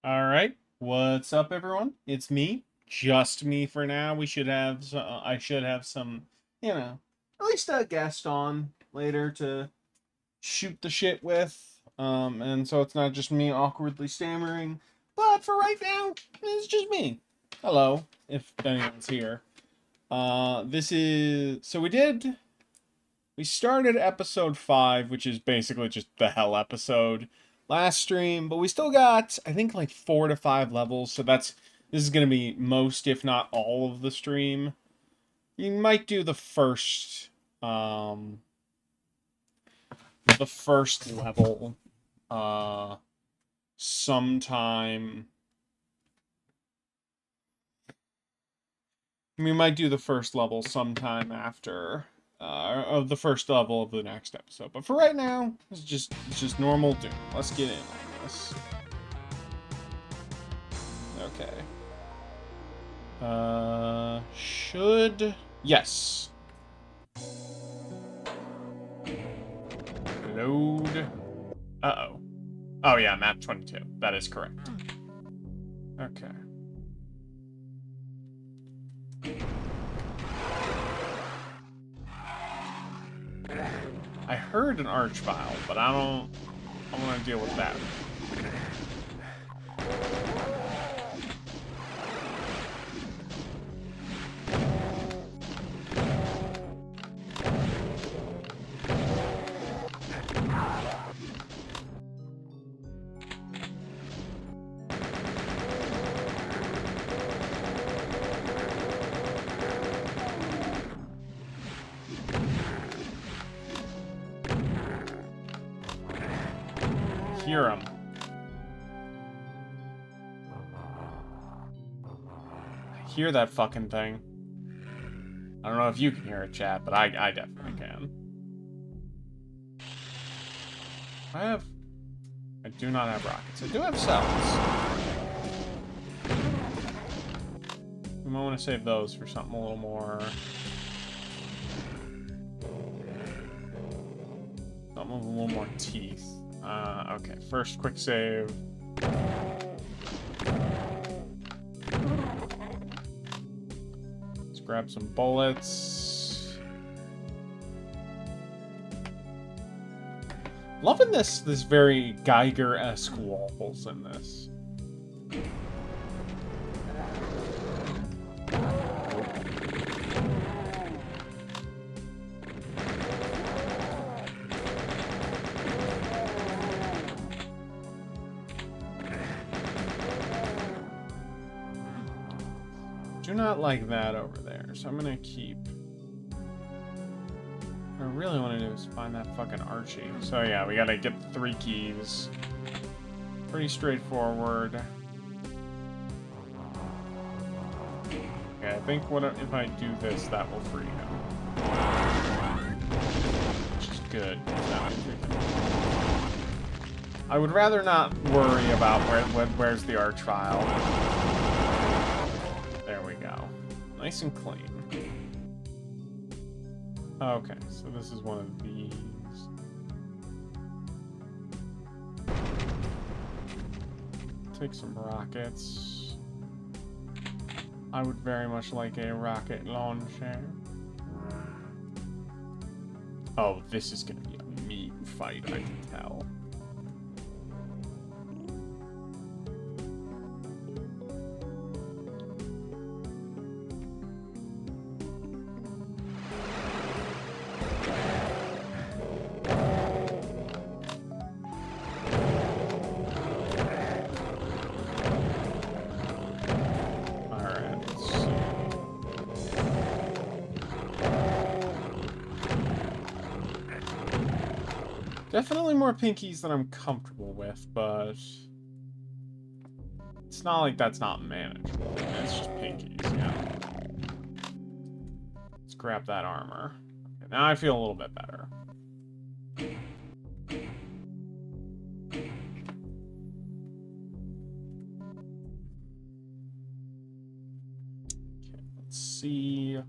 All right, what's up, everyone? It's me, just me for now. I should have some, at least a guest on later to shoot the shit with. And so it's not just me awkwardly stammering. But for right now, it's just me. Hello, if anyone's here. This is so we started episode 5, which is basically just the hell episode last stream, but we still got, I think, like 4 to 5 levels, so this is going to be most, if not all, of the stream. You might do the first level, sometime. We might do the first level sometime after of the first level of the next episode. But for right now, it's just normal Doom. Let's get in on this. Okay. Should yes. Load. Uh-oh. Oh yeah, map 22. That is correct. Okay. I heard an archvile, but I want to deal with that. Hear him. I hear that fucking thing. I don't know if you can hear it, chat, but I definitely can. I do not have rockets. I do have cells. We might want to save those for something a little more. Something with a little more teeth. Okay, first quick save. Let's grab some bullets. Loving this very Geiger-esque walls in this. Do not like that over there, so I'm gonna keep. What I really want to do is find that fucking Archie. So yeah, we gotta get the 3 keys. Pretty straightforward. Okay, I think if I do this, that will free him. Which is good. I would rather not worry about where's the archvile. There we go. Nice and clean. Okay, so this is one of these. Take some rockets. I would very much like a rocket launcher. Oh, this is gonna be a mean fight, I can tell. Definitely more pinkies than I'm comfortable with, but it's not like that's not manageable. It's just pinkies, yeah. Let's grab that armor. Okay, now I feel a little bit better. Okay, let's see.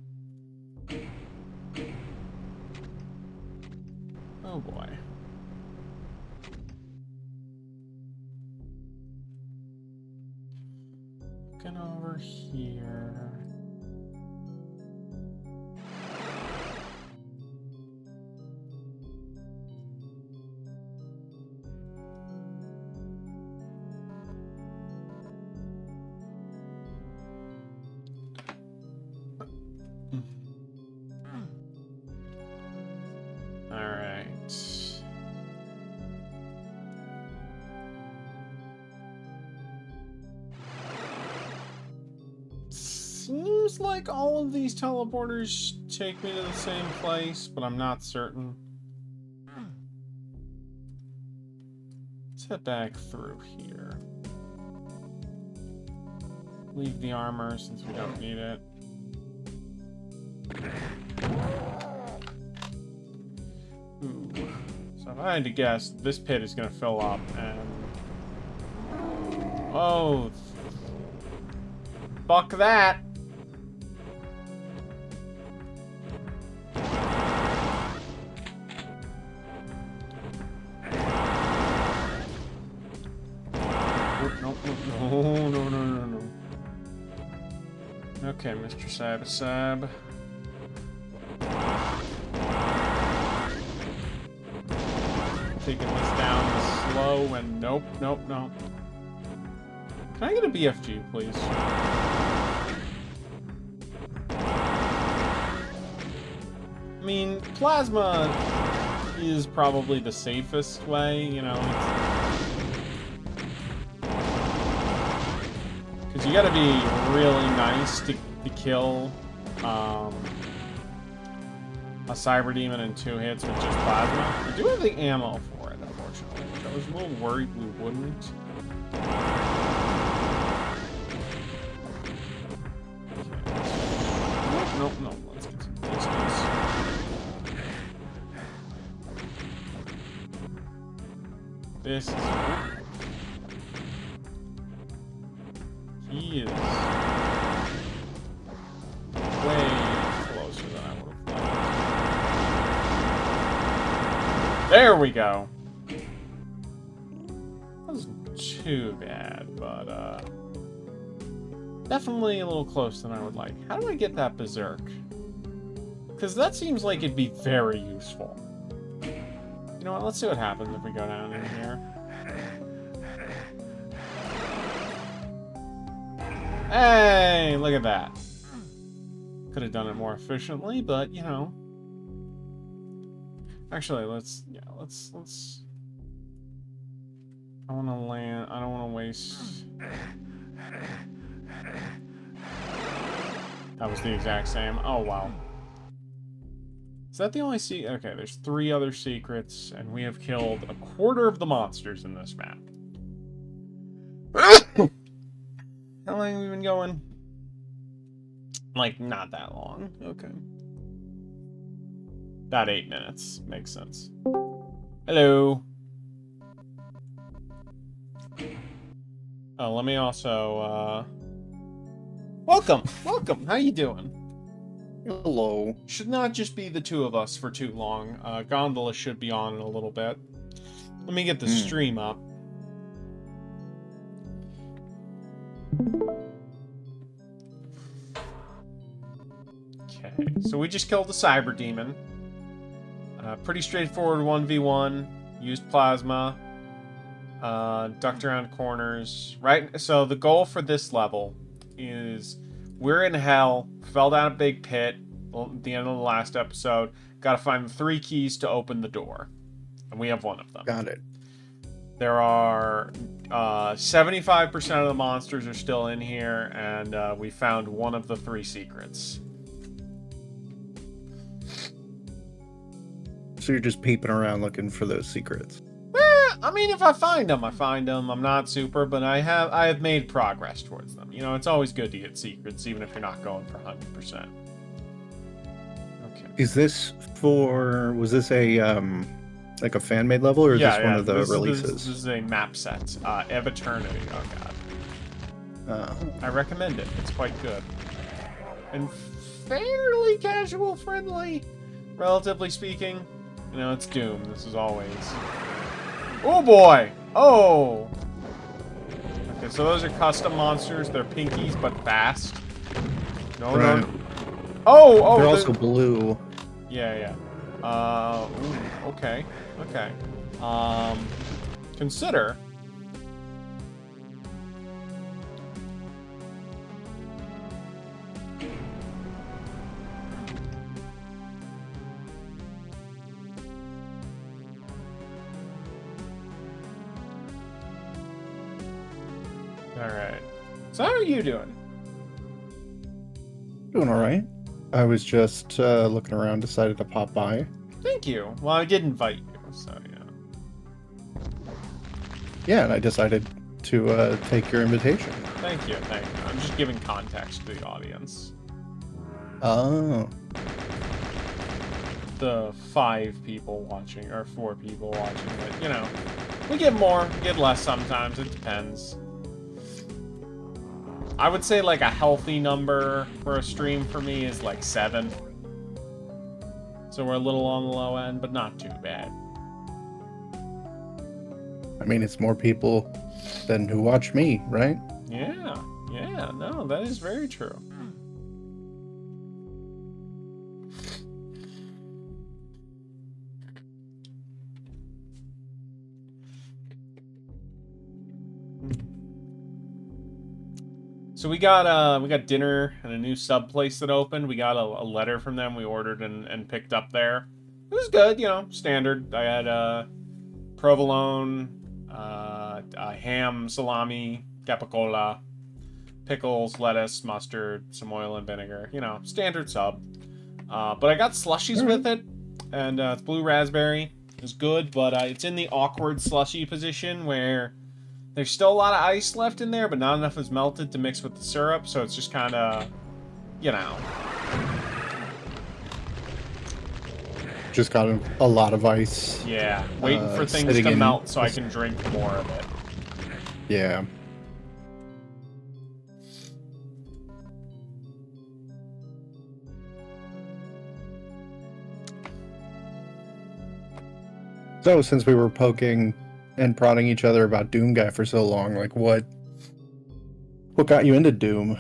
Oh boy. Looking over here. Alright. Seems like all of these teleporters take me to the same place, but I'm not certain. Let's head back through here. Leave the armor since we don't need it. Ooh. So if I had to guess, this pit is going to fill up and... Oh! Fuck that! No. Okay, Mr. Sabasab. Taking this down slow and nope. Can I get a BFG, please? I mean, plasma is probably the safest way, you know. Because you gotta be really nice to kill a Cyber Demon in 2 hits with just plasma. We do have the ammo for it, unfortunately. I was a little worried we wouldn't. Okay. No. Let's get some distance. This is... He is way closer than I would have thought. There we go. That wasn't too bad, but definitely a little closer than I would like. How do I get that Berserk? Because that seems like it'd be very useful. You know what? Let's see what happens if we go down in here. Hey, look at that. Could have done it more efficiently, but you know. Actually, let's. I want to land. I don't want to waste. That was the exact same. Oh wow. Is that the only secret? Okay, there's 3 other secrets, and we have killed a quarter of the monsters in this map. How long have we been going? Like, not that long. Okay. About 8 minutes. Makes sense. Hello. Oh, let me also, Welcome! How you doing? Hello. Should not just be the 2 of us for too long. Gondola should be on in a little bit. Let me get the stream up. Okay, so we just killed the Cyber Demon. Pretty straightforward 1v1. Used plasma. Ducked around corners. Right, so the goal for this level is we're in hell, fell down a big pit at the end of the last episode, gotta find the 3 keys to open the door. And we have 1 of them. Got it. There are 75% of the monsters are still in here, and we found 1 of the 3 secrets. So you're just peeping around looking for those secrets? I mean, if I find them, I find them. I'm not super, but I have made progress towards them. You know, it's always good to get secrets, even if you're not going for 100%. Okay. Is this for... Was this a, like a fan-made level, or is this one of the releases? This is a map set. Eviternity. Oh, God. I recommend it. It's quite good. And fairly casual friendly, relatively speaking. You know, it's Doom. This is always... Oh, boy! Oh! Okay, so those are custom monsters. They're pinkies, but fast. No, Right. no. Oh, they're also blue. Yeah. Ooh, okay. Consider. Alright. So how are you doing? Doing all right. I was just looking around, decided to pop by. Thank you. Well, I did invite you, so yeah. Yeah, and I decided to take your invitation. Thank you. I'm just giving context to the audience. Oh. The 5 people watching, or 4 people watching, but, you know, we get more, we get less sometimes, it depends. I would say, like, a healthy number for a stream for me is, like, 7. So we're a little on the low end, but not too bad. I mean, it's more people than who watch me, right? Yeah, no, that is very true. So we got dinner at a new sub place that opened. We got a letter from them. We ordered and picked up there. It was good, you know, standard. I had provolone, ham, salami, capicola, pickles, lettuce, mustard, some oil and vinegar. You know, standard sub. But I got slushies with it, and it's blue raspberry. It's good, but it's in the awkward slushy position where there's still a lot of ice left in there, but not enough is melted to mix with the syrup, so it's just kind of, you know. Just got a lot of ice. Yeah, waiting for things to melt so I can drink more of it. Yeah. So, since we were poking and prodding each other about Doom Guy for so long, like, what got you into Doom?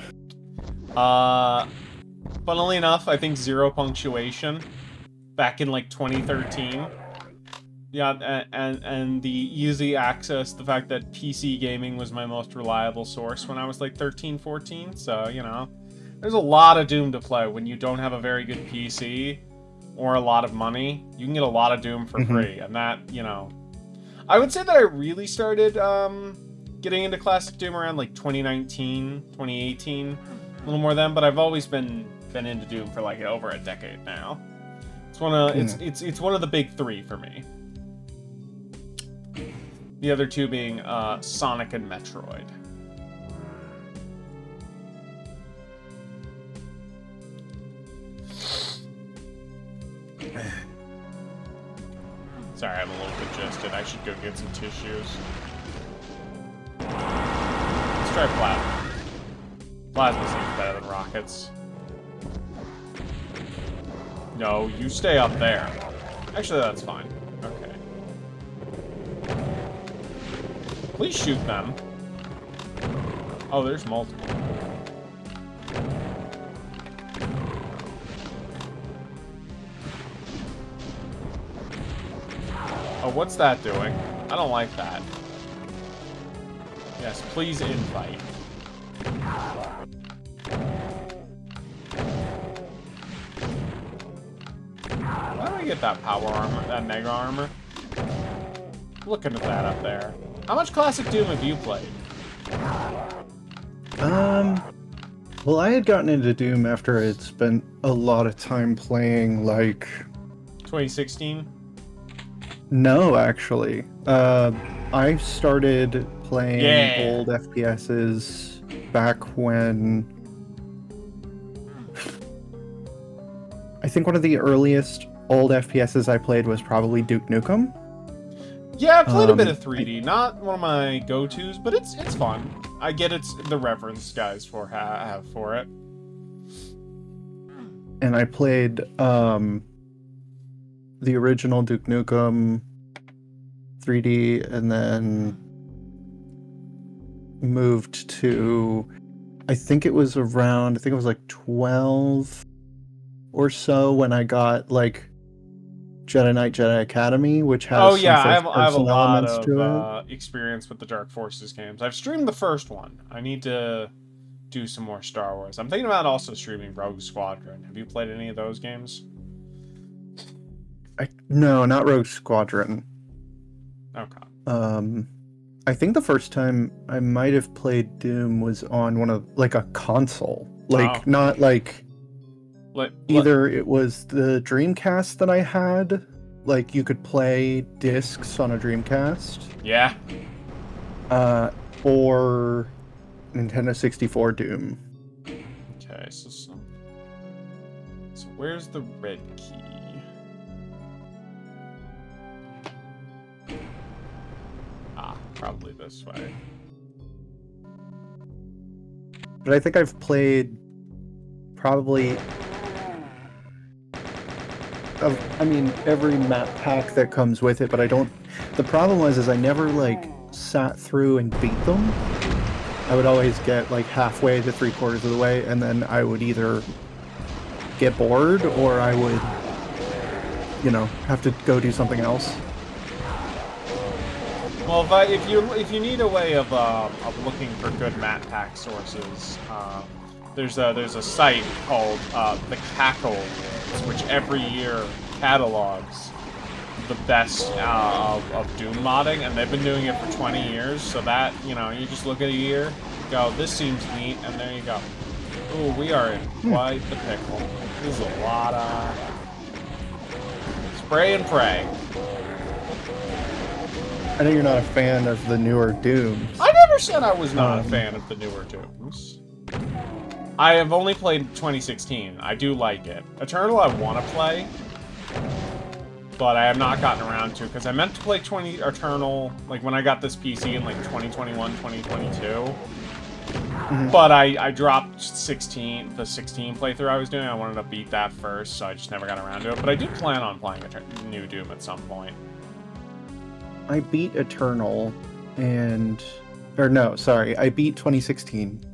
Funnily enough, I think Zero Punctuation back in, like, 2013. Yeah, and the easy access, the fact that PC gaming was my most reliable source when I was, like, 13, 14, so, you know. There's a lot of Doom to play when you don't have a very good PC or a lot of money. You can get a lot of Doom for free, and that, you know. I would say that I really started getting into classic Doom around, like, 2019, 2018, a little more then, but I've always been into Doom for, like, over a decade now. It's one of it's one of the big 3 for me. The other 2 being Sonic and Metroid. Sorry, I'm a little congested. I should go get some tissues. Let's try Plasma. Plasma seems better than rockets. No, you stay up there. Actually, that's fine. Okay. Please shoot them. Oh, there's multiple. Oh, what's that doing? I don't like that. Yes, please infight. How do I get that power armor, that mega armor? Looking at that up there. How much classic Doom have you played? Well, I had gotten into Doom after I'd spent a lot of time playing, like... 2016? No, actually. I started playing old FPSs back when... I think one of the earliest old FPSs I played was probably Duke Nukem. Yeah, I played a bit of 3D. Not one of my go-tos, but it's fun. I get it's the reference guys have for it. And I played the original Duke Nukem 3D, and then moved to, I think it was like 12 or so when I got like Jedi Knight Jedi Academy, which Oh has some yeah, first I have a person lot elements to it. of experience with the Dark Forces games. I've streamed the first one. I need to do some more Star Wars. I'm thinking about also streaming Rogue Squadron. Have you played any of those games? No, not Rogue Squadron. Okay. I think the first time I might have played Doom was on one of like a console. Oh. Like not like Let, either it was the Dreamcast that I had, like you could play discs on a Dreamcast, yeah. or Nintendo 64 Doom. Okay, so where's the red key? Ah, probably this way. But I think I've played probably every map pack that comes with it, but I don't. The problem is I never like sat through and beat them. I would always get like halfway to 3/4 of the way, and then I would either get bored or I would, have to go do something else. Well, if you need a way of looking for good map pack sources, there's a site called the Cackle, which every year catalogs the best of Doom modding, and they've been doing it for 20 years. So that you just look at a year, go, this seems neat, and there you go. Ooh, we are in quite the pickle. This is a lot of spray and pray. I know you're not a fan of the newer Dooms. I never said I was not a fan of the newer Dooms. I have only played 2016. I do like it. Eternal I want to play, but I have not gotten around to, because I meant to play Eternal like when I got this PC in like 2021, 2022. But I dropped the 16 playthrough I was doing. I wanted to beat that first, so I just never got around to it. But I do plan on playing a new Doom at some point. I beat Eternal I beat 2016.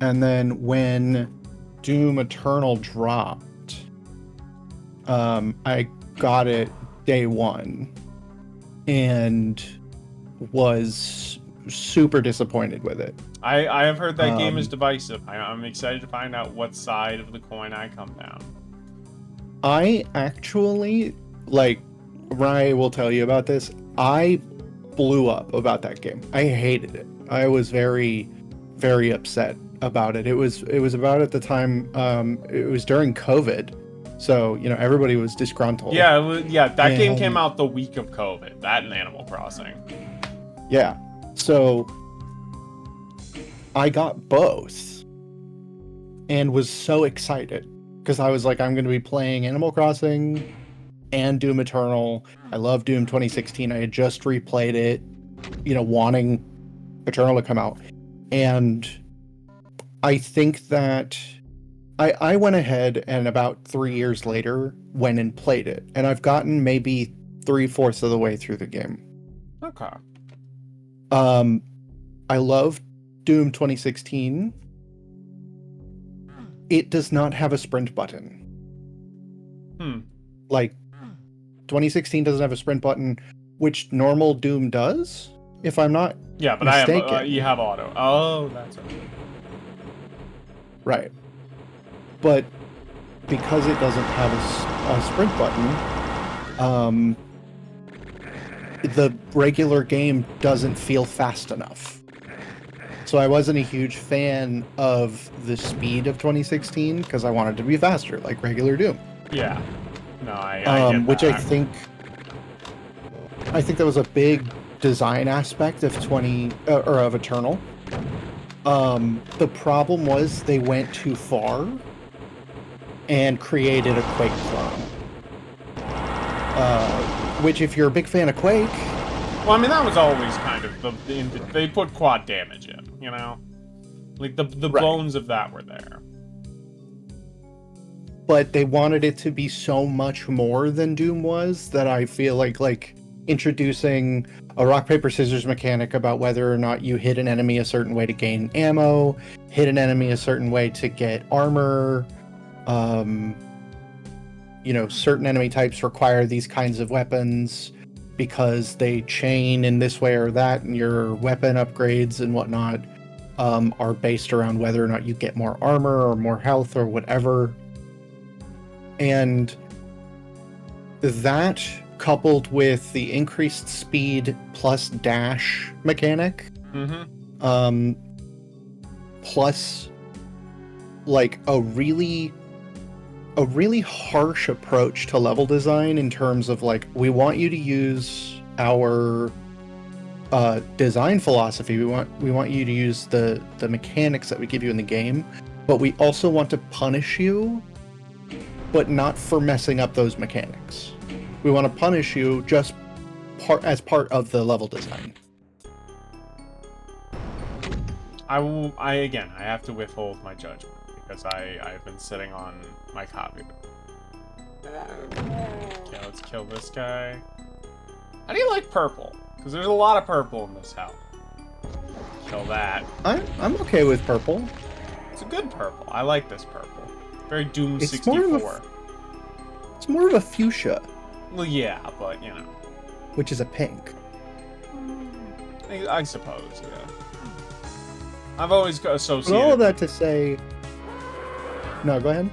And then when Doom Eternal dropped, I got it day one and was super disappointed with it. I have heard that game is divisive. I'm excited to find out what side of the coin I come down. I actually, Rye will tell you about this, I blew up about that game. I hated it. I was very, very upset about it. It was about at the time, it was during COVID. So, everybody was disgruntled. Yeah, that game came out the week of COVID. That and Animal Crossing. Yeah. So I got both and was so excited because I was like, I'm going to be playing Animal Crossing and Doom Eternal. I love Doom 2016. I had just replayed it, wanting Eternal to come out. And I think that I went ahead and about 3 years later went and played it. And I've gotten maybe 3/4 of the way through the game. Okay. I love Doom 2016. It does not have a sprint button. Like, 2016 doesn't have a sprint button, which normal Doom does, if I'm not mistaken. You have auto. Oh, that's right. Right. But because it doesn't have a sprint button, the regular game doesn't feel fast enough. So I wasn't a huge fan of the speed of 2016 because I wanted to be faster, like regular Doom. Yeah. No, I get that. Which I think that was a big design aspect of of Eternal. The problem was they went too far and created a Quake clone. Which, if you're a big fan of Quake... Well, I mean, that was always kind of... They put quad damage in, Like, the right. Bones of that were there. But they wanted it to be so much more than Doom was that I feel like introducing a rock paper scissors mechanic about whether or not you hit an enemy a certain way to gain ammo, hit an enemy a certain way to get armor. Certain enemy types require these kinds of weapons because they chain in this way or that, and your weapon upgrades and whatnot are based around whether or not you get more armor or more health or whatever. And that, coupled with the increased speed plus dash mechanic, plus like a really harsh approach to level design in terms of like, we want you to use our design philosophy. We want you to use the mechanics that we give you in the game, but we also want to punish you, but not for messing up those mechanics. We want to punish you just as part of the level design. I have to withhold my judgment because I've been sitting on my copy. Okay, let's kill this guy. How do you like purple? Because there's a lot of purple in this house. Kill that. I'm okay with purple. It's a good purple. I like this purple. Very Doom It's 64. It's more of a fuchsia. Well, yeah, but, you know. Which is a pink. I suppose, yeah. I've always associated... But all of that to say... No, go ahead.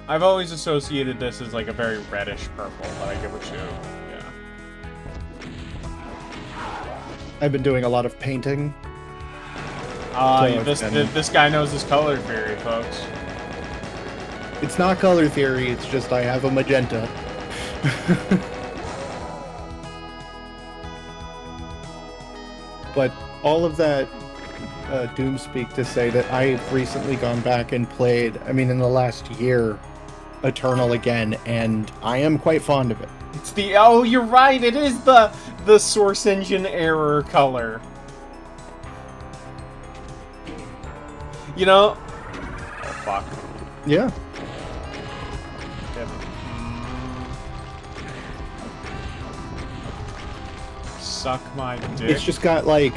I've always associated this as like a very reddish purple, but I get what you... Yeah. I've been doing a lot of painting. This guy knows his color theory, folks. It's not color theory, it's just I have a magenta. But all of that doom speak to say that I've recently gone back and played, in the last year, Eternal again, and I am quite fond of it. It's the... Oh, you're right! It is the Source Engine error color. You know... Oh, fuck. Yeah. Suck my dick. It's just got like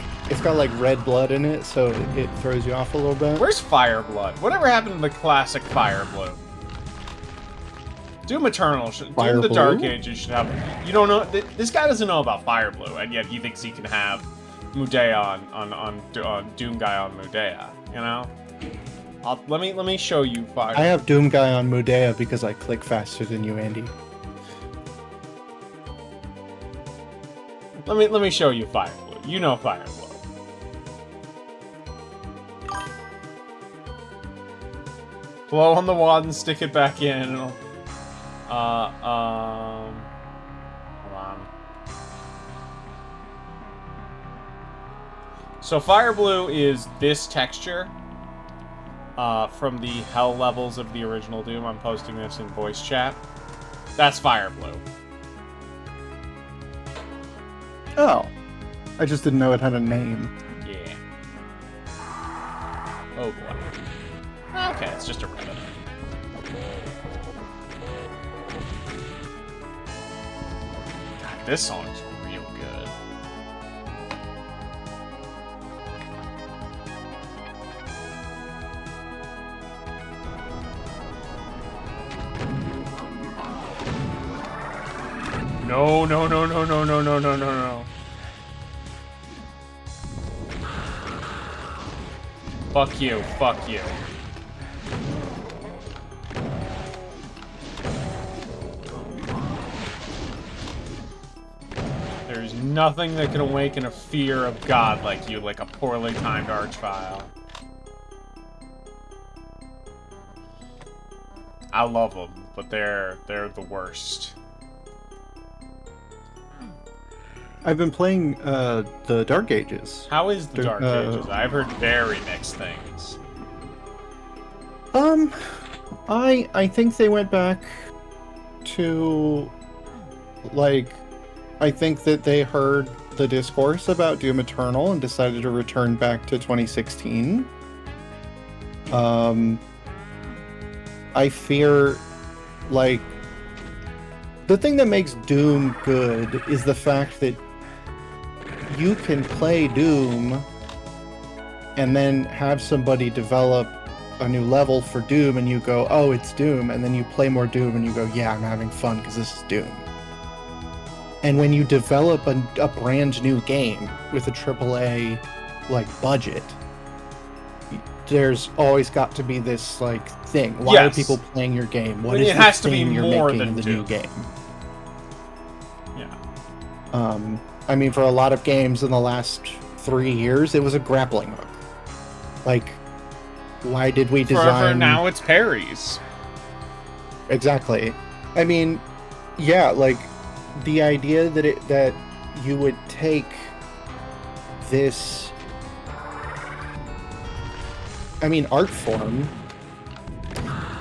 red blood in it, so it throws you off a little bit. Where's Fire Blood? Whatever happened to the classic Fire Blue? Doom Eternal, Doom the Dark Ages should have... You don't know... This guy doesn't know about Fire Blue, and yet he thinks he can have Mudea on Doom Guy on Mudea, you know? Let me show you Fire... I have Doom Guy on Mudea because I click faster than you, Andy. Let me show you Fire Blue. You know Fire Blue. Blow on the wad and stick it back in. Hold on. So Fire Blue is this texture from the hell levels of the original Doom. I'm posting this in voice chat. That's Fire Blue. Oh. I just didn't know it had a name. Yeah. Oh boy. Okay, it's just a ribbon. God, this song is real good. No, no, no, no, no, no, no, no, no, no. Fuck you, fuck you. There's nothing that can awaken a fear of God like you, like a poorly timed archvile. I love them, but they're the worst. I've been playing the Dark Ages. How is the Dark Ages? I've heard very mixed things. I think they went back to, like, I think that they heard the discourse about Doom Eternal and decided to return back to 2016. I fear, like, the thing that makes Doom good is the fact that you can play Doom and then have somebody develop a new level for Doom and you go, oh, it's Doom, and then you play more Doom and you go, yeah, I'm having fun because this is Doom. And when you develop a brand new game with a AAA budget, there's always got to be this thing. Why are people playing your game? What is the thing you're making in the new game? Yeah. I mean, for a lot of games in the last 3 years, it was a grappling hook. Why did we design? For now, it's parries. Exactly. I mean, yeah, the idea that you would take this, art form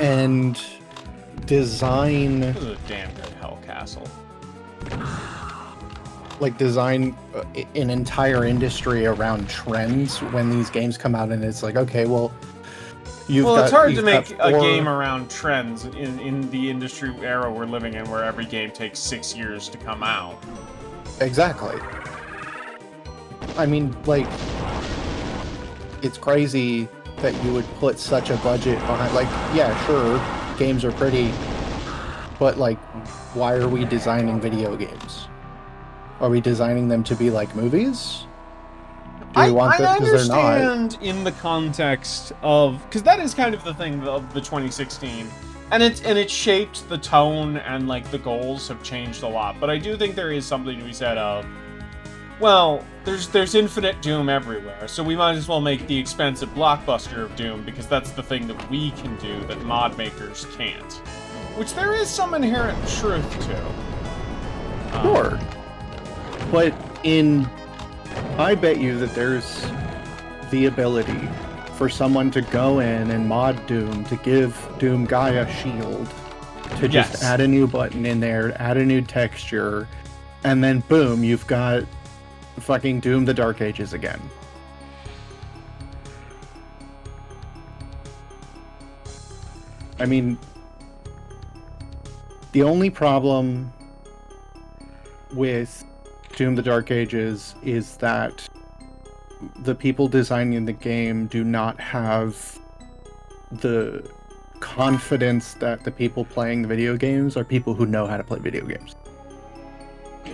and design. This is a damn good Hell Castle. Design an entire industry around trends when these games come out, and it's okay, well, it's hard to make a game around trends in the industry era we're living in, where every game takes 6 years to come out. Exactly. I mean, it's crazy that you would put such a budget behind. Yeah, sure, games are pretty, but why are we designing video games? Are we designing them to be like movies? Do we want them because they're not? I understand in the context of, because that is kind of the thing of the 2016, and it shaped the tone, and the goals have changed a lot. But I do think there is something to be said of, well, there's infinite Doom everywhere, so we might as well make the expensive blockbuster of Doom, because that's the thing that we can do that mod makers can't. Which there is some inherent truth to. Sure. But I bet you that there's the ability for someone to go in and mod Doom, to give Doom Guy a shield, to just add a new button in there, add a new texture, and then boom, you've got fucking Doom the Dark Ages again. I mean, the only problem with Doom the Dark Ages is that the people designing the game do not have the confidence that the people playing the video games are people who know how to play video games.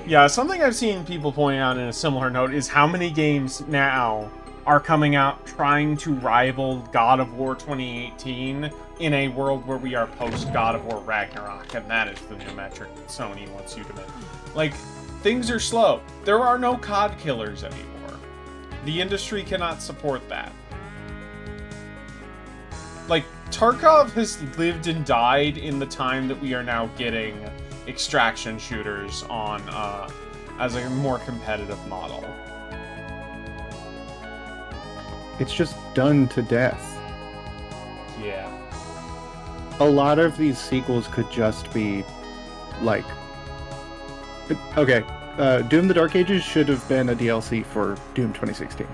Yeah, something I've seen people point out in a similar note is how many games now are coming out trying to rival God of War 2018 in a world where we are post God of War Ragnarok, and that is the new metric that Sony wants you to make. Things are slow. There are no COD killers anymore. The industry cannot support that. Tarkov has lived and died in the time that we are now getting extraction shooters on as a more competitive model. It's just done to death. Yeah. A lot of these sequels could just be okay, Doom the Dark Ages should have been a DLC for Doom 2016.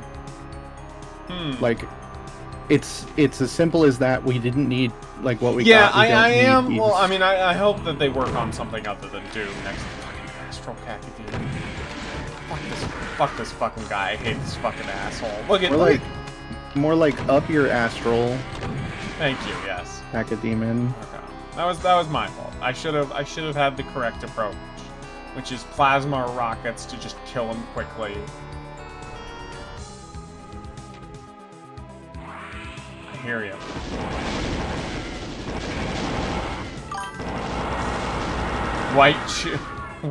It's as simple as that. We didn't need what we got. Yeah, I hope that they work on something other than Doom next to fucking Astral Cacodemon. Fuck this fucking guy. I hate this fucking asshole. Look at more up your Astral. Thank you. Yes. Cacodemon. Okay. That was my fault. I should have had the correct approach, which is plasma rockets to just kill him quickly. I hear you.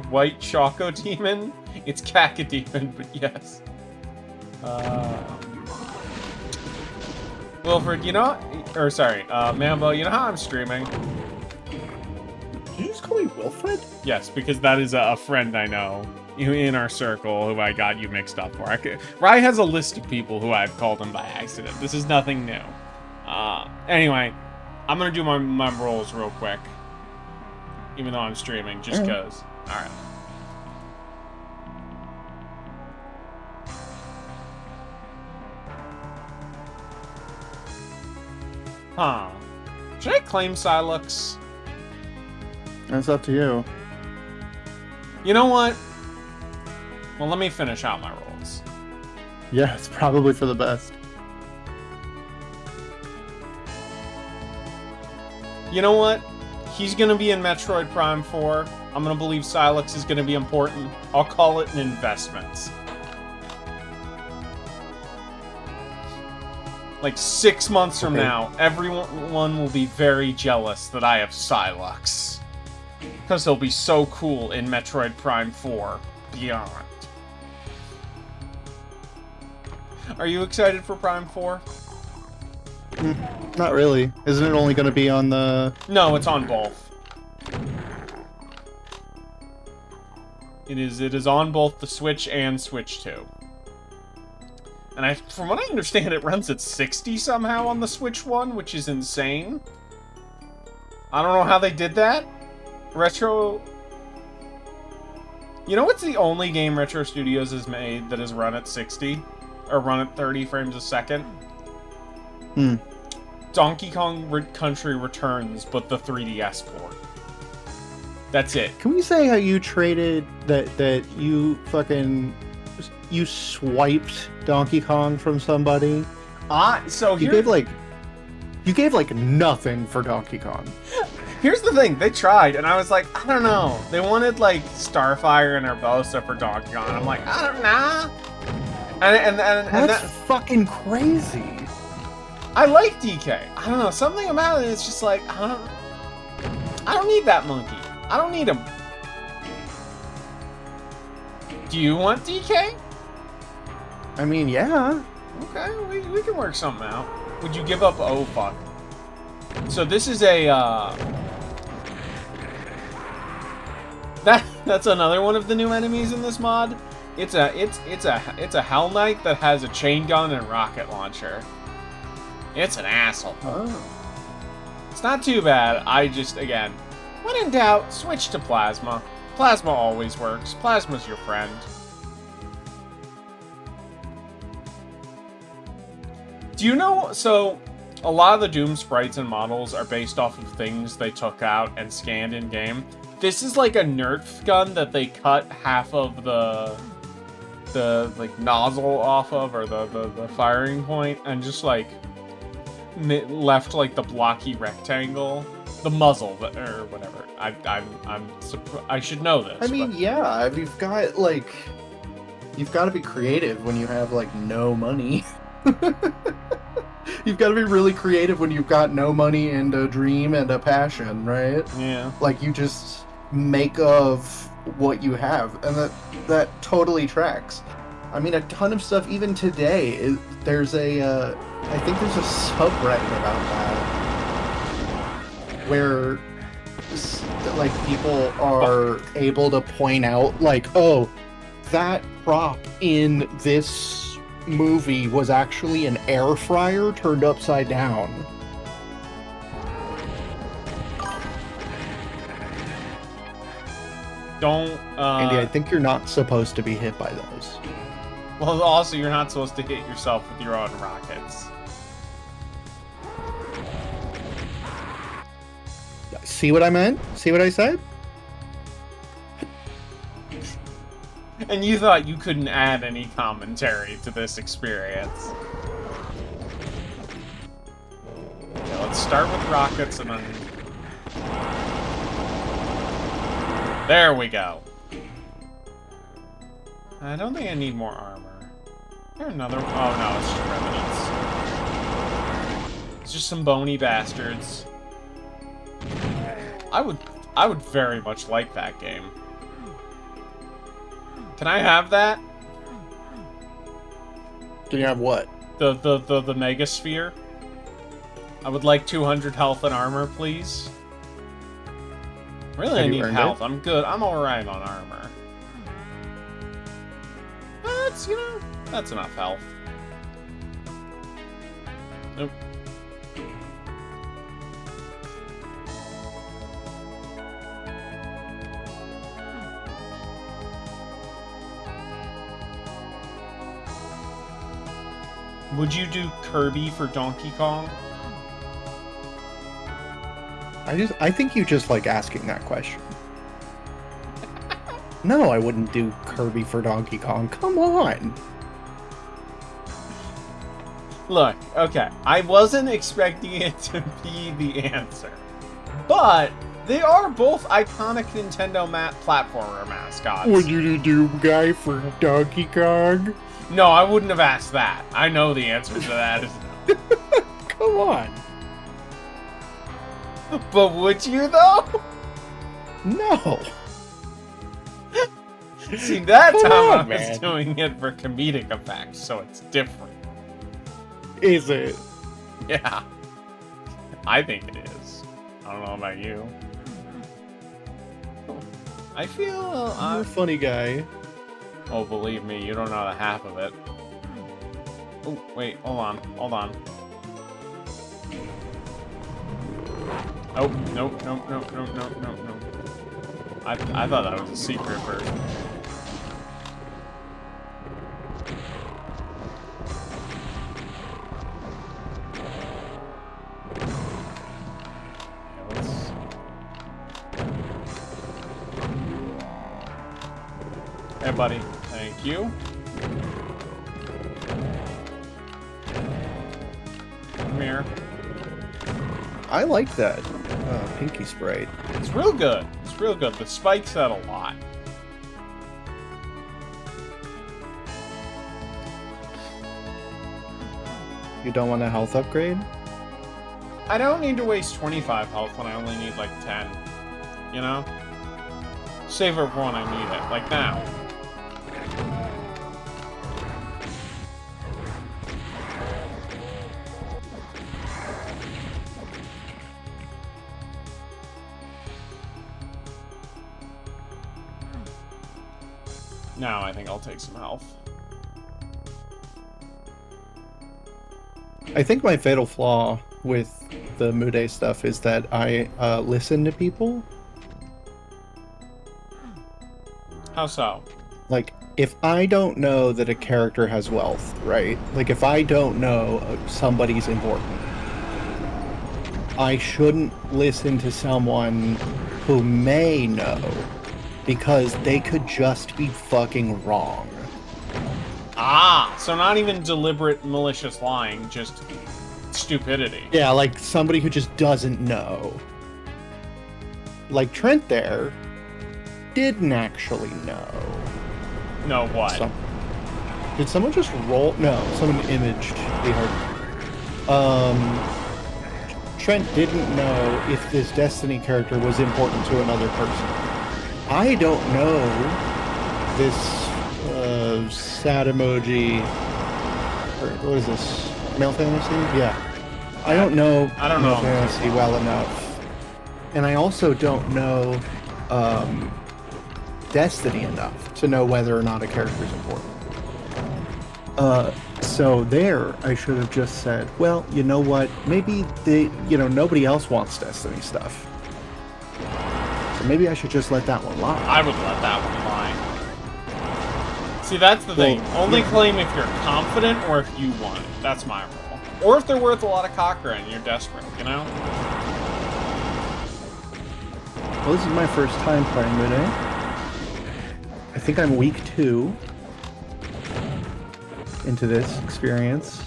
White Choco Demon? It's Cacodemon, but yes. Wilfred, Mambo, you know how I'm streaming? Did you just call me Wilfred? Yes, because that is a friend I know in our circle who I got you mixed up for. Rye has a list of people who I've called him by accident. This is nothing new. Anyway, I'm gonna do my rolls real quick, even though I'm streaming, just because. All right. Huh. Should I claim Silux? That's up to you. You know what? Well, let me finish out my rolls. Yeah, it's probably for the best. You know what? He's gonna be in Metroid Prime 4. I'm gonna believe Silex is gonna be important. I'll call it an investment. Like 6 months from now, everyone will be very jealous that I have Silex. Because he'll be so cool in Metroid Prime 4 Beyond. Are you excited for Prime 4? Not really. Isn't it only going to be on the... No, it's on both. It is on both the Switch and Switch 2. And from what I understand, it runs at 60 somehow on the Switch 1, which is insane. I don't know how they did that. Retro... You know what's the only game Retro Studios has made that has run at 60? Or run at 30 frames a second? Donkey Kong Country Returns, but the 3DS port. That's it. Can we say how you traded that you fucking... You swiped Donkey Kong from somebody? So you gave like nothing for Donkey Kong. Here's the thing, they tried, and I was like, I don't know. They wanted like Starfire and Urbosa for Donkey Kong. I'm like, I don't know. And that's fucking crazy. I like DK. I don't know, something about it is just like, I don't need that monkey. I don't need him. Do you want DK? I mean, yeah. Okay, we can work something out. Would you give up? Oh fuck. So this is a that's another one of the new enemies in this mod. It's a Hell Knight that has a chain gun and rocket launcher. It's an asshole. Oh. It's not too bad. I just, again, when in doubt, switch to Plasma. Plasma always works. Plasma's your friend. Do you know, so a lot of the Doom sprites and models are based off of things they took out and scanned in-game. This is like a Nerf gun that they cut half of the like nozzle off of, or the firing point, and just like left like the blocky rectangle, the muzzle, or whatever. I should know this. I mean, but... yeah, you've got like, you've got to be creative when you have like no money. You've got to be really creative when you've got no money and a dream and a passion, right? Yeah. Like you just make of what you have, and that totally tracks. I mean, a ton of stuff even today. There's a I think there's a subreddit about that where like people are able to point out like, oh, that prop in this movie was actually an air fryer turned upside down. Don't Andy, I think you're not supposed to be hit by those. Well, also you're not supposed to hit yourself with your own rockets. See what I meant? See what I said? And you thought you couldn't add any commentary to this experience. Okay, let's start with rockets and then... There we go. I don't think I need more armor. Is there another... Oh no, it's just remnants. It's just some bony bastards. I would very much like that game. Can I have that? Can you have what? The Mega Sphere. I would like 200 health and armor, please. Really, I need health. I'm good. I'm alright on armor. That's, you know, that's enough health. Nope. Would you do Kirby for Donkey Kong? I think you just like asking that question. No, I wouldn't do Kirby for Donkey Kong. Come on. Look, okay, I wasn't expecting it to be the answer, but they are both iconic Nintendo platformer mascots. Would you do Doom Guy for Donkey Kong? No, I wouldn't have asked that. I know the answer to that is no. Come on. But would you, though? No. See, that Come time on, I was man. doing it for comedic effects, so it's different. Is it? Yeah. I think it is. I don't know about you. I feel... You're a funny guy. Oh, believe me, you don't know the half of it. Oh, wait, hold on. Oh, nope. I thought that was a secret first. Hey, buddy. Thank you. Come here. I like that Pinky Sprite. It's real good. It's real good. The spikes out a lot. You don't want a health upgrade? I don't need to waste 25 health when I only need like 10. You know? Save it for when I need it. Like now. Now I think I'll take some health. I think my fatal flaw with the Mude stuff is that I listen to people. How so? Like, if I don't know that a character has wealth, right? Like, if I don't know somebody's important, I shouldn't listen to someone who may know, because they could just be fucking wrong. Ah, so not even deliberate malicious lying, just stupidity. Yeah, like somebody who just doesn't know. Like Trent there didn't actually know. No, what? Did someone just roll? No, someone imaged the heart. Trent didn't know if this Destiny character was important to another person. I don't know this sad emoji, or what is this? Male fantasy? Yeah. I don't know Male fantasy well enough. And I also don't know Destiny enough to know whether or not a character is important. So there, I should have just said, well, you know what? Maybe nobody else wants Destiny stuff. So maybe I should just let that one lie. I would let that one lie. See, that's the thing. Only claim if you're confident or if you want it. That's my rule. Or if they're worth a lot of cocker and you're desperate, you know? Well, this is my first time playing today. I think I'm week 2 into this experience.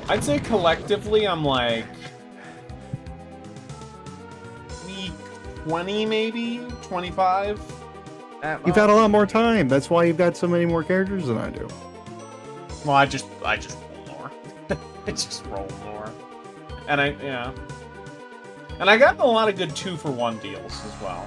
I'd say collectively I'm like week 20 maybe? 25? You've had a lot more time. That's why you've got so many more characters than I do. Well, I just roll more. I just roll more. And And I got a lot of good 2-for-1 deals as well.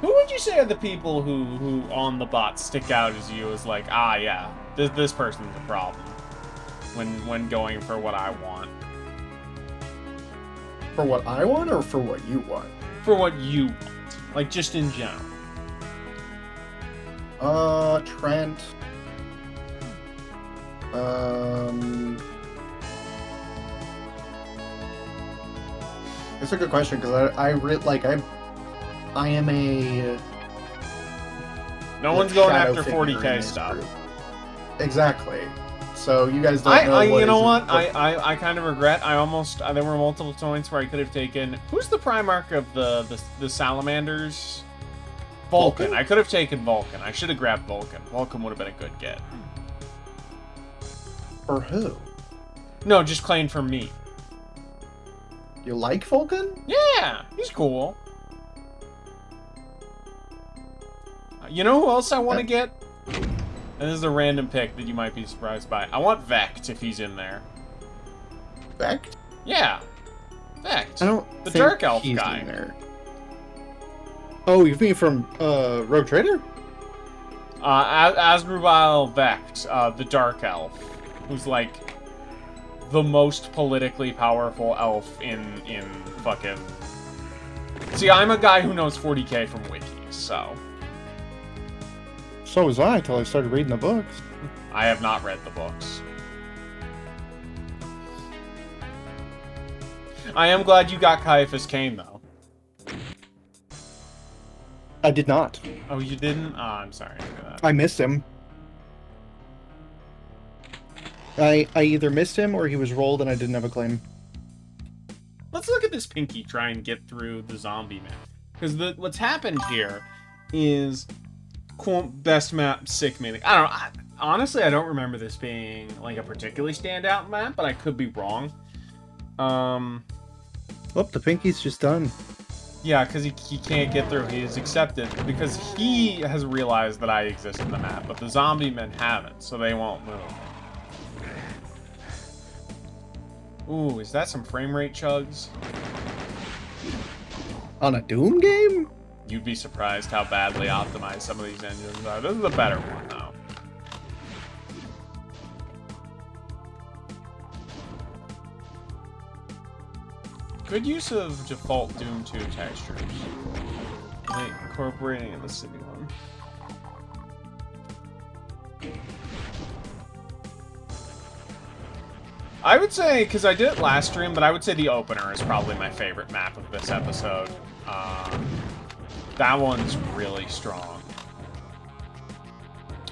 Who would you say are the people who on the bot stick out as you as like, ah, yeah, this person's a problem when going for what I want? For what I want or for what you want? For what you want. Like, just in general. Trent. It's a good question because I am a. No one's going after 40k stuff. Exactly. so you guys don't know what you know is- what? I kind of regret. I almost there were multiple points where I could have taken. Who's the Primarch of the salamanders? Vulcan. I could have taken Vulcan. I should have grabbed Vulcan. Vulcan would have been a good get. For who? No, just claim for me. You like Vulcan? Yeah, he's cool. You know who else I want to get? And this is a random pick that you might be surprised by. I want Vect if he's in there. Vect? Yeah. Vect. I don't The think Dark Elf he's guy. in there. Oh, you mean from Rogue Trader? Asdrubal Vect, the Dark Elf, who's like the most politically powerful elf in fucking... See, I'm a guy who knows 40k from wikis, so... So was I until I started reading the books. I have not read the books. I am glad you got Caiaphas Cain, though. I did not. Oh, you didn't? Oh, I'm sorry to hear that. I missed him. I either missed him or he was rolled and I didn't have a claim. Let's look at this Pinky try and get through the zombie map. Because what's happened here is... Quote, best map, sick meaning. I don't know. Honestly, I don't remember this being like a particularly standout map, but I could be wrong. Oh, the Pinky's just done. Yeah, because he can't get through. He is accepted because he has realized that I exist in the map, but the zombie men haven't, so they won't move. Ooh, is that some frame rate chugs? On a Doom game? You'd be surprised how badly optimized some of these engines are. This is a better one, though. Good use of default Doom 2 textures. Like incorporating in the city one. I would say, because I did it last stream, but I would say the opener is probably my favorite map of this episode. That one's really strong.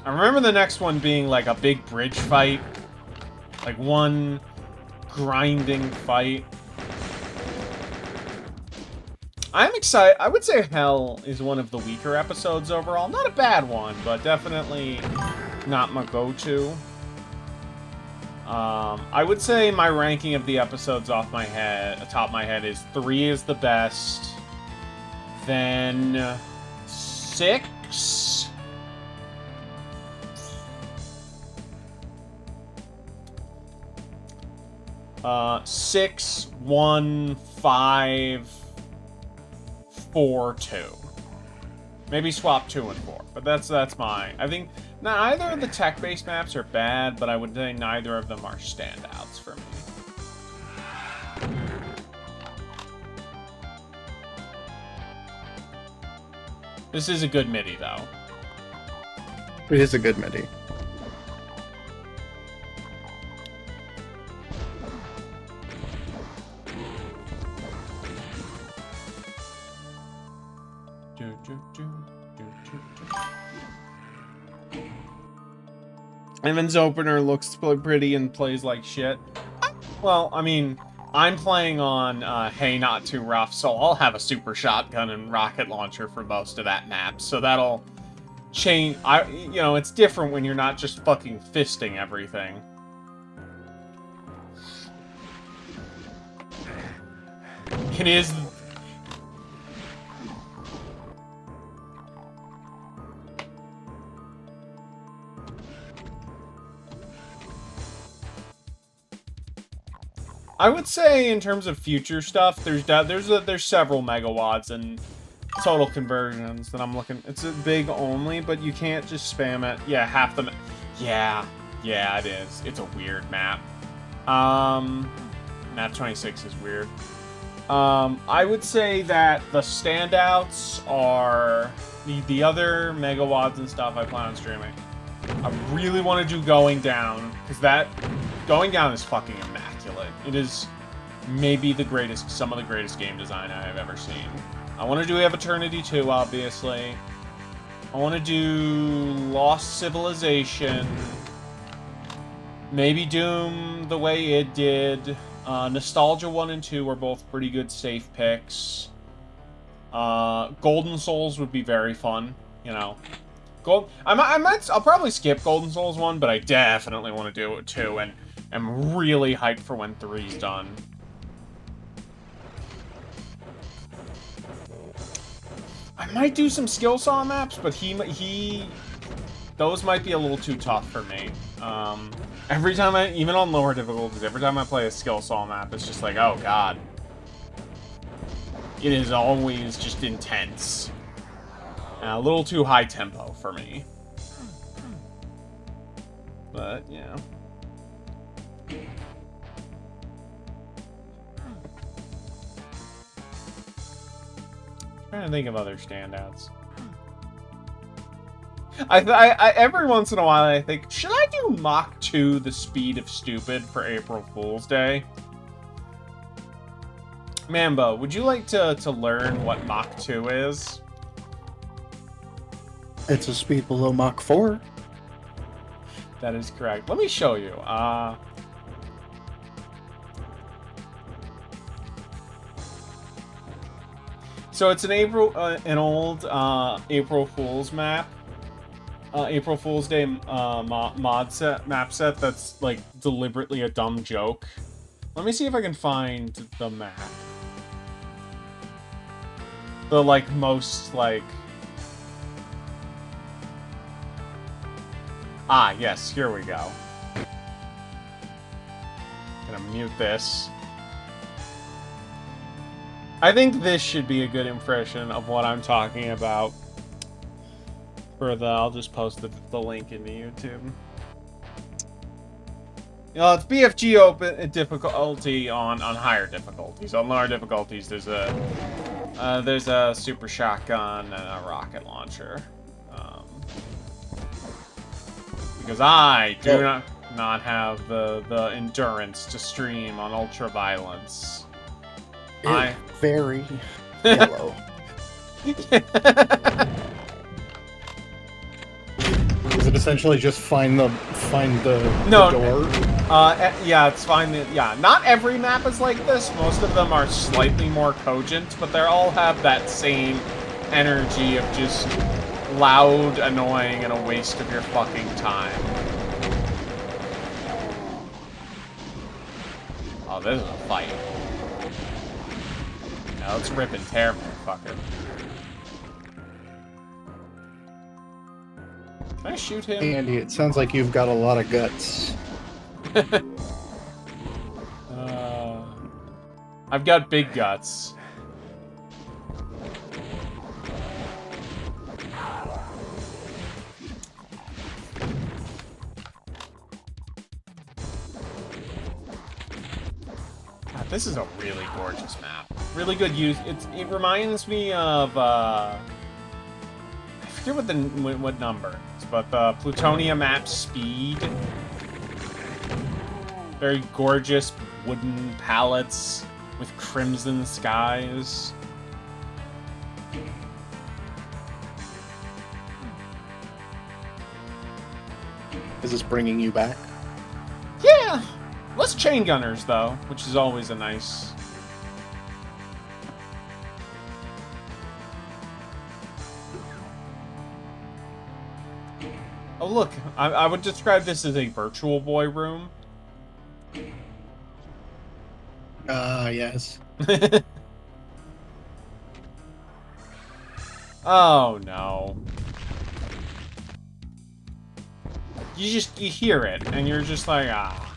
I remember the next one being like a big bridge fight. Like one grinding fight. I'm excited. I would say Hell is one of the weaker episodes overall. Not a bad one, but definitely not my go-to. I would say my ranking of the episodes off my head, atop my head, is 3 is the best, then 6, uh, 6, 1, 5, 4, 2. Maybe swap 2 and 4, but that's my. I think neither of the tech-based maps are bad, but I would say neither of them are standouts for me. This is a good MIDI, though. It is a good MIDI. Evan's opener looks pretty and plays like shit. Well, I mean, I'm playing on Hey Not Too Rough, so I'll have a super shotgun and rocket launcher for most of that map, so that'll change. You know, it's different when you're not just fucking fisting everything. It is... I would say in terms of future stuff, there's several megawatts and total conversions that I'm looking. It's a big only, but you can't just spam it. Yeah, half the. Yeah, it is. It's a weird map. Map 26 is weird. I would say that the standouts are the other megawatts and stuff I plan on streaming. I really want to do Going Down, because that Going Down is fucking immaculate. It is maybe some of the greatest game design I have ever seen. I want to do Eviternity 2, obviously. I want to do Lost Civilization. Maybe Doom the way it did. Nostalgia 1 and 2 are both pretty good safe picks. Golden Souls would be very fun, you know. I'll probably skip Golden Souls 1, but I definitely want to do it 2, and I'm really hyped for when 3's done. I might do some skill saw maps, but those might be a little too tough for me. Every time even on lower difficulties, every time I play a skill saw map, it's just like, oh god. It is always just intense. And a little too high tempo for me. But, yeah. Trying to think of other standouts. Every once in a while I think, should I do Mach 2 the speed of stupid for April Fool's Day? Mambo, would you like to learn what Mach 2 is? It's a speed below Mach 4. That is correct. Let me show you. So it's an old April Fool's map. April Fool's Day map set that's like deliberately a dumb joke. Let me see if I can find the map. The like most like yes, here we go. Gonna mute this. I think this should be a good impression of what I'm talking about. I'll just post the link into YouTube. You know, it's BFG open difficulty on higher difficulties. On lower difficulties, there's a super shotgun and a rocket launcher. Because I do not have the endurance to stream on ultra violence. Very yellow. Is it essentially just find the door? Yeah, it's fine. Yeah, not every map is like this. Most of them are slightly more cogent, but they all have that same energy of just loud, annoying, and a waste of your fucking time. Oh, this is a fight. Now let's rip and tear, motherfucker. Can I shoot him? Andy, it sounds like you've got a lot of guts. I've got big guts. God, this is a really gorgeous map. Really good use. It reminds me of I forget what number, but the Plutonia map Speed. Very gorgeous wooden palettes with crimson skies. Is this bringing you back? Yeah! Less chain gunners, though, which is always a nice... Oh, look. I would describe this as a virtual boy room. Yes. Oh, no. You hear it, and you're just like, ah.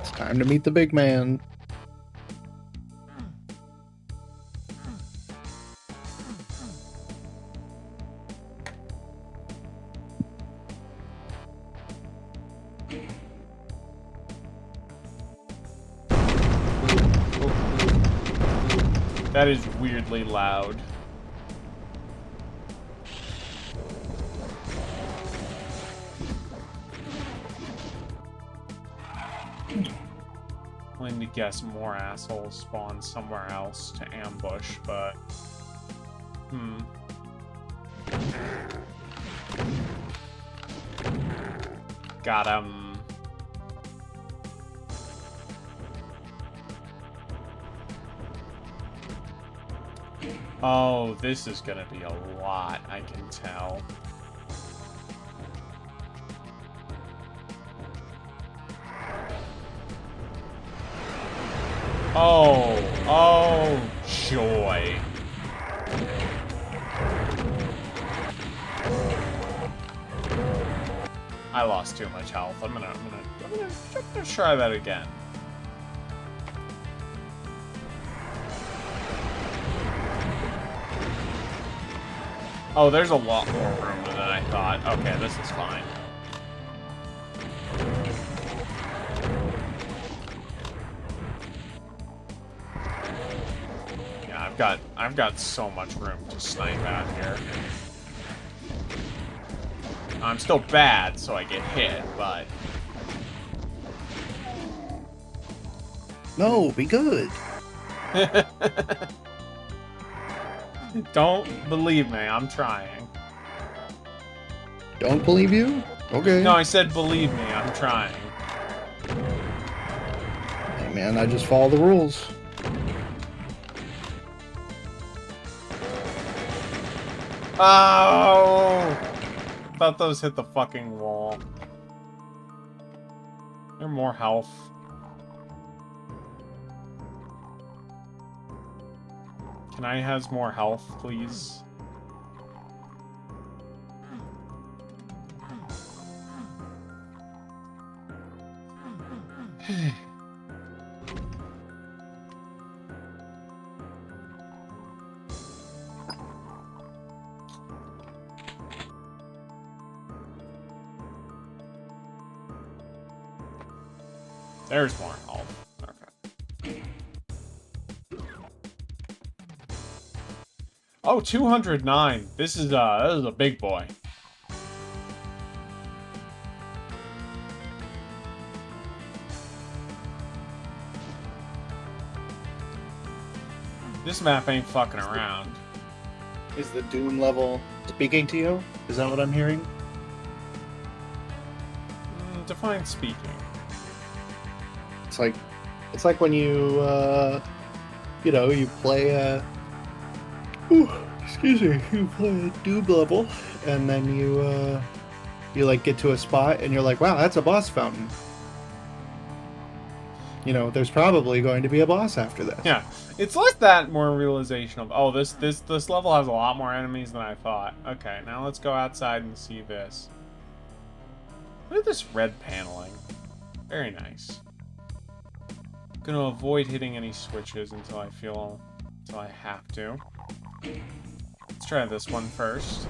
It's time to meet the big man. That is weirdly loud. I'm going to guess more assholes spawn somewhere else to ambush, but... got Oh, this is gonna be a lot, I can tell. Oh, joy. I lost too much health. I'm gonna try that again. Oh, there's a lot more room than I thought. Okay, this is fine. Yeah, I've got so much room to snipe out here. I'm still bad, so I get hit, but... No, be good. Don't believe me, I'm trying. Don't believe you? Okay. No, I said believe me, I'm trying. Hey man, I just follow the rules. Oh! Thought those hit the fucking wall. They're more health. Can I have more health, please? There's more health. Okay. Oh, 209. This is a big boy. This map ain't fucking around. Is the Doom level speaking to you? Is that what I'm hearing? Define speaking. It's like when you you play excuse me, you play a Doom level and then you like get to a spot and you're like, wow, that's a boss fountain. You know, there's probably going to be a boss after this. Yeah, it's less that, more realization of, oh, this level has a lot more enemies than I thought. Okay, now let's go outside and see this. Look at this red paneling. Very nice. Gonna avoid hitting any switches until I have to. Let's try this one first.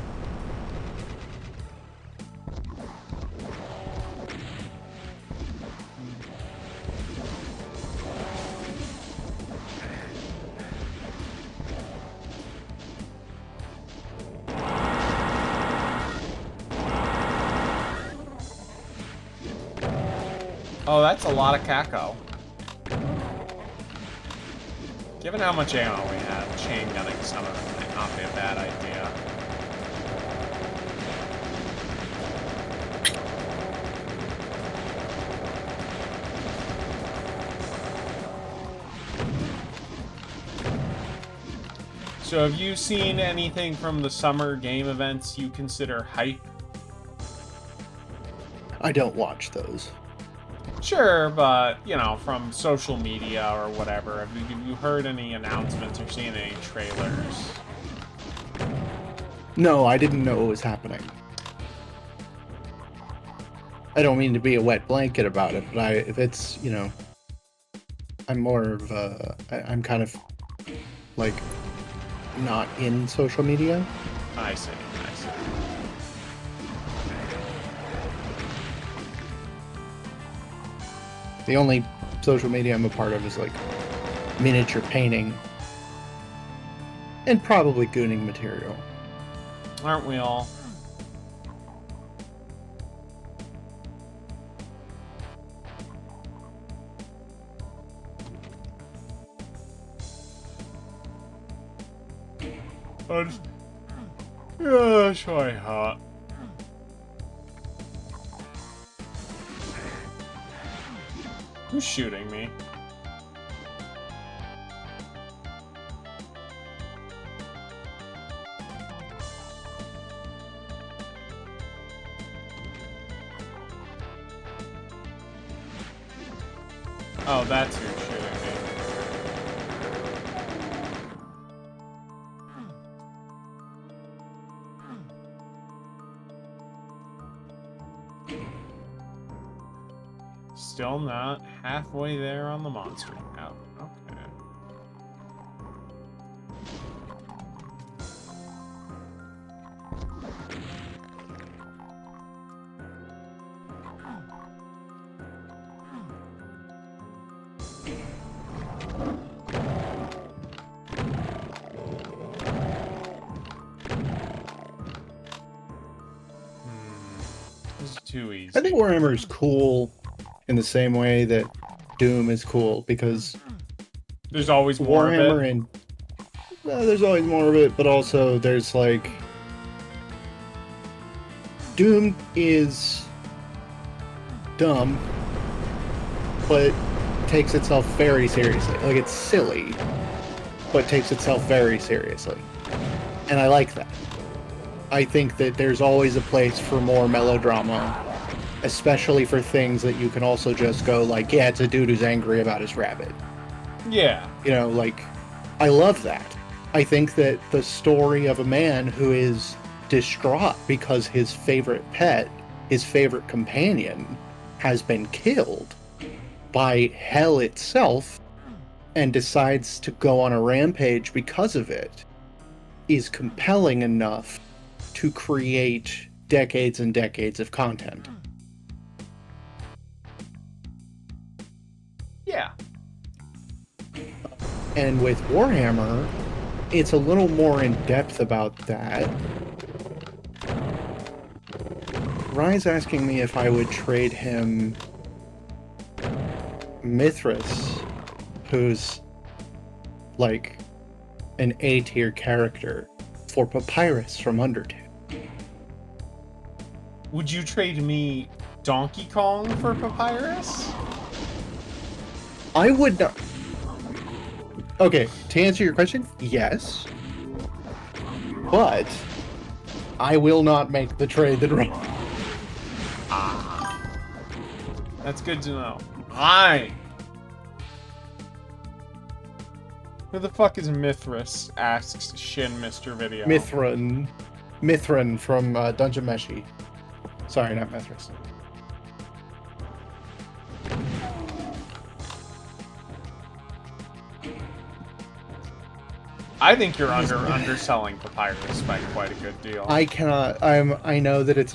Oh, that's a lot of caco. Given how much ammo we have, chain gunning some of them might not be a bad idea. So have you seen anything from the summer game events you consider hype? I don't watch those. Sure, but, you know, from social media or whatever, have you heard any announcements or seen any trailers? No, I didn't know it was happening. I don't mean to be a wet blanket about it, but if it's, you know, I'm more of I'm kind of, like, not in social media. I see, I see. The only social media I'm a part of is like miniature painting and probably gooning material. Aren't we all? Yeah, it's really hot. Who's shooting me? Oh, that's who's shooting me. Still not halfway there on the monster count. Okay. This is too easy. I think Warhammer is cool in the same way that Doom is cool, because There's always more Warhammer of it. and there's always more of it, but also there's like Doom is dumb, but takes itself very seriously. Like, it's silly, but takes itself very seriously. And I like that. I think that there's always a place for more melodrama, especially for things that you can also just go like, yeah, it's a dude who's angry about his rabbit. Yeah. You know, like, I love that. I think that the story of a man who is distraught because his favorite pet, his favorite companion, has been killed by hell itself and decides to go on a rampage because of it, is compelling enough to create decades and decades of content. Yeah. And with Warhammer, it's a little more in depth about that. Rye's asking me if I would trade him Mithras, who's like an A-tier character, for Papyrus from Undertale. Would you trade me Donkey Kong for Papyrus? I would not. Okay, to answer your question, yes. But I will not make the trade that Ryan. That's good to know. Hi. Who the fuck is Mithras? Asks Shin Mr. Video. Mithran from Dungeon Meshi. Sorry, not Mithras. I think you're underselling Papyrus by quite a good deal. I cannot. I know that it's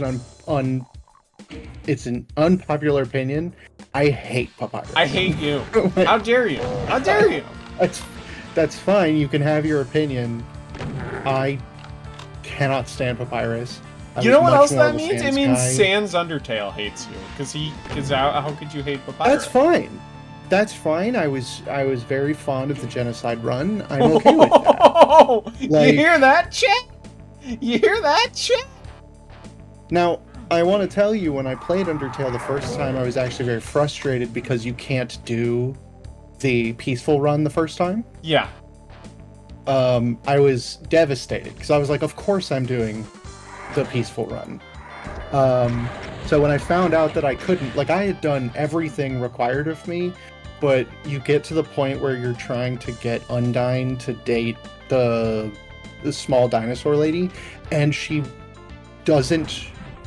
it's an unpopular opinion. I hate Papyrus. I hate you. How dare you? How dare you? That's fine. You can have your opinion. I cannot stand Papyrus. You know what else that means? It means Sans Undertale hates you because how could you hate Papyrus? That's fine. That's fine. I was very fond of the Genocide run. I'm okay with that. Like, you hear that, chat? You hear that, chat? Now, I want to tell you, when I played Undertale the first time, I was actually very frustrated because you can't do the peaceful run the first time. Yeah. I was devastated because I was like, of course I'm doing the peaceful run. So when I found out that I couldn't, like, I had done everything required of me, but you get to the point where you're trying to get Undyne to date the small dinosaur lady, and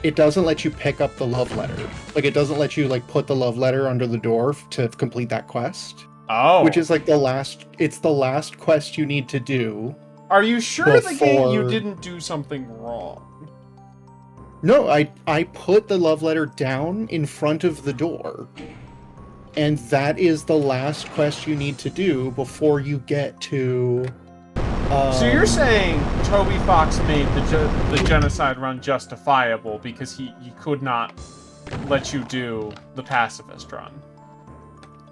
it doesn't let you pick up the love letter. Like, it doesn't let you, like, put the love letter under the door to complete that quest. Oh. Which is, like, the last quest you need to do. Are you sure the game you didn't do something wrong? No, I put the love letter down in front of the door. And that is the last quest you need to do before you get to... So you're saying Toby Fox made the Genocide run justifiable because he could not let you do the pacifist run?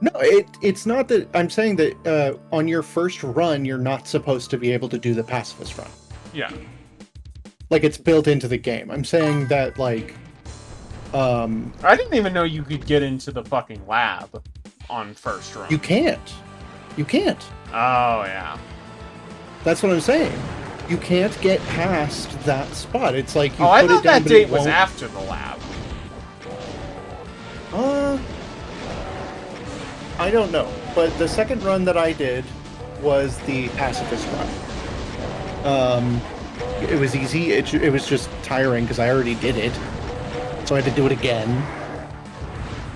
No, it's not that... I'm saying that on your first run, you're not supposed to be able to do the pacifist run. Yeah. Like, it's built into the game. I'm saying that, like... I didn't even know you could get into the fucking lab. on first run. You can't. You can't. Oh, yeah. That's what I'm saying. You can't get past that spot. It's like you I put thought it down, that but date it was won't... after the lab. I don't know. But the second run that I did was the pacifist run. It was easy. It was just tiring because I already did it. So I had to do it again.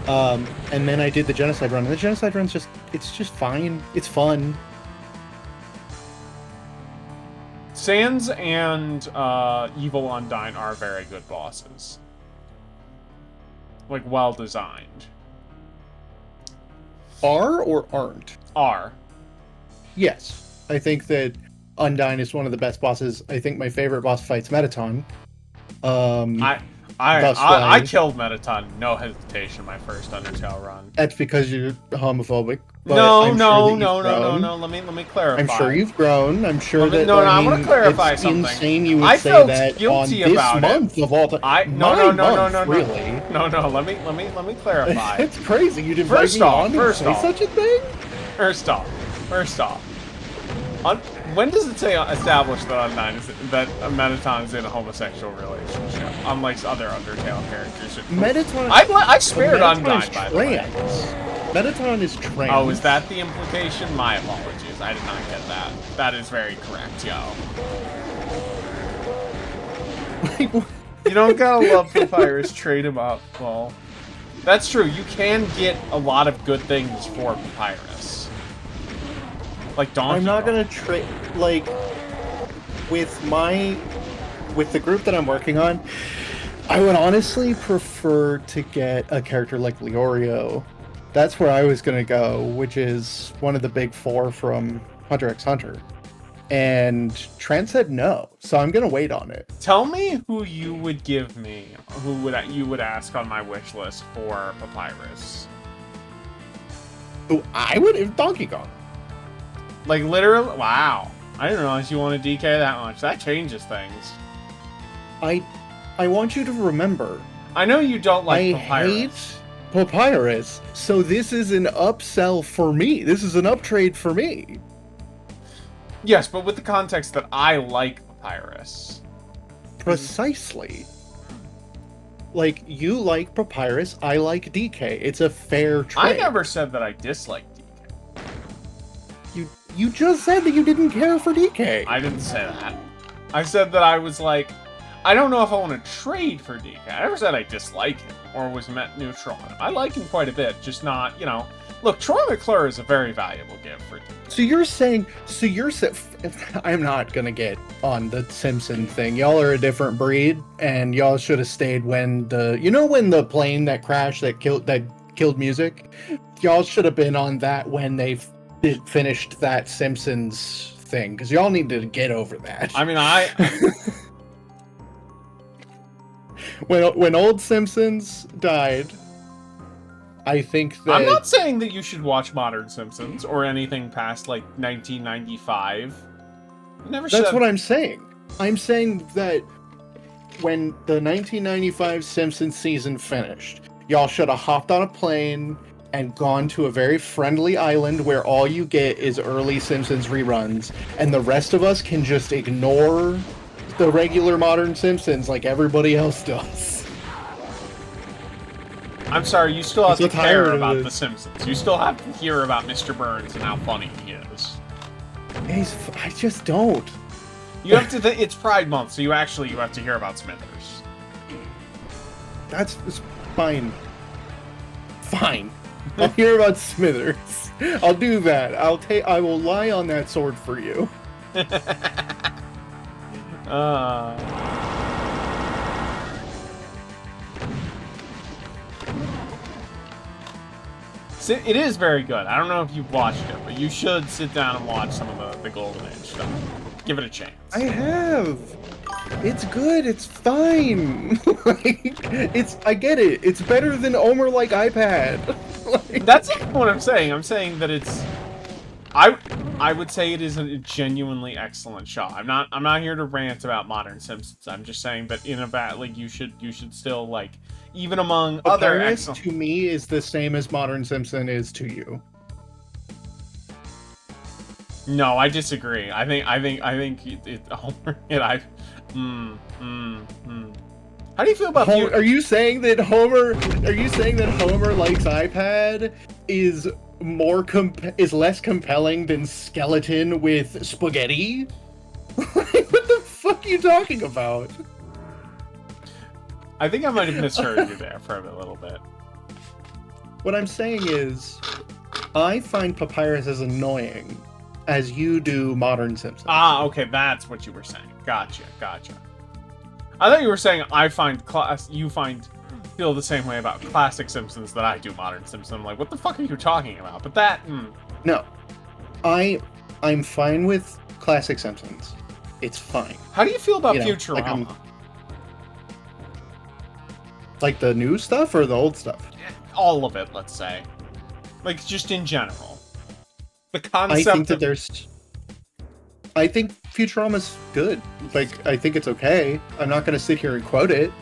And then I did the genocide run. And the genocide run's it's just fine. It's fun. Sans and Evil Undyne are very good bosses. Like, well designed. Are or aren't? Are. Yes. I think that Undyne is one of the best bosses. I think my favorite boss fight's Metaton. I killed Metaton, no hesitation, my first Undertale run. That's because you're homophobic. But No. Let me clarify. I'm sure you've grown. I'm sure that. I want to clarify something. It's insane you would I say felt that guilty on about this month of all time. No. Really? No. Let me clarify. It's crazy. You'd invite me on to say such a thing. First off. When does it say established that Metaton is in a homosexual relationship? Unlike other Undertale characters. Metaton. I spared Undyne, by the way. Metaton is trans. Oh, is that the implication? My apologies. I did not get that. That is very correct, yo. You don't gotta love Papyrus, trade him up, well. That's true. You can get a lot of good things for Papyrus. Like Donkey I'm not Kong. gonna trade, like, with the group that I'm working on, I would honestly prefer to get a character like Leorio. That's where I was gonna go, which is one of the big four from Hunter x Hunter. And Trent said no, so I'm gonna wait on it. Tell me who you would give me, you would ask on my wish list for Papyrus. Who I would? Donkey Kong. Like, literally? Wow. I didn't realize you wanted DK that much. That changes things. I want you to remember. I know you don't like Papyrus. I hate Papyrus, so this is an upsell for me. This is an uptrade for me. Yes, but with the context that I like Papyrus. Precisely. Like, you like Papyrus, I like DK. It's a fair trade. I never said that I disliked DK. You just said that you didn't care for DK. I didn't say that. I said that I was like, I don't know if I want to trade for DK. I never said I dislike him or was neutral on him. I like him quite a bit, just not, you know. Look, Troy McClure is a very valuable gift for DK. I'm not gonna get on the Simpson thing. Y'all are a different breed, and y'all should have stayed when when the plane that crashed that killed music? Y'all should have been on that when they finished that Simpsons thing, because y'all need to get over that. I mean, when old Simpsons died, I think that... I'm not saying that you should watch Modern Simpsons or anything past, like, 1995. That's what I'm saying. I'm saying that when the 1995 Simpsons season finished, y'all should have hopped on a plane and gone to a very friendly island where all you get is early Simpsons reruns, and the rest of us can just ignore the regular Modern Simpsons like everybody else does. I'm sorry, you still have to care about The Simpsons. You still have to hear about Mr. Burns and how funny he is. I just don't. You have to. It's Pride Month, so you have to hear about Smithers. It's fine. Fine. I'll hear about Smithers. I'll do that. I will lie on that sword for you. It is very good. I don't know if you've watched it, but you should sit down and watch some of the Golden Age stuff. Give it a chance. I have. It's good. It's fine. I get it. It's better than Omer like iPad. That's not what I'm saying. I'm saying that it's I would say it is a genuinely excellent show. I'm not here to rant about Modern Simpsons. I'm just saying that in a like you should still like, even among other Papyrus excellent. to me is the same as Modern Simpson is to you. No, I disagree. I think Homer and I. How do you feel about Are you saying that Homer? Are you saying that Homer likes iPad is is less compelling than Skeleton with spaghetti? What the fuck are you talking about? I think I might have misheard you there for a little bit. What I'm saying is, I find Papyrus as annoying as you do Modern Simpsons. Ah, okay, that's what you were saying. Gotcha. I thought you were saying feel the same way about classic Simpsons that I do Modern Simpsons. I'm like, what the fuck are you talking about? But that... No. I'm fine with classic Simpsons. It's fine. How do you feel about Futurama? Like the new stuff or the old stuff? All of it, let's say. Like, just in general. The concept I think Futurama's good. Like, I think it's okay. I'm not going to sit here and quote it.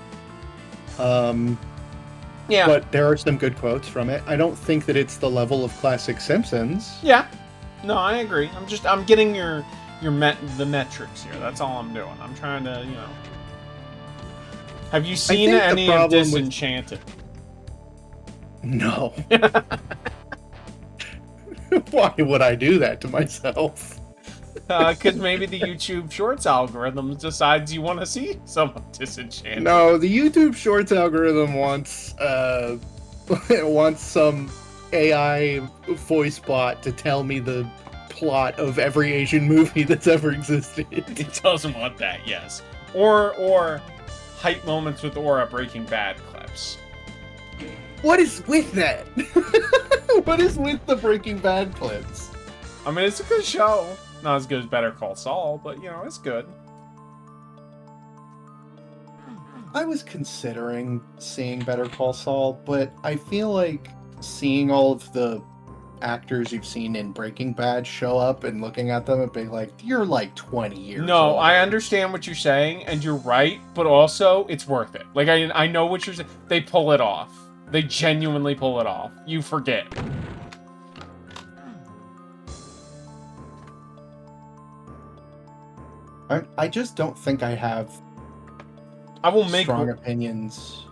Yeah. But there are some good quotes from it. I don't think that it's the level of classic Simpsons. Yeah. No, I agree. I'm getting the metrics here. That's all I'm doing. I'm trying to, you know. Have you seen any of Disenchanted? No. Why would I do that to myself? Because maybe the YouTube Shorts algorithm decides you want to see some Disenchanted. No, the YouTube Shorts algorithm wants wants some AI voice bot to tell me the plot of every Asian movie that's ever existed. It doesn't want that, yes. Or hype moments with Aura Breaking Bad clips. What is with that? What is with the Breaking Bad clips? I mean, it's a good show. Not as good as Better Call Saul, but, you know, it's good. I was considering seeing Better Call Saul, but I feel like seeing all of the actors you've seen in Breaking Bad show up and looking at them and being like, you're like 20 years old. No, I understand what you're saying, and you're right, but also, it's worth it. Like, I know what you're saying. They pull it off. They genuinely pull it off. You forget. I just don't think I have strong opinions.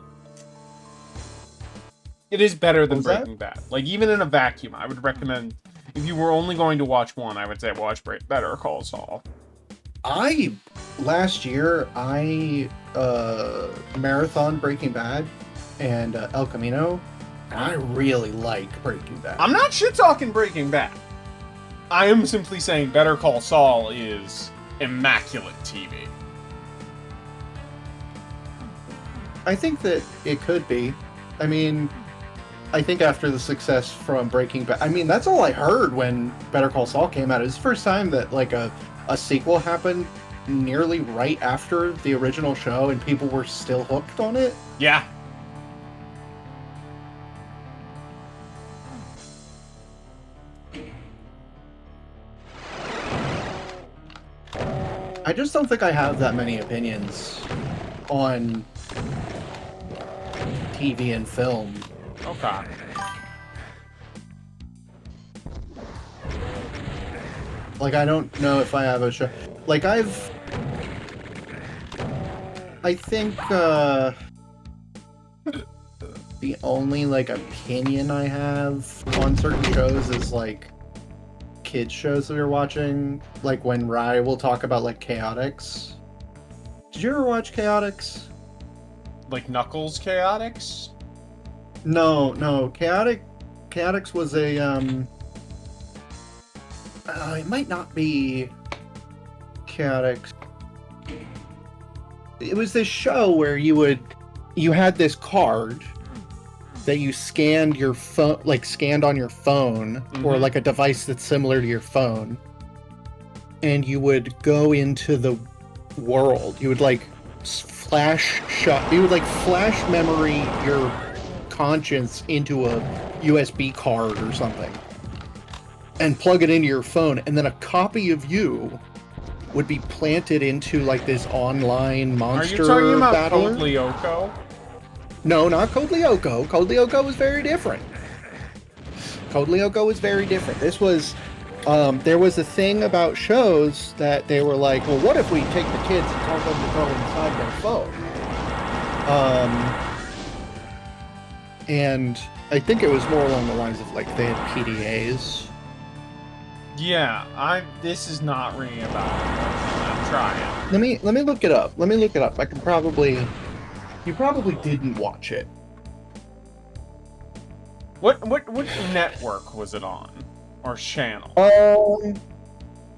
It is better than Breaking Bad. Like, even in a vacuum, I would recommend, if you were only going to watch one, I would say watch Better Call Saul. Last year, I marathon Breaking Bad and El Camino, and I really like Breaking Bad. I'm not shit-talking Breaking Bad. I am simply saying Better Call Saul is immaculate TV. I think that it could be. I mean, I think after the success from Breaking Bad, I mean, that's all I heard when Better Call Saul came out. It was the first time that, like, a sequel happened nearly right after the original show, and people were still hooked on it. Yeah. I just don't think I have that many opinions on TV and film. Okay. Like, I don't know if I have a show. Like, I think, the only, like, opinion I have on certain shows is, like, kids shows that you're watching. Like, when Rye will talk about, like, Chaotix. Did you ever watch Chaotix? Like Knuckles Chaotix? No. Chaotix was a, it might not be Chaotix. It was this show where you had this card that you scanned your phone, like scanned on your phone, or like a device that's similar to your phone, and you would go into the world. You would like flash memory your conscience into a USB card or something. and plug it into your phone, and then a copy of you would be planted into like this online monster Are you talking about battler. Code Lyoko? No, not Code Lyoko. Code Lyoko was very different. Code Lyoko was very different. This was, there was a thing about shows that they were like, well, what if we take the kids and tell them to go inside their phone? And I think it was more along the lines of like they had PDAs. Yeah, this is not ringing a bell. I'm trying. Let me look it up. Let me look it up. I can probably. You probably didn't watch it. What network was it on? Or channel?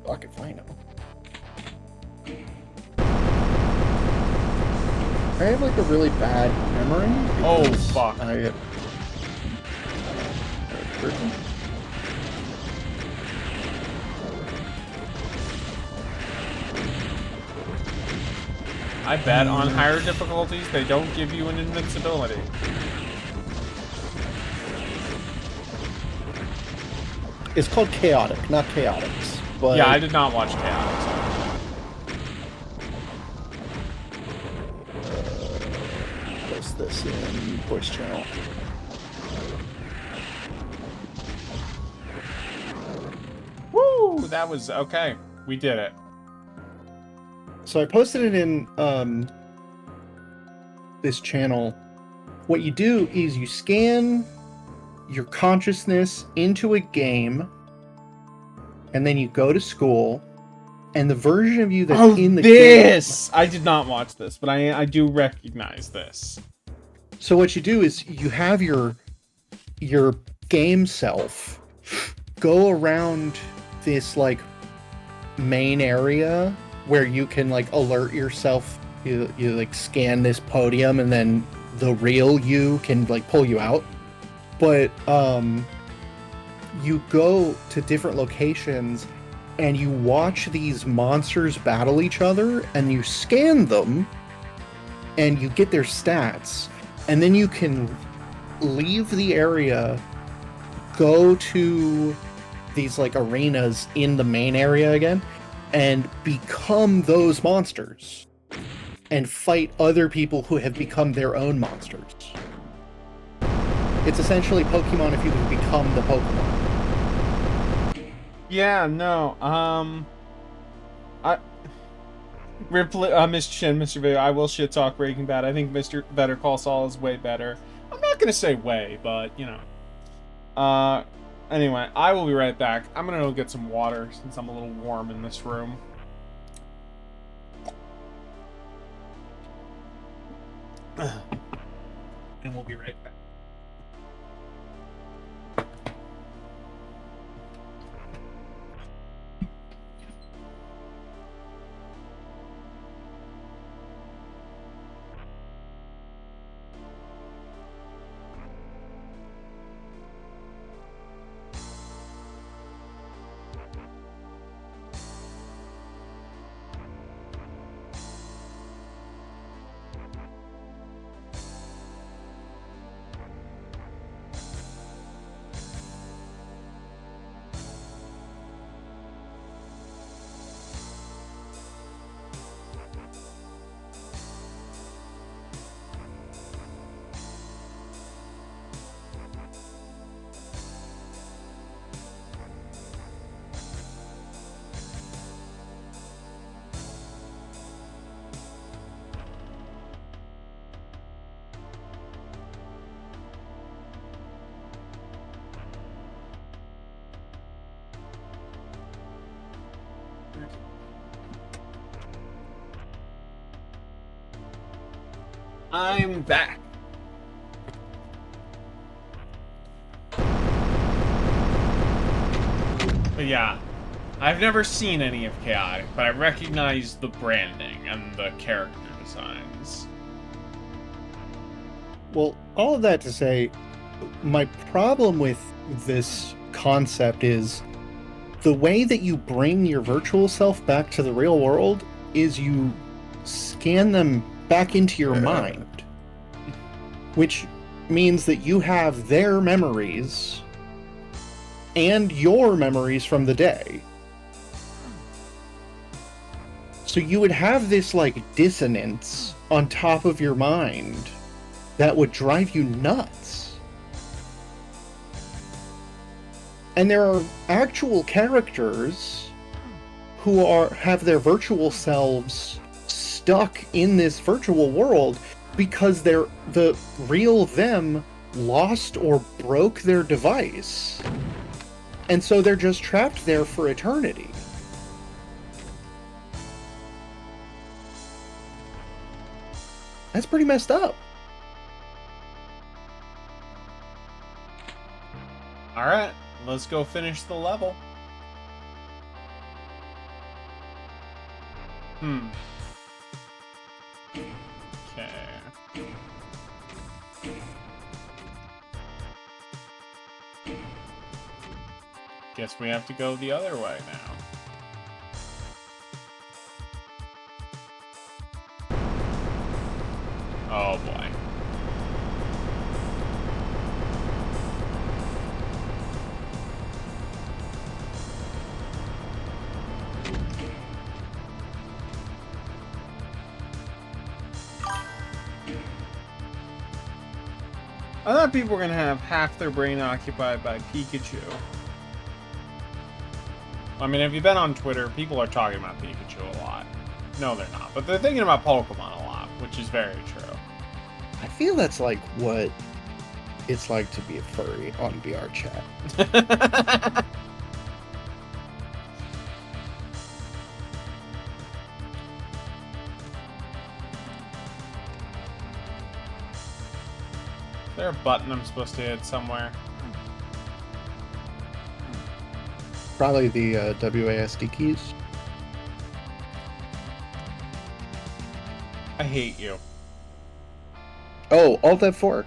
Fuck if I know. I have like a really bad memory. Oh because fuck. I bet on higher difficulties they don't give you an invincibility. It's called Chaotic, not Chaotix. But Yeah, I did not watch Chaos. post this in voice channel. Woo! That was okay. We did it. So I posted it in this channel. What you do is you scan your consciousness into a game, and then you go to school, and the version of you that's in the game. I did not watch this, but I do recognize this. So what you do is you have your game self go around this like main area where you can like alert yourself. You like scan this podium, and then the real you can like pull you out. But you go to different locations and you watch these monsters battle each other, and you scan them and you get their stats, and then you can leave the area, go to these like arenas in the main area again, and become those monsters and fight other people who have become their own monsters. It's essentially Pokemon if you could become the Pokemon. Yeah, no. Miss Chin, Mr. Video, I will shit talk Breaking Bad. I think Mr. Better Call Saul is way better. I'm not gonna say way, but you know. Anyway, I will be right back. I'm gonna go get some water since I'm a little warm in this room. And we'll be right back. I'm back. But yeah, I've never seen any of Chaotic, but I recognize the branding and the character designs. Well, all of that to say, my problem with this concept is the way that you bring your virtual self back to the real world is you scan them back into your mind, which means that you have their memories and your memories from the day. So you would have this like dissonance on top of your mind that would drive you nuts. And there are actual characters who have their virtual selves stuck in this virtual world because the real them lost or broke their device. And so they're just trapped there for eternity. That's pretty messed up. Alright, let's go finish the level. Okay. Guess we have to go the other way now. Oh boy. I thought people were gonna have half their brain occupied by Pikachu. I mean, if you've been on Twitter, people are talking about Pikachu a lot. No, they're not. But they're thinking about Pokemon a lot, which is very true. I feel that's like what it's like to be a furry on VR chat. Is there a button I'm supposed to hit somewhere? Probably the WASD keys. I hate you. Oh, Alt F4.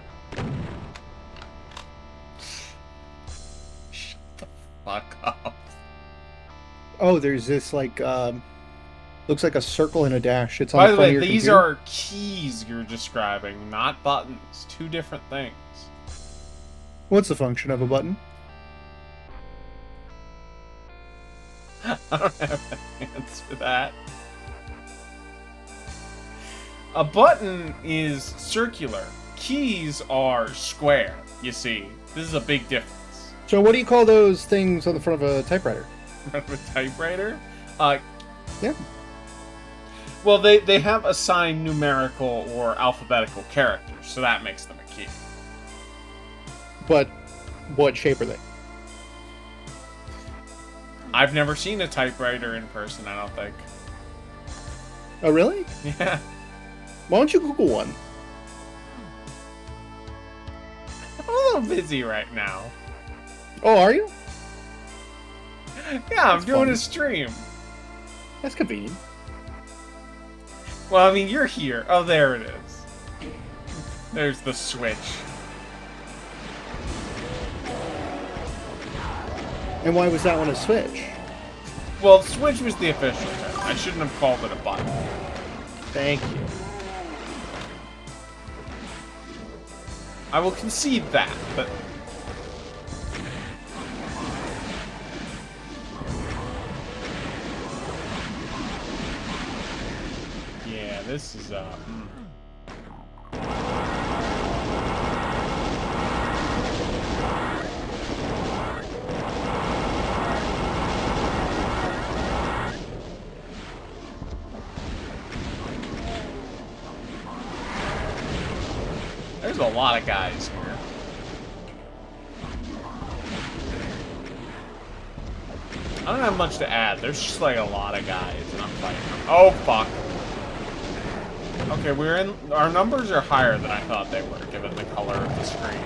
Shut the fuck up. Oh, there's this like looks like a circle and a dash. It's on By the front way, of your these computer. are keys you're describing, not buttons. Two different things. What's the function of a button? I don't have an answer to that. A button is circular. Keys are square, you see. This is a big difference. So what do you call those things on the front of a typewriter? Front of a typewriter? Yeah. Well, they have assigned numerical or alphabetical characters, so that makes them a key. But what shape are they? I've never seen a typewriter in person, I don't think. Oh, really? Yeah. Why don't you Google one? I'm a little busy right now. Oh, are you? Yeah, I'm That's doing fun. a stream. That's convenient. Well, I mean, you're here. Oh, there it is. There's the switch. And why was that one a switch? Well, switch was the official term. I shouldn't have called it a button. Thank you. I will concede that, but... Yeah, this is, There's a lot of guys here. I don't have much to add. There's just like a lot of guys, and I'm fighting them. Oh, fuck. Okay, our numbers are higher than I thought they were, given the color of the screen.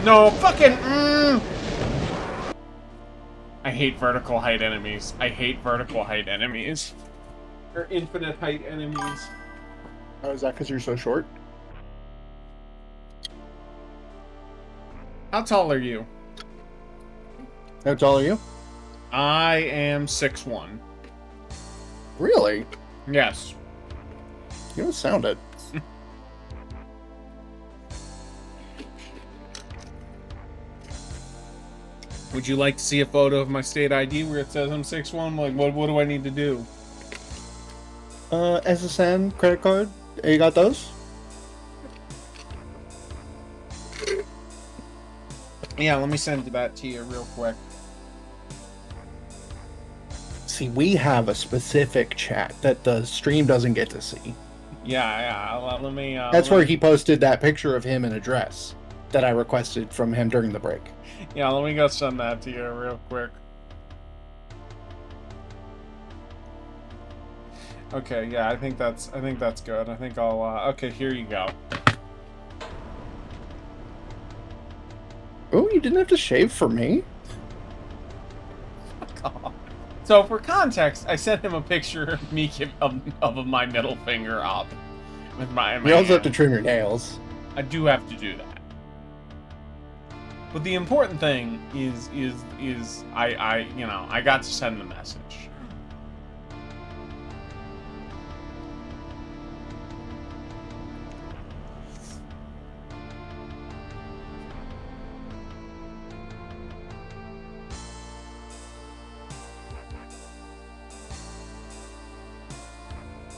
No, fucking, I hate vertical height enemies. I hate vertical height enemies. Or infinite height enemies. Oh, is that because you're so short? How tall are you? How tall are you? I am 6'1". Really? Yes. You don't sound it. Would you like to see a photo of my state ID where it says I'm 6'1"? Like, what do I need to do? SSN, credit card. You got those? Yeah, let me send that to you real quick. See, we have a specific chat that the stream doesn't get to see. Yeah. Let me. That's where he posted that picture of him in a dress that I requested from him during the break. Yeah, let me go send that to you real quick. Okay, yeah, I think that's good. I think I'll. Okay, here you go. Oh, you didn't have to shave for me? So for context, I sent him a picture of me of my middle finger up with my. You also have to trim your nails. I do have to do that. But the important thing is I got to send the message.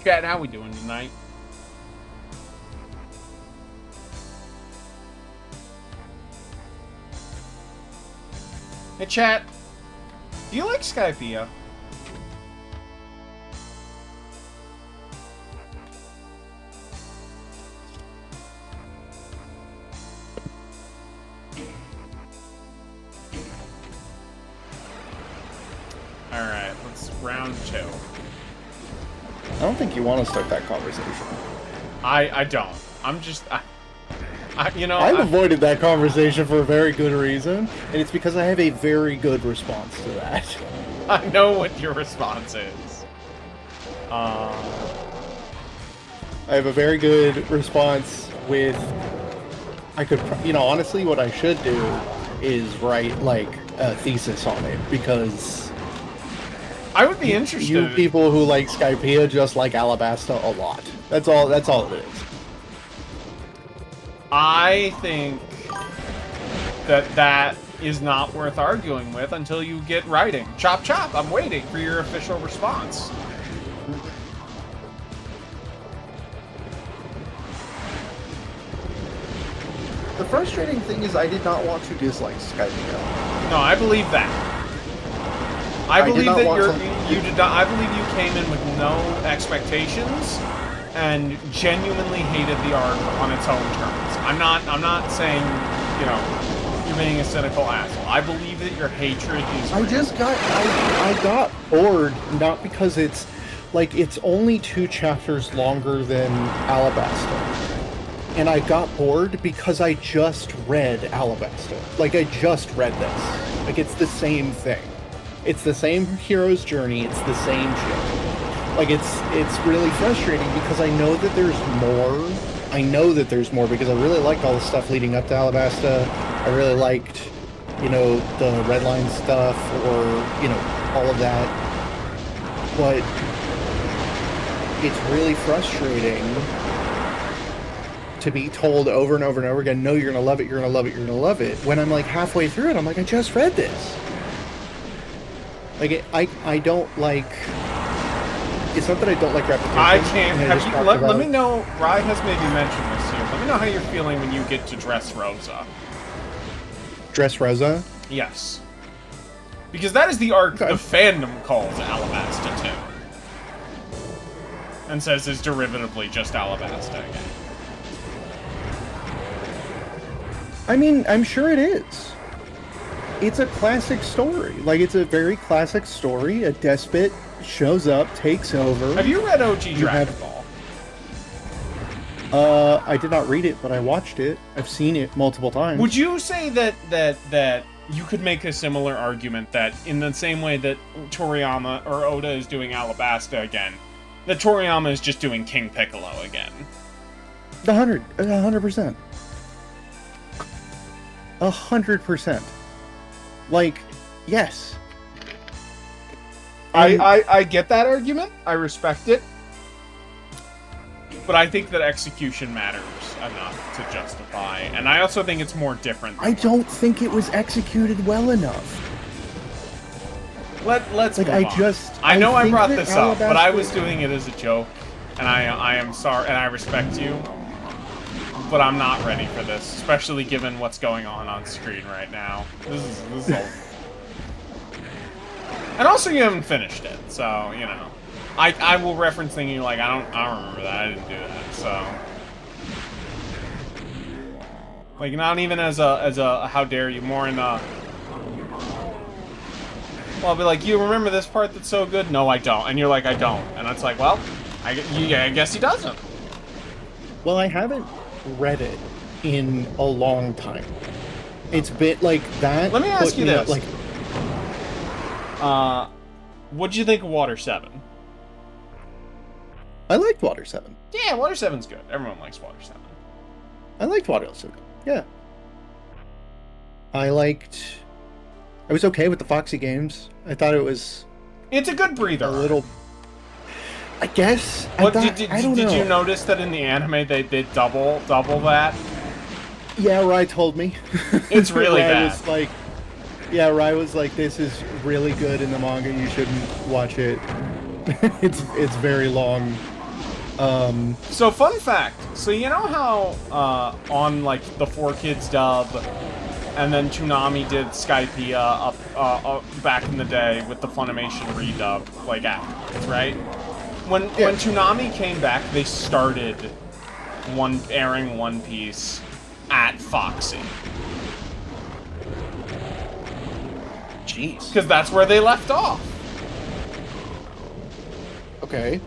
Chat, how we doing tonight? Hey, chat. Do you like Skypea? Alright, let's round 2. I don't think you want to start that conversation. I don't. I'm just... I've avoided that conversation for a very good reason, and it's because I have a very good response to that. I know what your response is. I have a very good response with... I could... honestly, what I should do is write, like, a thesis on it, because... I would be interested. You people who like Skypea just like Alabasta a lot. That's all it is. I think that is not worth arguing with until you get writing. Chop chop, I'm waiting for your official response. The frustrating thing is I did not want to dislike Skypea. No, I believe that. I believe that you did not. I believe you came in with no expectations and genuinely hated the art on its own terms. I'm not saying, you're being a cynical asshole. I believe that your hatred is real. I got bored, not because it's only 2 chapters longer than Alabasta. And I got bored because I just read Alabasta. Like, I just read this. Like, it's the same thing. It's the same hero's journey. It's the same shit. Like, it's really frustrating because I know that there's more. I know that there's more because I really liked all the stuff leading up to Alabasta. I really liked, the Redline stuff or, all of that. But it's really frustrating to be told over and over and over again, no, you're going to love it, you're going to love it, you're going to love it. When I'm like halfway through it, I'm like, I just read this. Like, I don't like... It's not that I don't like repetition. I can't... Let me know... Rye has maybe mentioned this here. Let me know how you're feeling when you get to Dressrosa. Dressrosa? Yes. Because that is the arc the fandom calls Alabasta 2. And says is derivatively just Alabasta again. I mean, I'm sure it is. It's a classic story. Like, it's a very classic story. A despot shows up, takes over. Have you read OG Dragon Ball? I did not read it, but I watched it. I've seen it multiple times. Would you say that you could make a similar argument that in the same way that Toriyama or Oda is doing Alabasta again, that Toriyama is just doing King Piccolo again? 100%. 100%. Like, yes. I get that argument. I respect it. But I think that execution matters enough to justify, and I also think it's more different. I don't think it was executed well enough. Let's like move on. I know I brought this up, but I was doing it as a joke, and I am sorry, and I respect you, but I'm not ready for this, especially given what's going on screen right now. This is old. And also, you haven't finished it, so you know. I will reference thinking like I don't remember that, I didn't do that, so like not even as a how dare you, more in a. Well, I'll be like, you remember this part that's so good? No, I don't. And you're like, I don't. And it's like, well, I guess he doesn't. Well, I haven't read it in a long time. It's been like that. Let me ask you this. Like, what'd you think of Water 7? I liked Water 7. Yeah, Water 7's good. Everyone likes Water 7. I liked Water 7. Yeah. I was okay with the Foxy games. I thought it was... It's a good breather. A little... I guess. Did you notice that in the anime they did double that? Yeah, Rai told me. It's really bad. Rai was like, this is really good in the manga, you shouldn't watch it. it's very long. So fun fact. So you know how on like the 4Kids dub, and then Toonami did Skypiea up back in the day with the Funimation redub, like afterwards, right? When Toonami came back, they started airing One Piece at Foxy. Jeez. Because that's where they left off. Okay.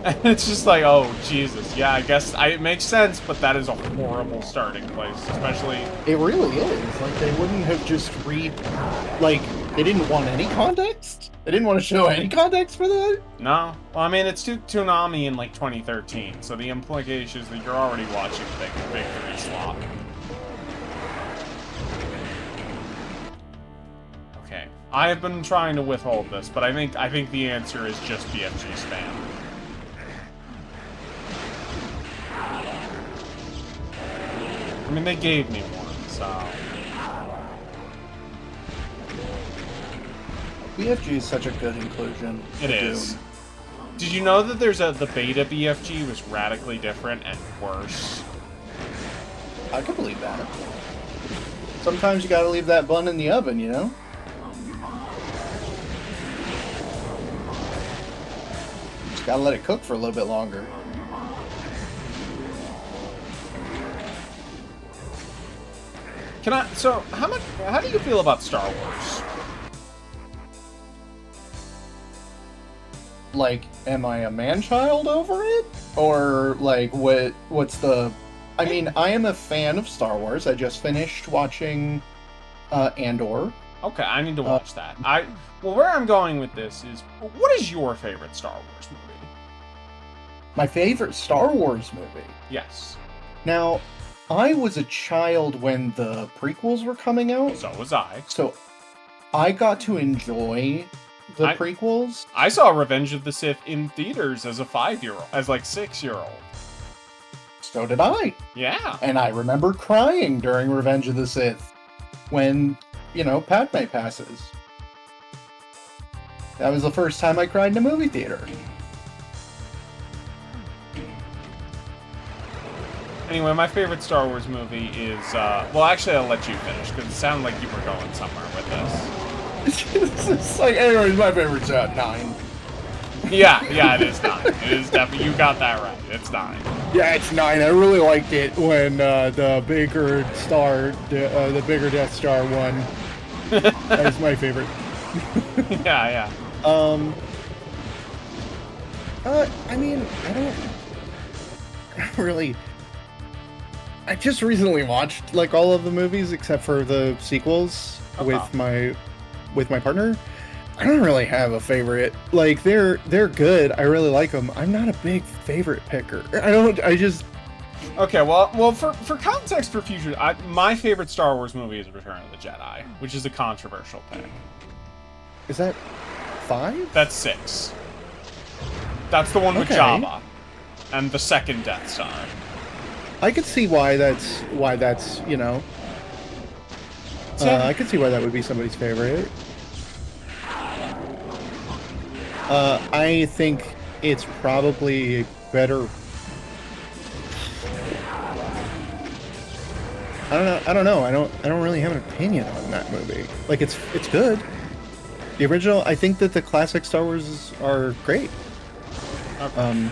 And it's just like, oh, Jesus. Yeah, I guess it makes sense, but that is a horrible starting place, especially... It really is. Like, they wouldn't have just like, they didn't want any context? They didn't want to show any context for that? No. Well, I mean, it's Toonami in, like, 2013, so the implication is that you're already watching Big 3 slot. Okay. I have been trying to withhold this, but I think the answer is just BFG spam. I mean, they gave me one, so... BFG is such a good inclusion. It is. Did you know that the beta BFG was radically different and worse? I could believe that. Sometimes you gotta leave that bun in the oven, you know? Just gotta let it cook for a little bit longer. So, how do you feel about Star Wars? Like, am I a man-child over it? Or, like, what's the... I mean, I am a fan of Star Wars. I just finished watching Andor. Okay, I need to watch that. Well, where I'm going with this is, what is your favorite Star Wars movie? My favorite Star Wars movie? Yes. Now... I was a child when the prequels were coming out. So was I. So I got to enjoy the prequels. I saw Revenge of the Sith in theaters as a 5-year-old, as like 6-year-old. So did I. Yeah. And I remember crying during Revenge of the Sith when, you know, Padme passes. That was the first time I cried in a movie theater. Anyway, my favorite Star Wars movie is, well, actually, I'll let you finish, because it sounded like you were going somewhere with this. It's like, anyways, my favorite's 9. Yeah, it is 9. It is definitely, you got that right. It's 9. Yeah, it's 9. I really liked it when the bigger Death Star won. That was my favorite. Yeah. I mean, I don't really... I just recently watched like all of the movies except for the sequels with my partner. I don't really have a favorite. Like they're good. I really like them. I'm not a big favorite picker. Okay, well, for context for future, my favorite Star Wars movie is Return of the Jedi, which is a controversial pick. Is that 5? That's 6. That's the one with Jabba. and the second Death Star. I could see why that's you know. I could see why that would be somebody's favorite. I think it's probably better. I don't know. I don't really have an opinion on that movie. Like it's good. The original, I think that the classic Star Wars are great. Okay.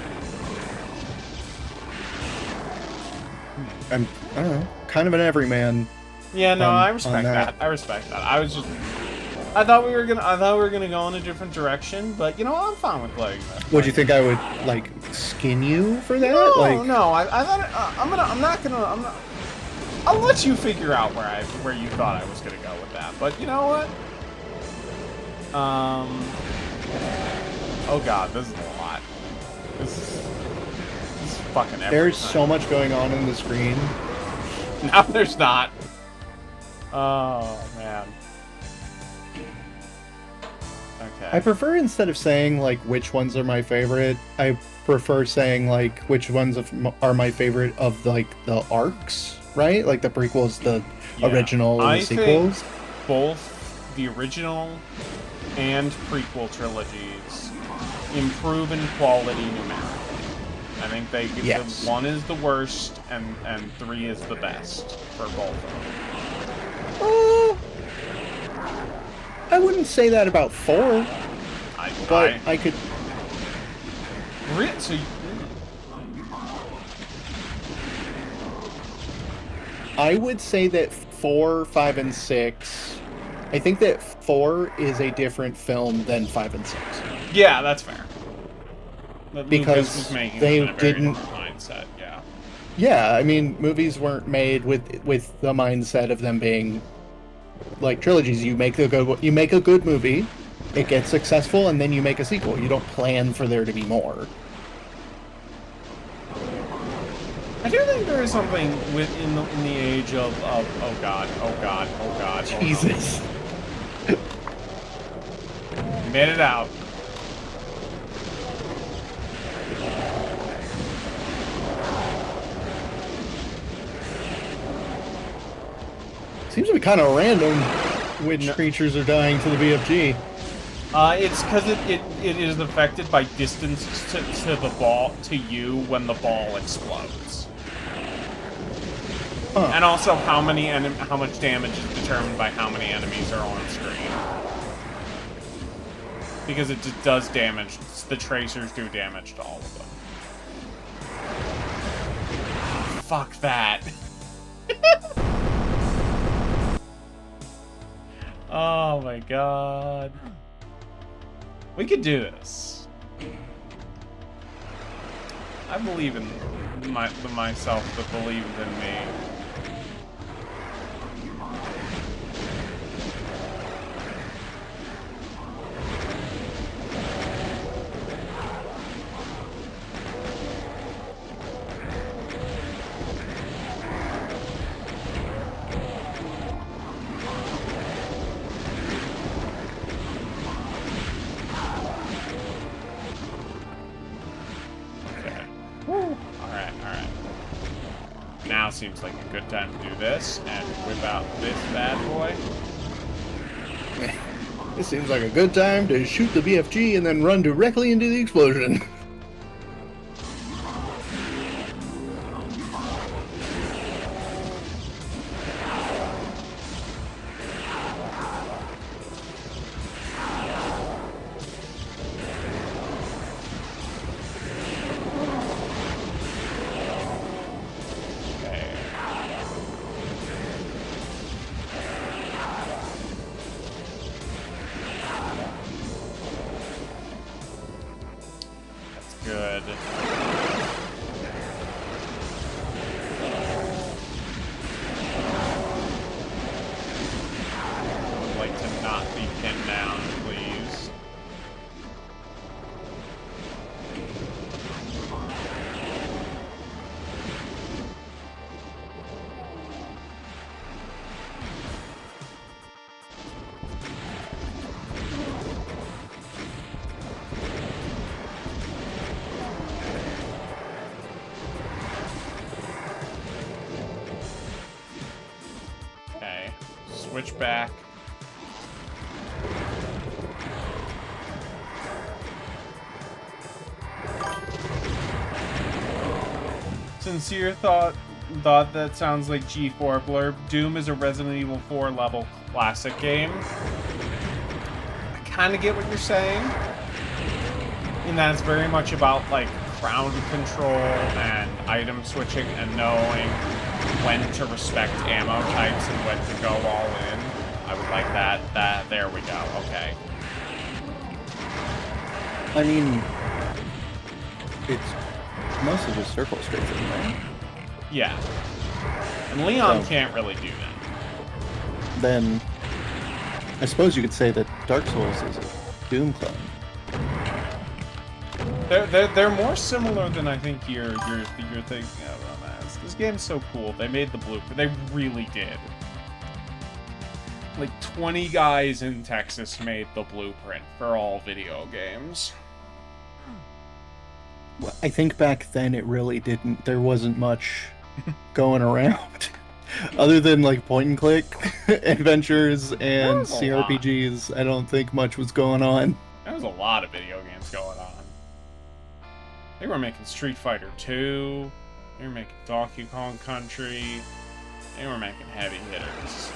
I don't know, kind of an everyman. Yeah, no, I respect that. that. I respect that. I thought we were gonna go in a different direction, but you know, I'm fine with playing that. Would you think I would like skin you for that? No, like, no. I thought I'll let you figure out where you thought I was gonna go with that. But you know what? Oh god, this is a lot. This is fucking everything. There's so much going on in the screen. No, there's not. Oh man. Okay. I prefer, instead of saying like which ones are my favorite, I prefer saying like which ones are my favorite of like the arcs, right? Like the prequels, the original, and the sequels. Think both the original and prequel trilogies improve in quality numerically. I think they give Yes. 1 is the worst and 3 is the best for both of them. I wouldn't say that about 4, but I could. So I would say that 4, 5, and 6. I think that 4 is a different film than 5 and 6. yeah, that's fair. But Because Lucas was making they them in a very didn't- different mindset. Yeah. Yeah, I mean, movies weren't made with the mindset of them being like trilogies. You make a good movie, it gets successful, and then you make a sequel. You don't plan for there to be more. I do think there is something in the age of oh god. Jesus. Made it out. Seems to be kind of random which creatures are dying to the BFG. It's because it is affected by distance to the ball, to you, when the ball explodes. Huh. And also how much damage is determined by how many enemies are on screen. Because it just does damage. The tracers do damage to all of them. Fuck that. Oh my god. We could do this. I believe in myself that believes in me. Alright. Now seems like a good time to do this, and whip out this bad boy. It seems like a good time to shoot the BFG and then run directly into the explosion. Good. I would like to not be pinned down, please. switch back. Sincere thought that sounds like G4 blurb. Doom is a Resident Evil 4 level classic game. I kind of get what you're saying. And that's very much about like crowd control and item switching and knowing when to respect ammo types and when to go all in. I would like that. There we go. Okay. I mean, it's mostly just circle strafing, right? Yeah. And Leon can't really do that. Then I suppose you could say that Dark Souls is a Doom clone. They're more similar than I think you're thinking of them as. This game's so cool. They made the blueprint. They really did. Like 20 guys in Texas made the blueprint for all video games. Well, I think back then it really didn't. There wasn't much going around, other than like point and click adventures and CRPGs. I don't think much was going on. There was a lot of video games going on. They were making Street Fighter 2. They were making Donkey Kong Country. They were making heavy hitters.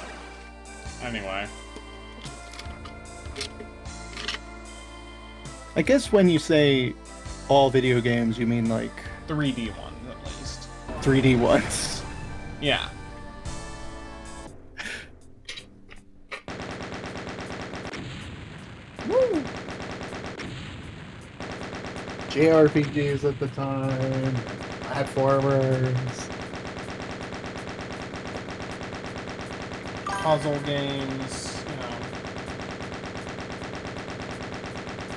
Anyway. I guess when you say all video games, you mean like 3D ones, at least. 3D ones. Yeah. Woo! JRPGs at the time, platformers, puzzle games, you know.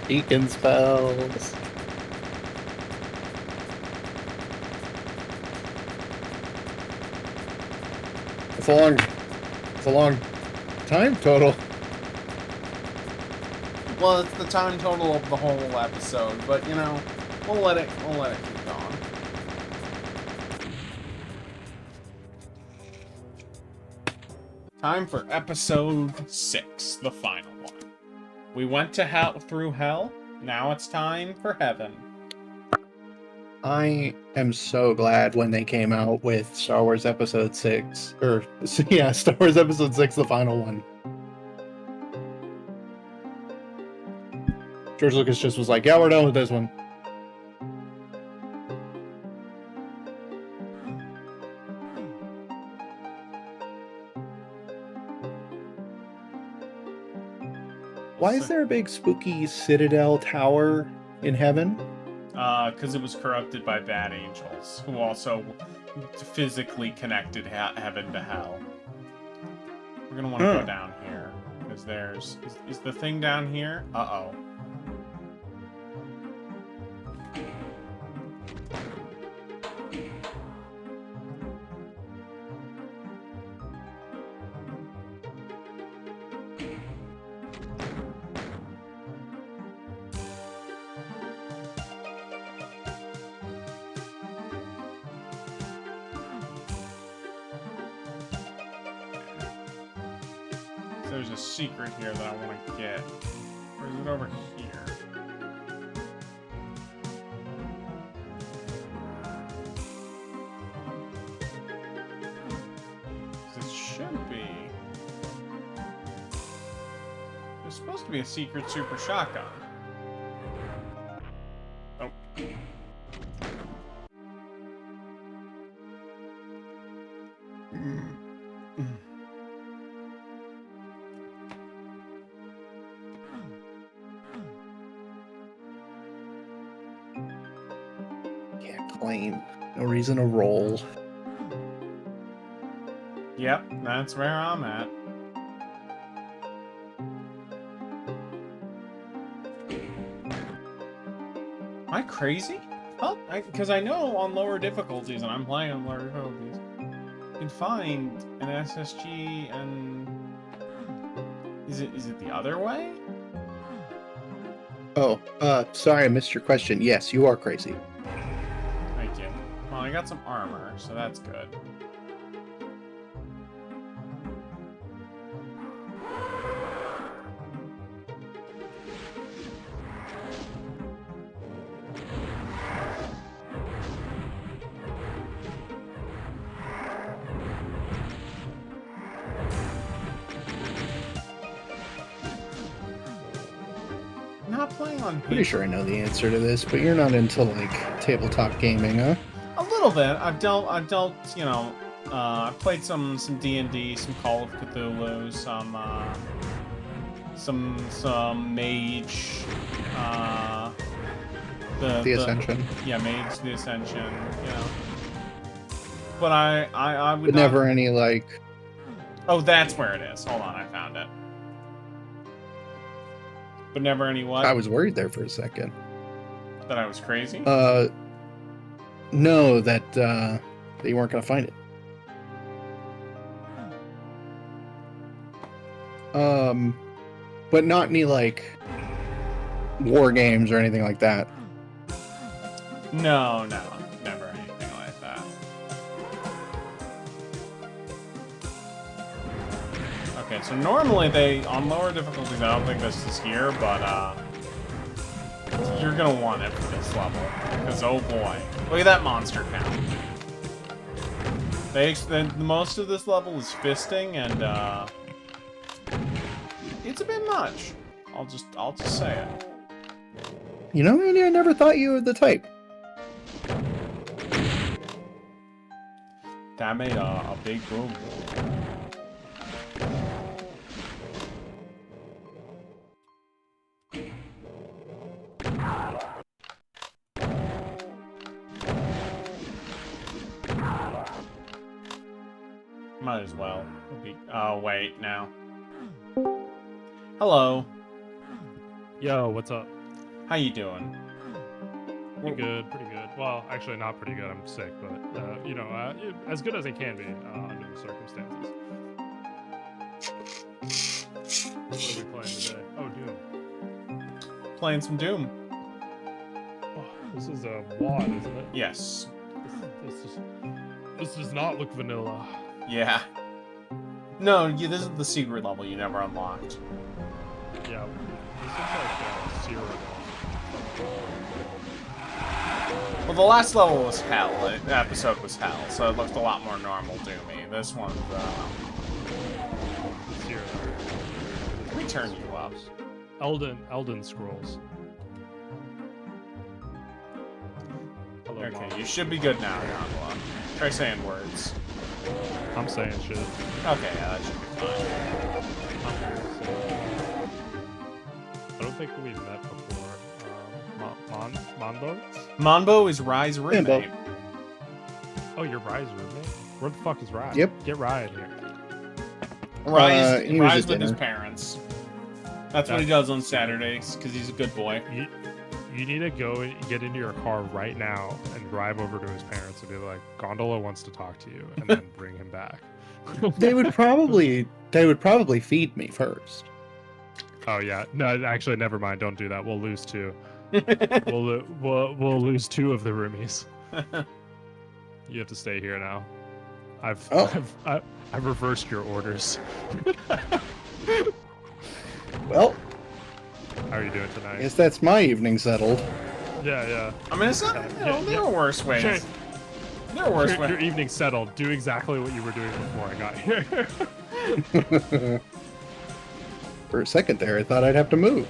Deacon spells. It's a long time total. Well, it's the time total of the whole episode, but you know, we'll let it keep going. Time for episode 6, the final one. We went to hell through hell. Now it's time for heaven. I am so glad when they came out with Star Wars Episode 6, or yeah, Star Wars Episode 6, the final one. George Lucas just was like, yeah, we're done with this one. Why is there a big spooky citadel tower in heaven? Because it was corrupted by bad angels, who also physically connected heaven to hell. We're gonna want to go down here, because there's... Is the thing down here? Uh-oh. There's a secret here that I want to get. Or is it over here? This should be... There's supposed to be a secret super shotgun. Oh. Claim. No reason to roll. Yep, that's where I'm at. Am I crazy? Oh, because I know on lower difficulties, and I'm playing on lower difficulties, you can find an SSG and... Is it the other way? Oh, sorry I missed your question. Yes, you are crazy. Thank you. Well, I got some armor, so that's good. not playing on Pretty sure I know the answer to this, but you're not into like tabletop gaming, huh? A little bit. I've dealt, you know, I've played some D&D, some Call of Cthulhu, some Mage, The Ascension. yeah, Mage, the Ascension, you know. But I would But not... never any like... Oh, that's where it is. Hold on, I found it. But never any what? I was worried there for a second. That I was crazy? No, that you weren't gonna find it. But not any like war games or anything like that. No, never anything like that. Okay, so normally on lower difficulties, I don't think this is here, but you're gonna want it for this level, because oh boy, look at that monster count. Most of this level is fisting, and it's a bit much. I'll just say it. You know, Andy, I never thought you were the type. That made a big boom. Might as well. Oh, wait, now. Hello. Yo, what's up? How you doing? Pretty good, pretty good. Well, actually, not pretty good. I'm sick, but you know, as good as I can be under the circumstances. What are we playing today? Oh, Doom. Playing some Doom. Oh, this is a WAD, isn't it? Yes. This does not look vanilla. Yeah. No, this is the secret level you never unlocked. Yeah, this looks like zero. Well, the last level was hell. The episode was hell, so it looked a lot more normal Doomy. This one's, Zero. Let me turn you up. Elden Scrolls. Hello, Okay, Mom. you should be good now, Yonla. Try saying words. I'm saying shit. Okay, yeah, that should be fine. I don't think we've met before. Monbo? Monbo is Rye's roommate. Oh, you're Rye's roommate? Where the fuck is Rye? Yep. Get Rye in here. Rye's he was at with his dinner. parents. That's what he does on Saturdays, because he's a good boy. You need to go and get into your car right now and drive over to his parents and be like, Gondola wants to talk to you, and then bring him back. They would probably feed me first. Oh yeah, no, actually, never mind. Don't do that. We'll lose two. We'll lose two of the roomies. You have to stay here now. I've reversed your orders. Well, How are you doing tonight? I guess that's my evening settled. Yeah. I mean, it's not, there are worse ways. Sure. There are worse ways. Your evening settled. Do exactly what you were doing before I got here. For a second there, I thought I'd have to move.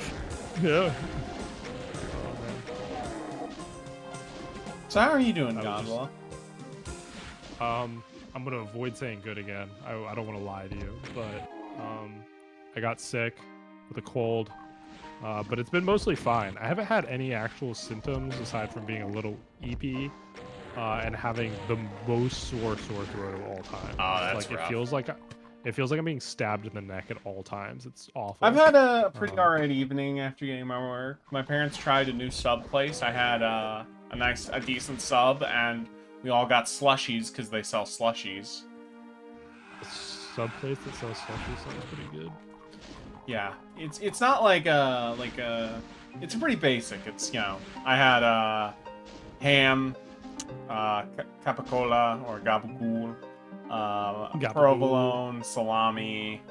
Yeah. So how are you doing, I was Gondola? I'm gonna avoid saying good again. I don't want to lie to you, but I got sick with a cold, but it's been mostly fine. I haven't had any actual symptoms aside from being a little eepy and having the most sore throat of all time. Oh, that's like rough. it feels like I'm being stabbed in the neck at all times. It's awful. I've had a pretty alright evening after getting my work. My parents tried a new sub place. I had a decent sub, and we all got slushies because they sell slushies. A sub place that sells slushies sounds pretty good. Yeah, it's not like it's pretty basic. It's, you know, I had ham, capicola or gabagool, provolone, salami,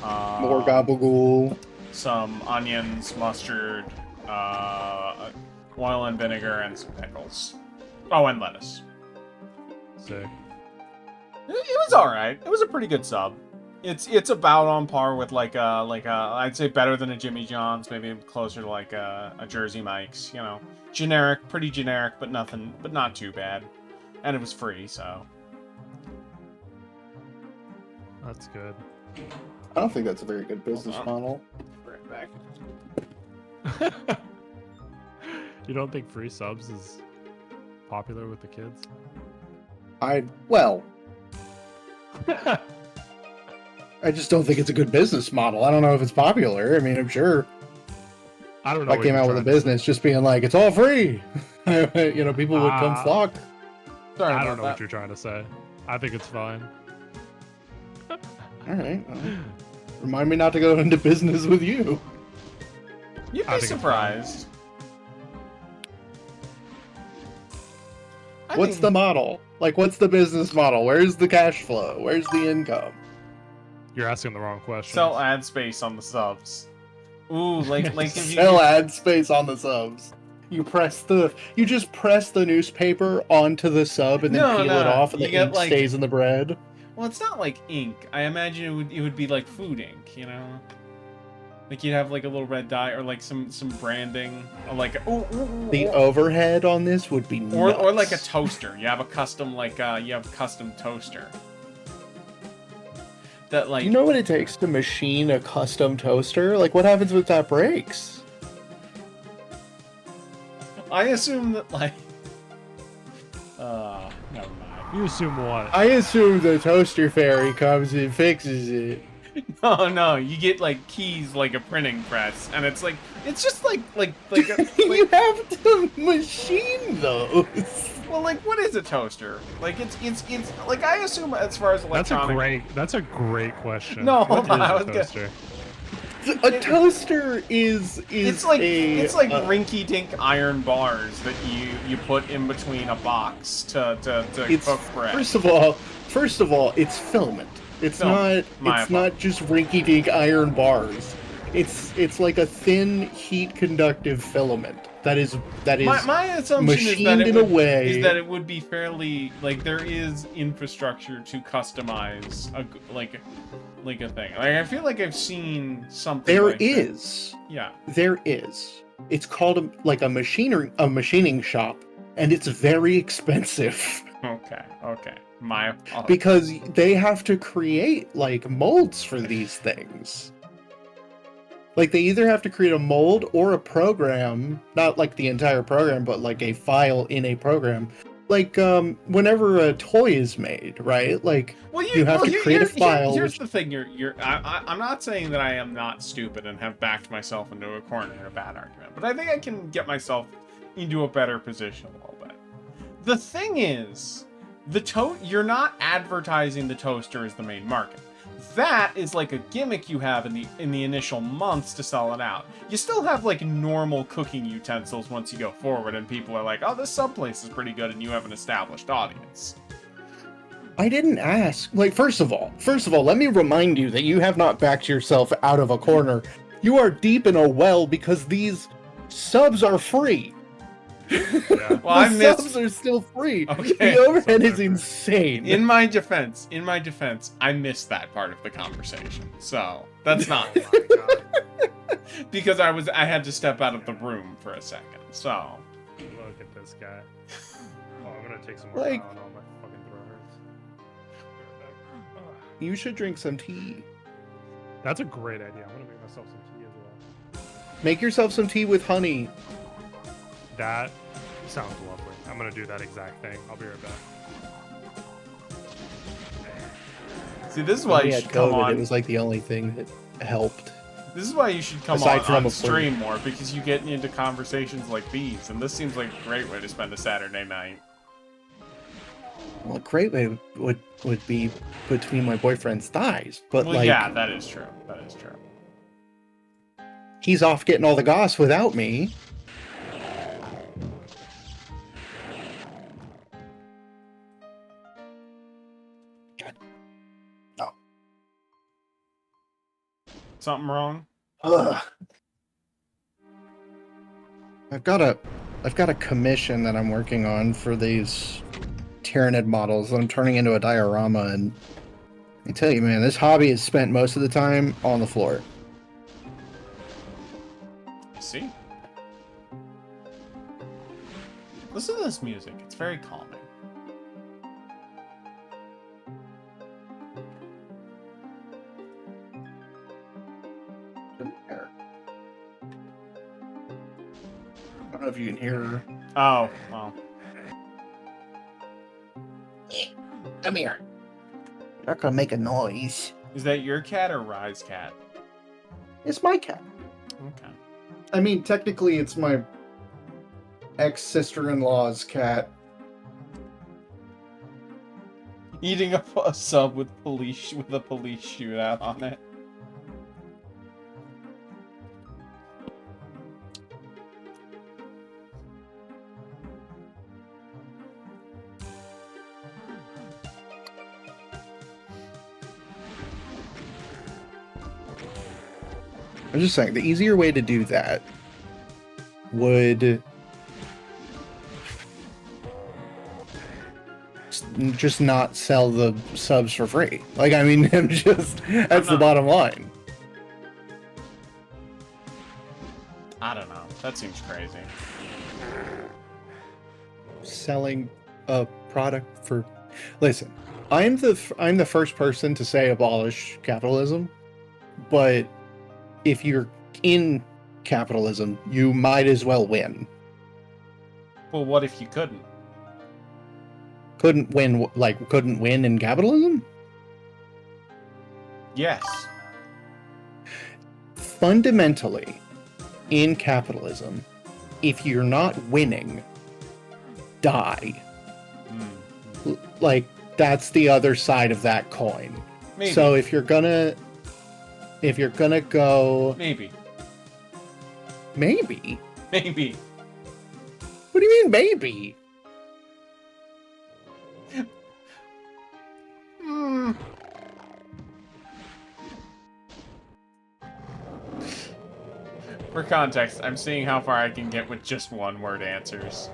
More gabagool. some onions, mustard, oil and vinegar, and some pickles. Oh, and lettuce. Sick. It was alright. It was a pretty good sub. It's about on par with like I'd say better than a Jimmy John's, maybe closer to like a Jersey Mike's. You know, generic, pretty generic, but not too bad. And it was free, so. That's good. I don't think that's a very good business model. Right back. You don't think free subs is popular with the kids? Well, I just don't think it's a good business model. I don't know if it's popular. I mean, I'm sure I don't know. if I came out with a business just being like, it's all free, people would come flock. Sorry I about don't know that. what you're trying to say. I think it's fine. All right. Well, remind me not to go into business with you. You'd I be think it's surprised. What's the model? Like, what's the business model? Where's the cash flow? Where's the income? You're asking the wrong question. sell ad space on the subs? Ooh, like if you Sell ad space on the subs. You just press the newspaper onto the sub and then No, peel no, it off, and you the get, ink like- stays in the bread. Well, it's not like ink. I imagine it would be like food ink, you know? Like you'd have like a little red dye or like some branding or like The overhead on this would be nuts. or like a toaster. You have a custom custom toaster. That like Do you know what it takes to machine a custom toaster? Like, what happens if that breaks? I assume that like never mind. You assume what? I assume the toaster fairy comes and fixes it. No, you get like keys like a printing press, and it's just like You have to machine those. well, like what is a toaster? Like it's like I assume as far as electronic. That's a great question. No, What hold on, is I a was gonna- toaster? A toaster is It's like rinky-dink iron bars that you put in between a box to cook bread. First of all, it's filament. It's Filament. not just rinky-dink iron bars. It's like a thin heat conductive filament that is my assumption machined is in a way is that it would be fairly like there is infrastructure to customize a thing. Like I feel like I've seen something. There like that. is. Yeah. There is. It's called a machining shop, and it's very expensive. Okay. My apologies. Because they have to create like molds for these things. Like they either have to create a mold or a program, not like the entire program, but like a file in a program. Like whenever a toy is made, right? Like you have to create a file. Here's the thing: I'm not saying that I am not stupid and have backed myself into a corner in a bad argument, but I think I can get myself into a better position a little bit. The thing is, you're not advertising the toaster as the main market. That is like a gimmick you have in the initial months to sell it out. You still have like normal cooking utensils once you go forward, and people are like, "Oh, this sub place is pretty good," and you have an established audience. I didn't ask. Like, first of all, let me remind you that you have not backed yourself out of a corner. You are deep in a well because these subs are free. Yeah. Well, subs are still free. Okay. The overhead Subs are is free. insane. In my defense, I missed that part of the conversation. So that's not Oh my God. because I had to step out of the room for a second. So Look at this guy. Oh, I'm gonna take some more Like- Tylenol. My fucking throat hurts. Ugh. You should drink some tea. That's a great idea. I'm gonna make myself some tea as well. Make yourself some tea with honey. That sounds lovely. I'm gonna do that exact thing. I'll be right back. see, this is why When we you had should come COVID, on. it was like the only thing that helped. This is why you should come Aside on from a stream more, because you get into conversations like these, and this seems like a great way to spend a Saturday night. Well, a great way would be between my boyfriend's thighs, but Well, like yeah, that is true. That is true. he's off getting all the goss without me. Something wrong? Ugh. I've got a commission that I'm working on for these Tyranid models that I'm turning into a diorama, and I tell you, man, this hobby is spent most of the time on the floor. See? Listen to this music. It's very calming. I don't know if you can hear her. Oh, well. Come here. You're not gonna make a noise. Is that your cat or Rye's cat? It's my cat. Okay. I mean, technically, it's my ex-sister-in-law's cat. Eating a sub with a police shootout on it. I'm just saying, the easier way to do that would just not sell the subs for free. Like, I mean, that's the bottom line. I don't know. That seems crazy. Selling a product for... Listen, I'm the first person to say abolish capitalism, but if you're in capitalism, you might as well win. Well, what if you couldn't? Couldn't win in capitalism? Yes. Fundamentally, in capitalism, if you're not winning, die. Like, that's the other side of that coin. Maybe. So if you're gonna go... Maybe. Maybe? Maybe. What do you mean, maybe? For context, I'm seeing how far I can get with just one-word answers.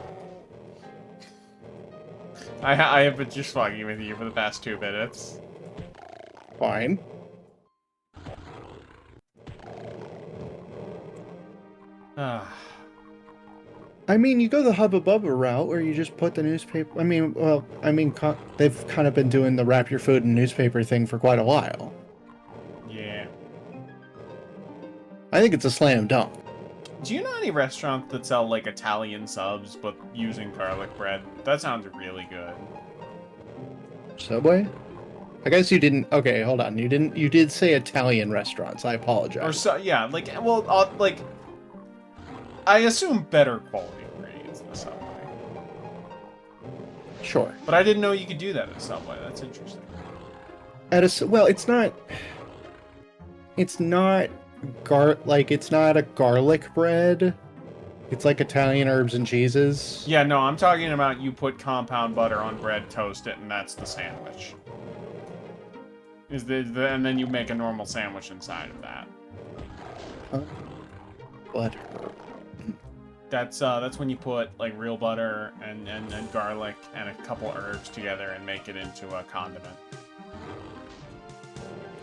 I have been just fucking with you for the past 2 minutes. Fine. I mean, you go the Hubba Bubba route where you just put the newspaper... they've kind of been doing the wrap your food in newspaper thing for quite a while. Yeah. I think it's a slam dunk. Do you know any restaurants that sell, like, Italian subs, but using garlic bread? That sounds really good. Subway? I guess you didn't... Okay, hold on. You did say Italian restaurants. I apologize. Or so, yeah, like, well, like... I assume better quality ingredients in the Subway. Sure. But I didn't know you could do that at Subway. That's interesting. Well, it's not... It's not... it's not a garlic bread. It's like Italian herbs and cheeses. Yeah, no, I'm talking about you put compound butter on bread, toast it, and that's the sandwich. And then you make a normal sandwich inside of that. Butter. That's when you put like real butter and garlic and a couple herbs together and make it into a condiment.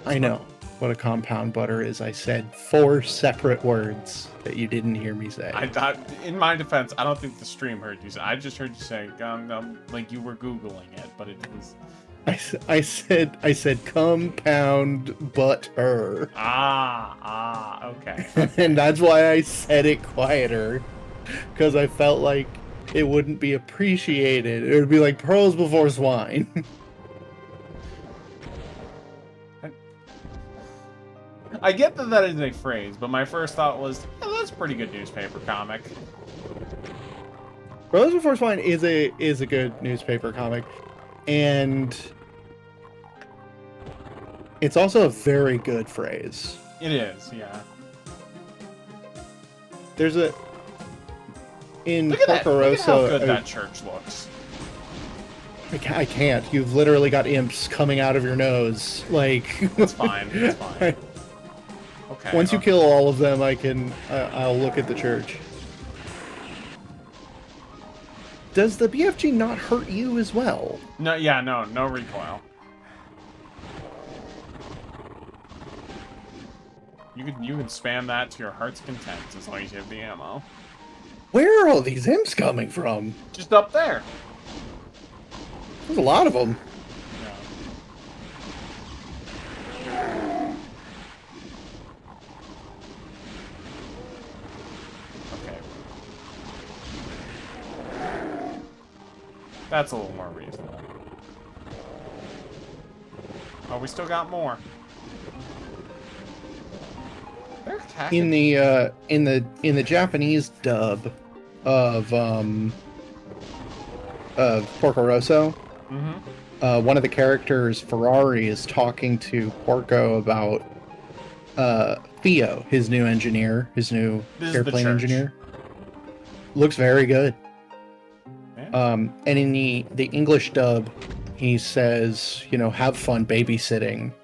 I know what a compound butter is. I said 4 separate words that you didn't hear me say. I thought, in my defense, I don't think the stream heard you say. I just heard you say, like you were Googling it, but it was. I said compound butter. Okay. And that's why I said it quieter, because I felt like it wouldn't be appreciated. It would be like pearls before swine. I get that is a phrase, but my first thought was, that's a pretty good newspaper comic. Pearls before swine is a good newspaper comic, and it's also a very good phrase. It is, yeah. There's a in Look at Porco that. Look at how Rosso. good that church looks. I can't. You've literally got imps coming out of your nose. Like, It's fine. It's fine. Okay. Once you kill all of them, I'll look at the church. Does the BFG not hurt you as well? No, yeah, no recoil. You can spam that to your heart's content as long as you have the ammo. Where are all these imps coming from? Just up there. There's a lot of them. Yeah. Okay. That's a little more reasonable. Oh, we still got more. They're attacking. In the Japanese dub of Porco Rosso, one of the characters, Ferrari, is talking to Porco about Theo, his new engineer, his new This is the airplane church. engineer. Looks very good. Yeah. And in the English dub, he says, you know, have fun babysitting.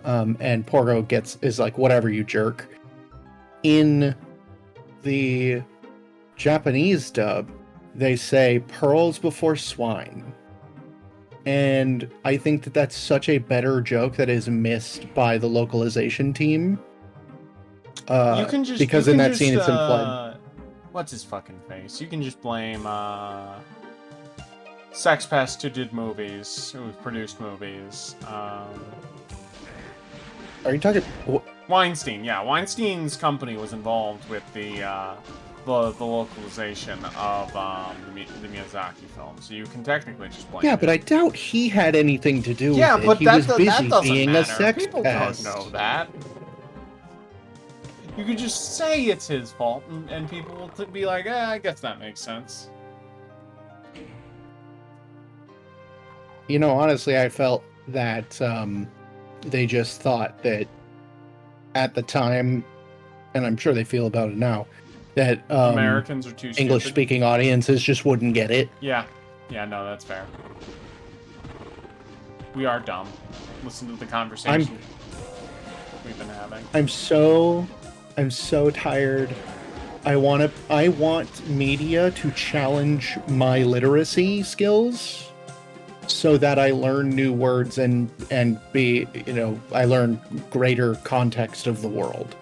And Porco is like, whatever, you jerk. In the Japanese dub, they say pearls before swine. And I think that that's such a better joke that is missed by the localization team. You can just because you in can that just, scene it's implied. What's his fucking face? You can just blame Sex Pest who did movies, who produced movies. Are you talking? Weinstein, yeah. Weinstein's company was involved with the localization of the Miyazaki film, so you can technically just blame Yeah, him. but I doubt he had anything to do Yeah, with it. but He that was busy doesn't being matter. a sex People pest. don't know that. You could just say it's his fault, and people will be like, I guess that makes sense. You know, honestly, I felt that they just thought that at the time, and I'm sure they feel about it now, that Americans are too stupid. English-speaking audiences just wouldn't get it. Yeah. Yeah, no, that's fair. We are dumb. Listen to the conversation we've been having. I'm so tired. I want media to challenge my literacy skills so that I learn new words and be, you know, I learn greater context of the world.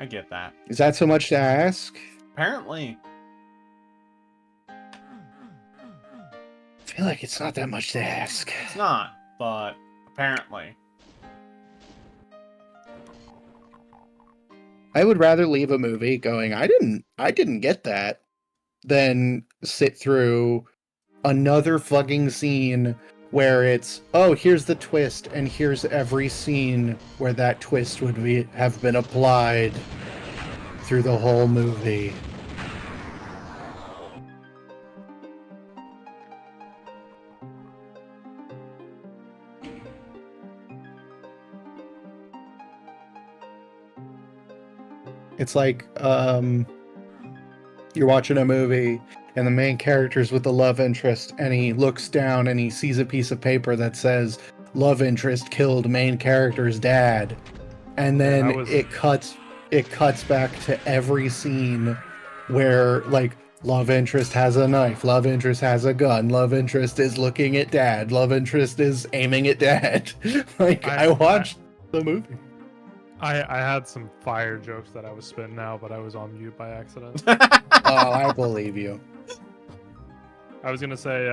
I get that. Is that so much to ask? Apparently. I feel like it's not that much to ask. It's not, but apparently. I would rather leave a movie going, I didn't get that, than sit through another fucking scene where it's, oh, here's the twist, and here's every scene where that twist would have been applied through the whole movie. It's like, you're watching a movie and the main character's with the love interest, and he looks down and he sees a piece of paper that says love interest killed main character's dad, and then it cuts back to every scene where, like, love interest has a knife, love interest has a gun, love interest is looking at dad, love interest is aiming at dad. Like, I watched the movie. I had some fire jokes that I was spitting out, but I was on mute by accident. Oh, I believe you. I was gonna say,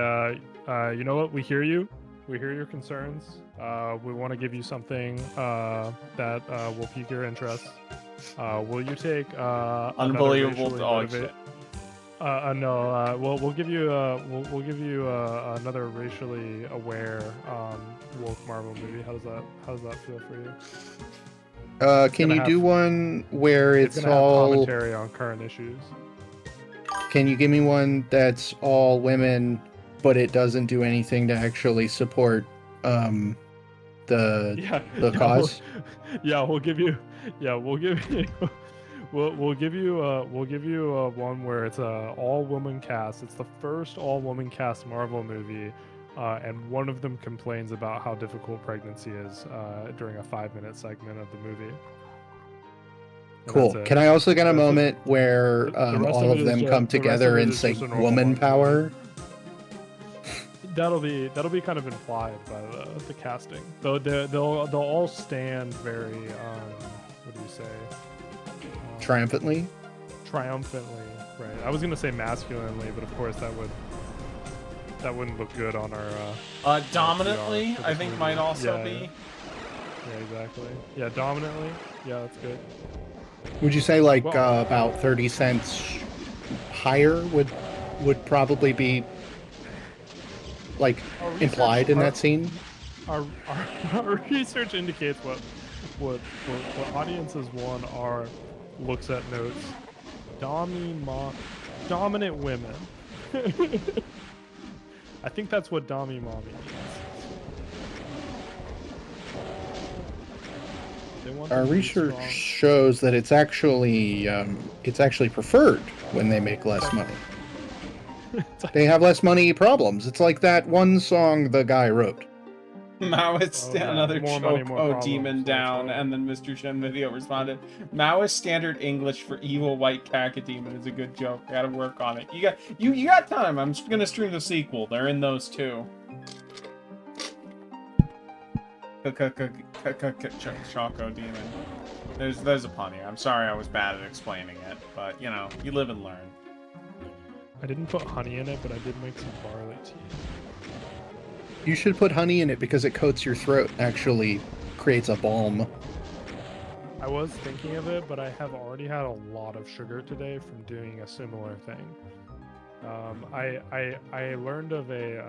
you know what? We hear you. We hear your concerns. We want to give you something that will pique your interest. Will you take unbelievable? Oh shit. No. We'll give you another racially aware woke Marvel movie. How does that feel for you? Can you do one where it's all commentary on current issues? Can you give me one that's all women, but it doesn't do anything to actually support the cause? We'll give you one where it's a all woman cast. It's the first all woman cast Marvel movie, and one of them complains about how difficult pregnancy is during a 5-minute segment of the movie. Cool. Can I also get a moment where all of them come together and say woman power? that'll be kind of implied by the casting. Though they'll all stand very what do you say? Triumphantly. Triumphantly, right? I was gonna say masculinely, but of course that wouldn't look good on our. Dominantly, PR I think might also Yeah. be. Yeah, exactly. Yeah, dominantly. Yeah, that's good. Would you say like Well- about 30 cents higher would probably be like Our implied in our- that scene? Our research indicates what audiences want are looks at notes. Dominant women. I think that's what Dami Mommy means. They want Our them to be research strong. shows that it's actually preferred when they make less money. They have less money problems. It's like that one song the guy wrote. Maoist, Oh, yeah. another More money, more Choco problems. demon More down, trouble. and then Mr. Shen video responded, Maoist standard English for evil white cacodemon is a good joke. Gotta work on it. You got time. I'm just gonna stream the sequel. They're in those too. Choco demon. There's a pun here. I'm sorry I was bad at explaining it, but you know, you live and learn. I didn't put honey in it, but I did make some barley tea. You should put honey in it because it coats your throat. Actually, creates a balm. I was thinking of it, but I have already had a lot of sugar today from doing a similar thing. I learned of a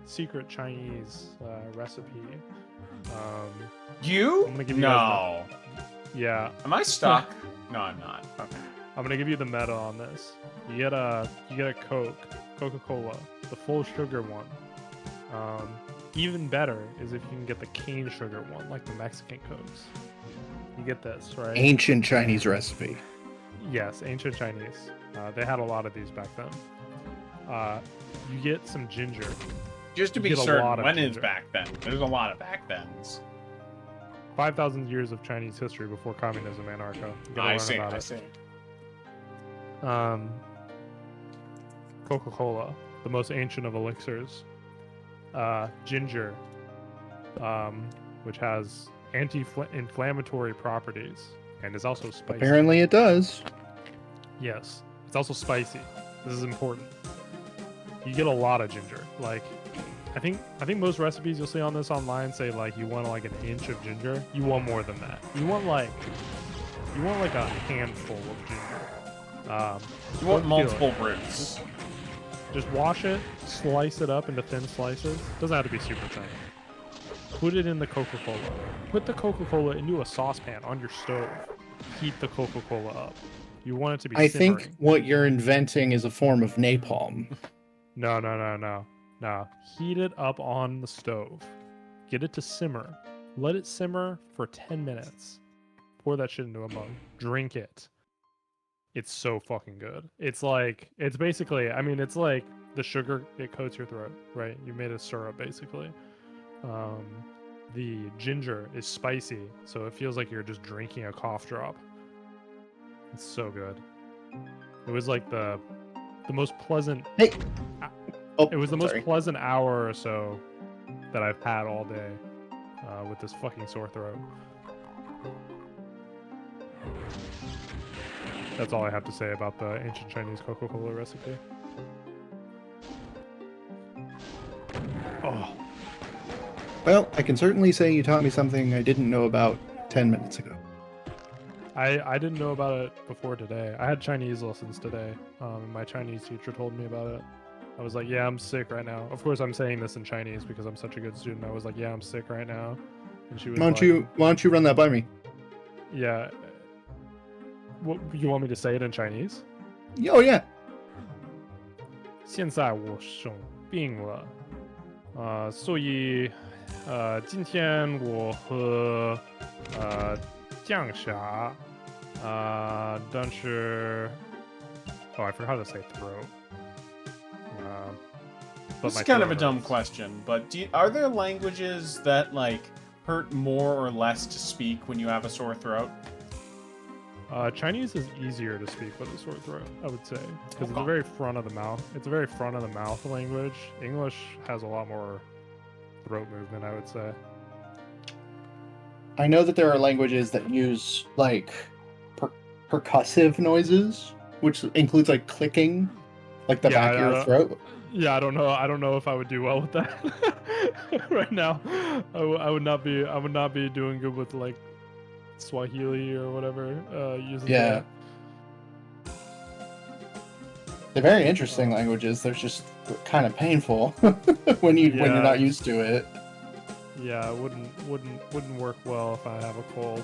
secret Chinese recipe. You? I'm gonna give you guys No. Yeah, Am I stuck? No, I'm not. Okay. I'm gonna give you the meta on this. You get a Coca-Cola, the full sugar one. Even better is if you can get the cane sugar one, like the Mexican Cokes. You get this, right? Ancient Chinese recipe. Yes, ancient Chinese. They had a lot of these back then. You get some ginger. Just to You be get a certain, lot of when is ginger. back then? There's a lot of back thens. 5,000 years of Chinese history before communism, Anarcho. You gotta I learn see, about I it. see. Coca-Cola, the most ancient of elixirs. Ginger, which has anti-inflammatory properties and is also spicy. Apparently, it does. Yes, it's also spicy. This is important. You get a lot of ginger. Like, I think most recipes you'll see on this online say like you want like an inch of ginger. You want more than that. You want like a handful of ginger. You want don't feel multiple it. roots. Just wash it, slice it up into thin slices. Doesn't have to be super thin. Put it in the Coca-Cola. Put the Coca-Cola into a saucepan on your stove. Heat the Coca-Cola up. You want it to be I simmering. think what you're inventing is a form of napalm. No. Heat it up on the stove. Get it to simmer. Let it simmer for 10 minutes. Pour that shit into a mug. Drink it. It's so fucking good. It's like, it's basically, I mean, it's like the sugar, it coats your throat, right? You made a syrup, basically. The ginger is spicy, so it feels like you're just drinking a cough drop. It's so good. It was like the most pleasant. Hey. Oh, It was the most sorry. pleasant hour or so that I've had all day with this fucking sore throat. That's all I have to say about the ancient Chinese Coca-Cola recipe. Oh, Well, I can certainly say you taught me something I didn't know about 10 minutes ago. I didn't know about it before today. I had Chinese lessons today, and my Chinese teacher told me about it. I was like, yeah, I'm sick right now. Of course, I'm saying this in Chinese because I'm such a good student. I was like, yeah, I'm sick right now. And she was Why like, don't you run that by me? yeah. What, you want me to say it in Chinese? Oh yeah. 现在我生病了，所以今天我喝降霞，但是 oh I forgot how to say throat. But This my is kind of throat a dumb hurts. question, but are there languages that like hurt more or less to speak when you have a sore throat? Chinese is easier to speak with a sore throat, I would say, because it's a Okay. very front of the mouth. It's a very front of the mouth language. English has a lot more throat movement, I would say. I know that there are languages that use like percussive noises, which includes like clicking, like the back of your throat. Yeah, I don't know. I don't know if I would do well with that right now. I would not be. I would not be doing good with like Swahili or whatever. Using Yeah. They're very interesting languages. They're just kind of painful when you're not used to it. Yeah, it wouldn't work well if I have a cold.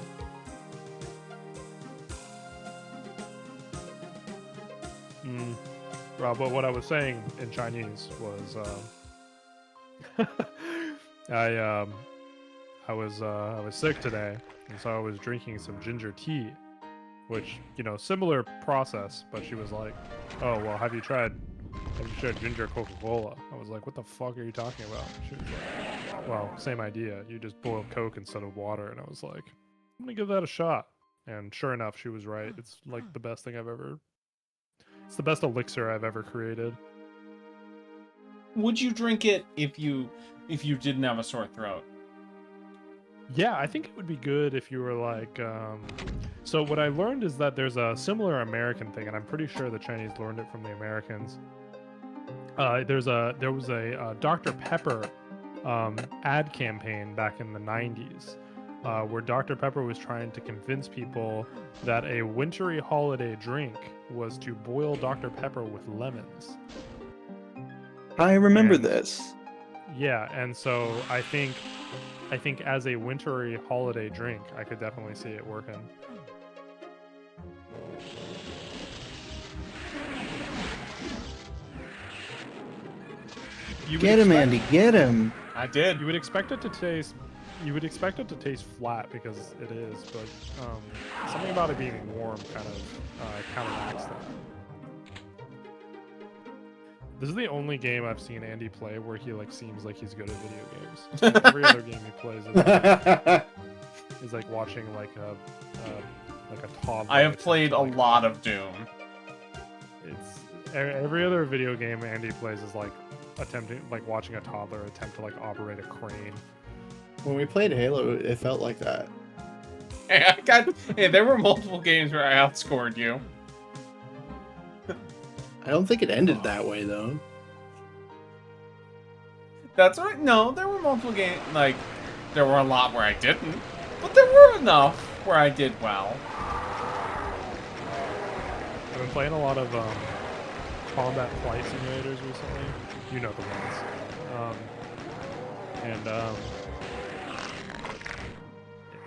But what I was saying in Chinese was, I was sick today, and so I was drinking some ginger tea, which, you know, similar process. But she was like, "Oh, well, have you tried ginger Coca-Cola?" I was like, "What the fuck are you talking about?" She was like, "Well, same idea. You just boil Coke instead of water." And I was like, "I'm gonna give that a shot." And sure enough, she was right. It's like the best thing I've ever. It's the best elixir I've ever created. Would you drink it if you didn't have a sore throat? Yeah, I think it would be good if you were like. So what I learned is that there's a similar American thing, and I'm pretty sure the Chinese learned it from the Americans. There was a Dr. Pepper ad campaign back in the 90s, where Dr. Pepper was trying to convince people that a wintry holiday drink was to boil Dr. Pepper with lemons. I remember And- this. Yeah, and so I think as a wintry holiday drink, I could definitely see it working. Get him, Andy. Get him. I did. You would expect it to taste. You would expect it to taste flat because it is, but something about it being warm kind of counteracts that. This is the only game I've seen Andy play where he like seems like he's good at video games. Like, every other game he plays is like watching like a toddler. I have played a lot of Doom. It's every other video game Andy plays is like watching a toddler attempt to like operate a crane. When we played Halo, it felt like that. Hey, there were multiple games where I outscored you. I don't think it ended that way, though. That's right. No, there were multiple games. Like, there were a lot where I didn't, but there were enough where I did well. I've been playing a lot of combat flight simulators recently. You know the ones.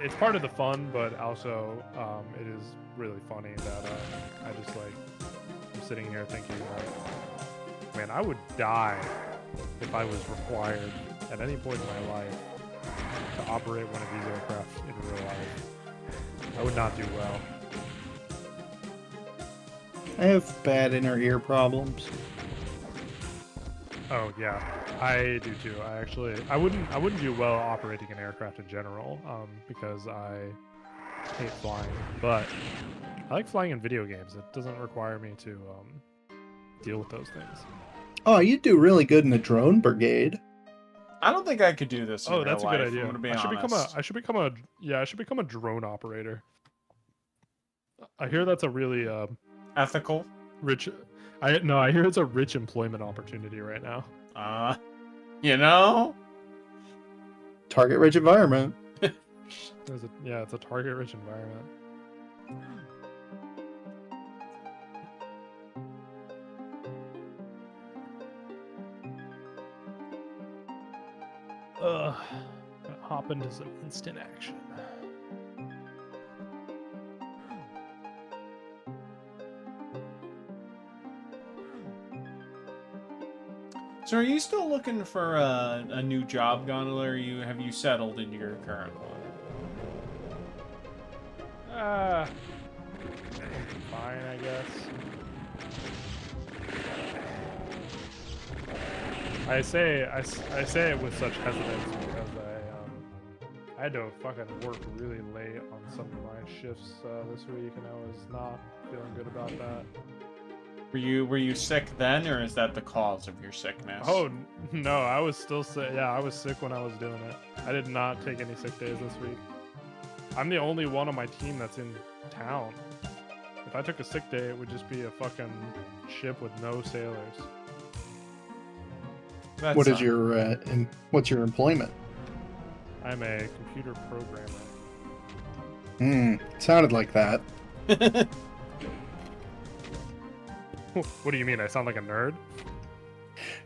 It's part of the fun, but also it is really funny that I just like I'm sitting here thinking like, man, I would die if I was required at any point in my life to operate one of these aircraft in real life. I would not do well. I have bad inner ear problems. Oh yeah, I do too. I wouldn't do well operating an aircraft in general, because I hate flying. But I like flying in video games. It doesn't require me to deal with those things. Oh, you do really good in the drone brigade. I don't think I could do this. In real That's a life, good idea. I'm gonna be I honest. should become a drone operator. I hear that's a really Ethical. rich. I hear it's a rich employment opportunity right now. You know. Target-rich environment. It's a target-rich environment. Gonna hop into some instant action. So, are you still looking for a new job, Gondola, or have you settled in your current one? Fine, I guess. I say it with such hesitance because I had to fucking work really late on some of my shifts this week, and I was not feeling good about that. Were you sick then, or is that the cause of your sickness? Oh no, I was still sick. Yeah, I was sick when I was doing it. I did not take any sick days this week. I'm the only one on my team that's in town. If I took a sick day, it would just be a fucking ship with no sailors. That What is sucks. your what's your employment? I'm a computer programmer. Sounded like that. What do you mean? I sound like a nerd?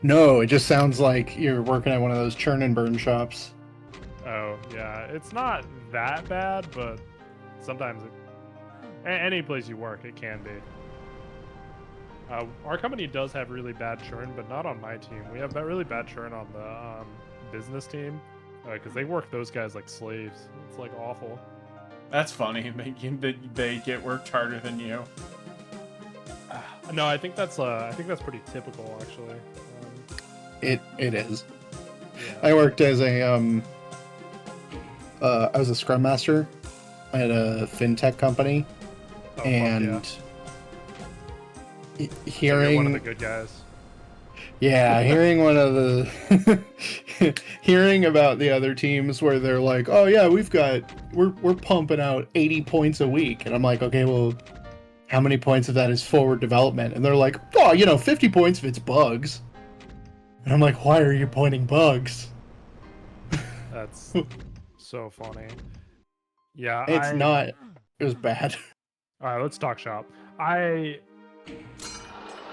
No, it just sounds like you're working at one of those churn and burn shops. Oh, yeah. It's not that bad, but sometimes any place you work, it can be. Our company does have really bad churn, but not on my team. We have really bad churn on the business team because they work those guys like slaves. It's like awful. That's funny. They get worked harder than you. No, I think that's pretty typical actually. It is. Yeah. I worked as a I was a scrum master at a fintech company, Oh, and fuck he- yeah. So you're one of hearing the good guys. yeah, hearing one of the hearing about the other teams where they're like, "Oh yeah, we're pumping out 80 points a week." And I'm like, "Okay, well, how many points of that is forward development?" And they're like, "Oh, 50 points if it's bugs." And I'm like, "Why are you pointing bugs?" That's so funny. Yeah, It's not. It was bad. All right, let's talk shop. I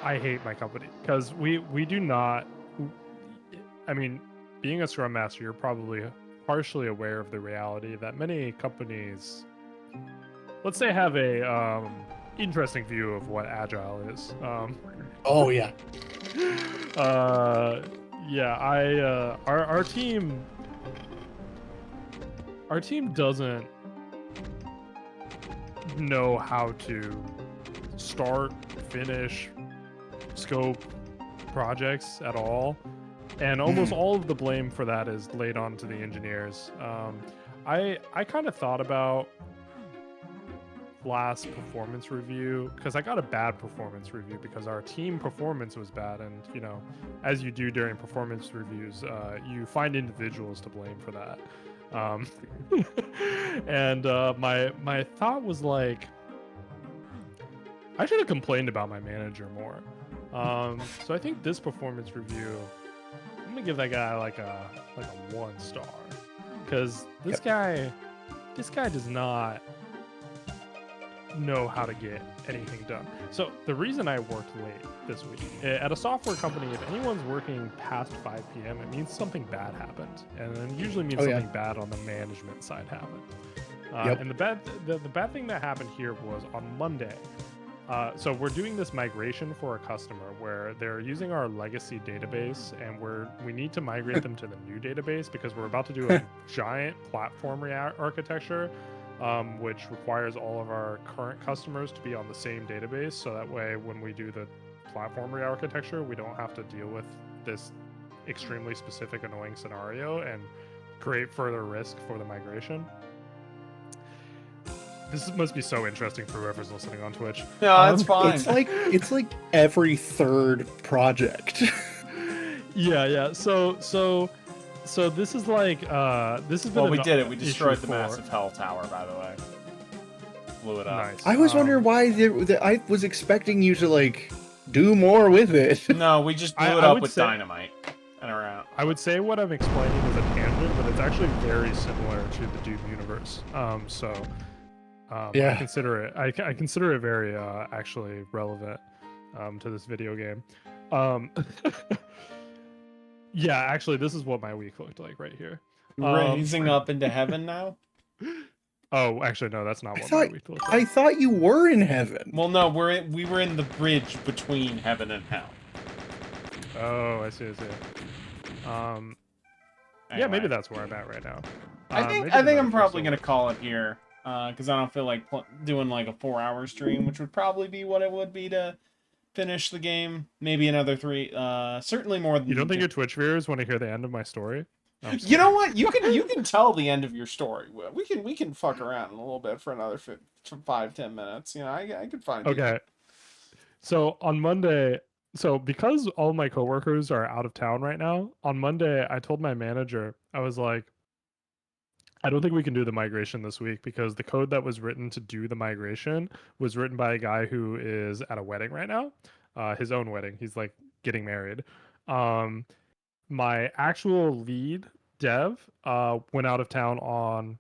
hate my company because we do not. I mean, being a scrum master, you're probably partially aware of the reality that many companies, let's say, have a interesting view of what agile is. Oh yeah. Yeah, our team doesn't know how to start, finish, scope projects at all, and almost all of the blame for that is laid onto the engineers. I kind of thought about last performance review because I got a bad performance review because our team performance was bad, and as you do during performance reviews, you find individuals to blame for that. And my thought was like, I should have complained about my manager more. So I think this performance review, I'm gonna give that guy like a 1 star, because this guy does not know how to get anything done. So the reason I worked late this week at a software company, if anyone's working past 5 p.m., it means something bad happened, and it usually means something bad on the management side happened. And the bad thing that happened here was on Monday. So we're doing this migration for a customer where they're using our legacy database, and we need to migrate them to the new database because we're about to do a giant platform architecture, which requires all of our current customers to be on the same database. So that way, when we do the platform re-architecture, we don't have to deal with this extremely specific, annoying scenario and create further risk for the migration. This must be so interesting for whoever's listening on Twitch. No, that's fine. It's like every third project. Yeah. So this is like this has been. Well, we did it. We issue destroyed the for- massive hell tower, by the way. Blew it up. Nice. I was wondering why I was expecting you to like do more with it. No, we just blew I it up would with say- dynamite and around. I would say what I'm explaining is a tangent, but it's actually very similar to the Doom universe. Yeah. I consider it very actually relevant to this video game. Yeah, actually, this is what my week looked like right here. Raising up into heaven now? Oh, actually, no, that's not I what my thought week looked like. I thought you were in heaven. Well, no, we were in the bridge between heaven and hell. Oh, I see. Yeah, Anyway. maybe that's where I'm at right now. I think I'm probably gonna call it here, because I don't feel like doing like a 4-hour stream, which would probably be what it would be to finish the game. Maybe another 3. Certainly more than. You don't think your Twitch viewers want to hear the end of my story? I'm You know sorry. what? You can tell the end of your story. We can fuck around a little bit for another 5-10 minutes. I could find you. Okay. So on Monday, so because all my coworkers are out of town right now, on Monday I told my manager, I was like, I don't think we can do the migration this week because the code that was written to do the migration was written by a guy who is at a wedding right now, his own wedding. He's like getting married. Um, my actual lead dev went out of town on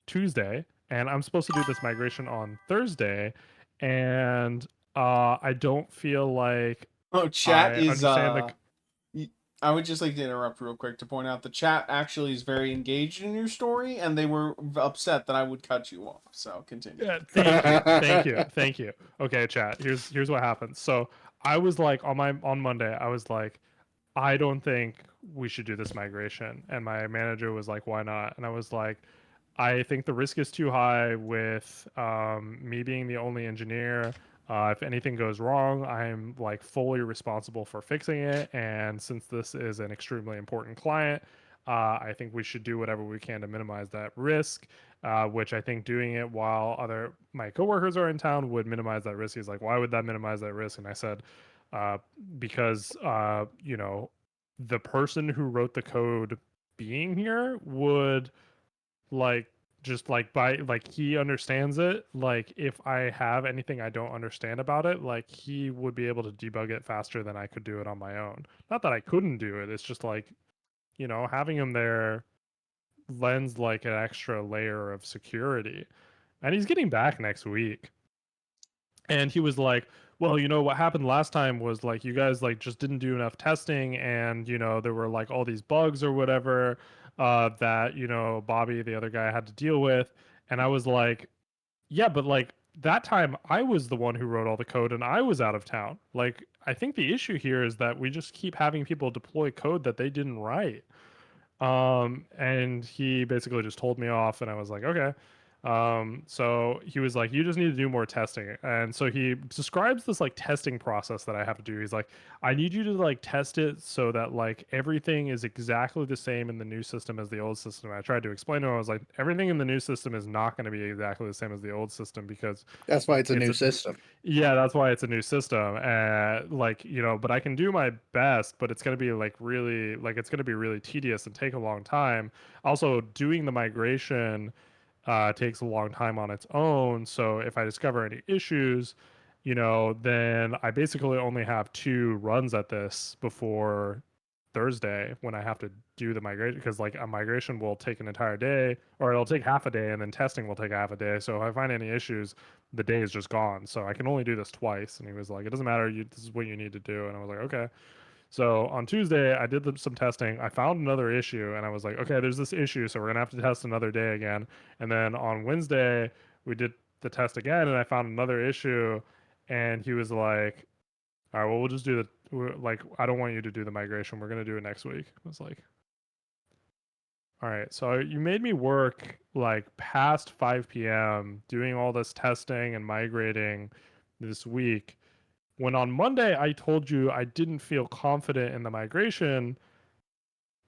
Tuesday, and I'm supposed to do this migration on Thursday, and I don't feel like Oh, chat I is understand y- I would just like to interrupt real quick to point out the chat actually is very engaged in your story, and they were upset that I would cut you off. So continue. Thank you, thank you, thank you. Okay, chat. Here's what happens. So I was like on Monday, I was like, I don't think we should do this migration, and my manager was like, why not? And I was like, I think the risk is too high with me being the only engineer. If anything goes wrong, I'm like fully responsible for fixing it. And since this is an extremely important client, I think we should do whatever we can to minimize that risk. Which I think doing it while other my coworkers are in town would minimize that risk. He's like, why would that minimize that risk? And I said, uh, because the person who wrote the code being here would like just like by like he understands it, like if I have anything I don't understand about it, like he would be able to debug it faster than I could do it on my own. Not that I couldn't do it, it's just like having him there lends like an extra layer of security. And he's getting back next week, and he was like, well, what happened last time was like you guys like just didn't do enough testing, and there were like all these bugs or whatever that Bobby, the other guy, had to deal with. And I was like, yeah, but like that time I was the one who wrote all the code and I was out of town. Like, I think the issue here is that we just keep having people deploy code that they didn't write. And he basically just told me off, and I was like, okay. So he was like, you just need to do more testing. And so he describes this like testing process that I have to do. He's like, I need you to like test it so that like everything is exactly the same in the new system as the old system. And I tried to explain to him, I was like, everything in the new system is not going to be exactly the same as the old system because That's why it's a it's new a system. yeah, that's why it's a new system. Like, but I can do my best, but it's going to be like really, like, it's going to be really tedious and take a long time. Also, doing the migration takes a long time on its own. So if I discover any issues, then I basically only have 2 runs at this before Thursday when I have to do the migration, because like a migration will take an entire day, or it'll take half a day, and then testing will take half a day. So if I find any issues, the day is just gone. So I can only do this twice. And he was like, it doesn't matter. This is what you need to do. And I was like, okay. So on Tuesday, I did some testing. I found another issue, and I was like, okay, there's this issue, so we're gonna have to test another day again. And then on Wednesday, we did the test again, and I found another issue, and he was like, all right, well, we'll just do like, I don't want you to do the migration. We're gonna do it next week. I was like, all right, so you made me work like past 5 p.m. doing all this testing and migrating this week. When on Monday I told you I didn't feel confident in the migration,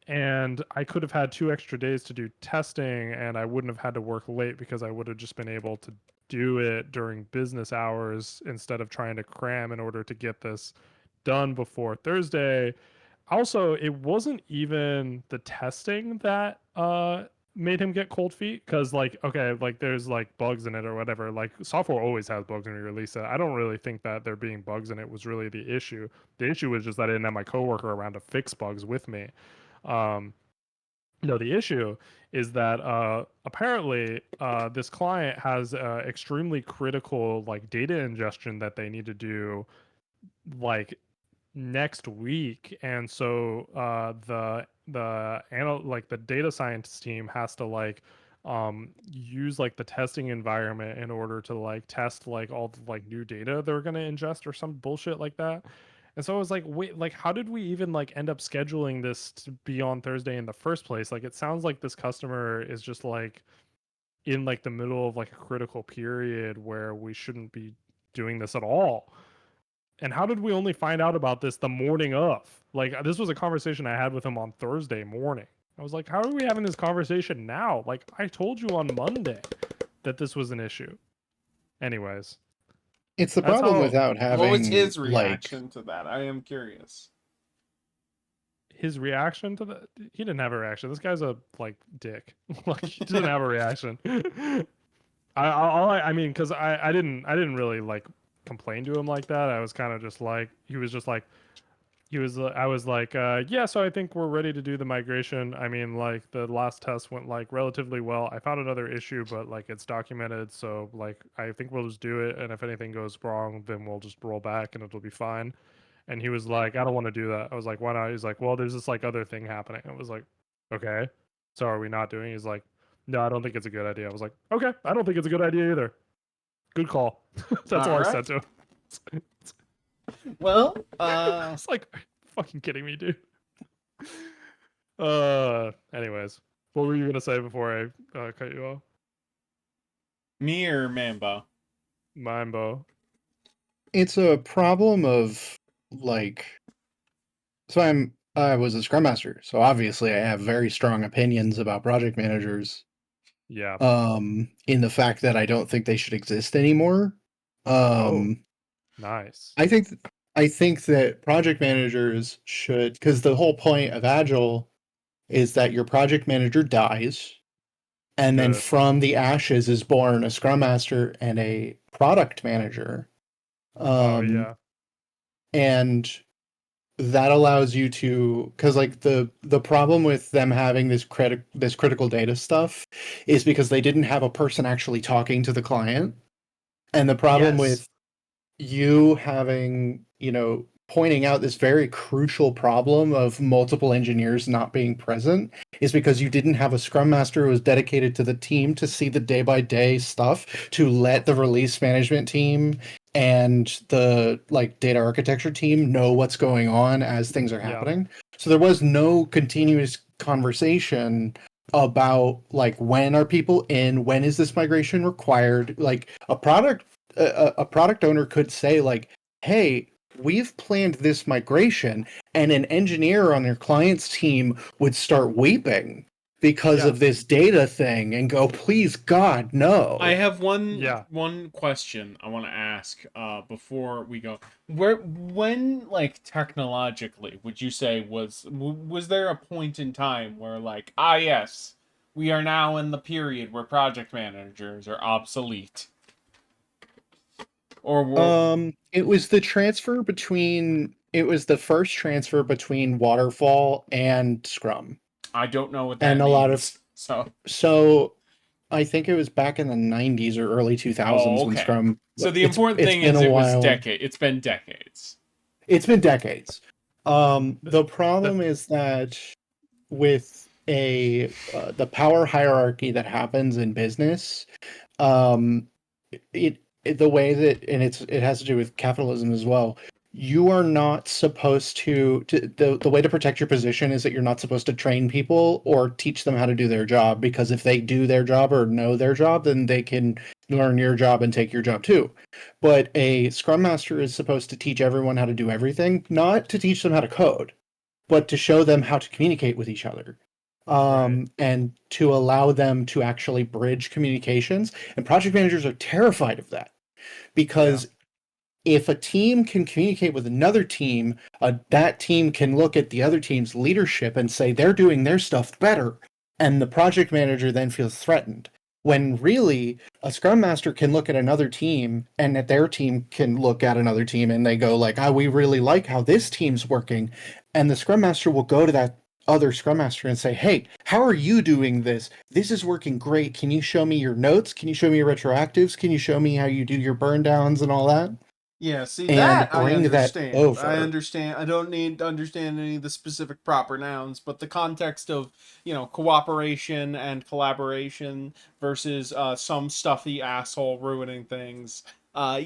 and I could have had 2 extra days to do testing, and I wouldn't have had to work late because I would have just been able to do it during business hours instead of trying to cram in order to get this done before Thursday. Also, it wasn't even the testing that made him get cold feet, because like, okay, like there's like bugs in it or whatever. Like, software always has bugs when you release it. I don't really think that there being bugs in it was really the issue. The issue was just that I didn't have my coworker around to fix bugs with me. um no, the issue is that apparently this client has extremely critical like data ingestion that they need to do like next week. And so like the data scientist team has to like use like the testing environment in order to like test like all the like new data they're going to ingest or some bullshit like that. And so I was like, wait, like how did we even like end up scheduling this to be on Thursday in the first place? Like, it sounds like this customer is just like in like the middle of like a critical period where we shouldn't be doing this at all. And how did we only find out about this the morning of? Like, this was a conversation I had with him on Thursday morning. I was like, how are we having this conversation now? Like, I told you on Monday that this was an issue. Anyways, It's the that's problem how without What was having his like reaction to that? I am curious. his reaction to that. He didn't have a reaction. This guy's a like dick. Like he doesn't have a reaction. I mean, because I didn't really like complain to him like that. I was kind of just like he was just like he was I was like yeah, so I think we're ready to do the migration. I mean, like the last test went like relatively well. I found another issue, but like it's documented, so like I think we'll just do it, and if anything goes wrong, then we'll just roll back and it'll be fine. And he was like, I don't want to do that. I was like, why not? He's like, well, there's this like other thing happening. I was like, okay, so are we not doing it? He's like, no, I don't think it's a good idea. I was like, okay, I don't think it's a good idea either. Good call. That's all All I right. said to him. Well, It's like, are you fucking kidding me, dude? Anyways, what were you gonna say before I cut you off? me or Mambo? Mambo. it's a problem of like so I was a scrum master, so obviously I have very strong opinions about project managers Yeah. in the fact that I don't think they should exist anymore. Oh, Um nice. I think I think that project managers should, because the whole point of Agile is that your project manager dies, and then Good. from the ashes is born a scrum master and a product manager. Oh Um, yeah. and that allows you to, because like the problem with them having this critical data stuff is because they didn't have a person actually talking to the client. And the problem Yes. with you having, pointing out this very crucial problem of multiple engineers not being present is because you didn't have a scrum master who was dedicated to the team to see the day by day stuff, to let the release management team and the like data architecture team know what's going on as things are Yeah. happening. So there was no continuous conversation about like when are people in, when is this migration required, like a product owner could say like, hey, we've planned this migration, and an engineer on their client's team would start weeping because Yeah. of this data thing and go, please God, I no. have Yeah. one question I want to ask before we go. When like technologically would you say was there a point in time where like yes, we are now in the period where project managers are obsolete? Or It was the transfer between, it was the first transfer between waterfall and scrum. I don't know what And that a lot of, means. So, I think it was back in the 90s or early 2000s when okay. scrum, So the it's important it's thing been is a it was while. decade. It's been decades. It's been decades. Th- The th- problem is that with the power hierarchy that happens in business, um, the way that, and it has to do with capitalism as well. You are not supposed to the way to protect your position is that you're not supposed to train people or teach them how to do their job, because if they do their job or know their job, then they can learn your job and take your job too. But a scrum master is supposed to teach everyone how to do everything, not to teach them how to code, but to show them how to communicate with each other, right. and to allow them to actually bridge communications. And project managers are terrified of that, Yeah. because if a team can communicate with another team, that team can look at the other team's leadership and say they're doing their stuff better. And the project manager then feels threatened. When really, a scrum master can look at another team, and that their team can look at another team, and they go like, we really like how this team's working. And the scrum master will go to that other scrum master and say, hey, how are you doing this? This is working great. Can you show me your notes? Can you show me your retroactives? Can you show me how you do your burn downs and all that? Yeah, see And that I bring that understand. I over. understand. I don't need to understand any of the specific proper nouns, but the context of, cooperation and collaboration versus some stuffy asshole ruining things. I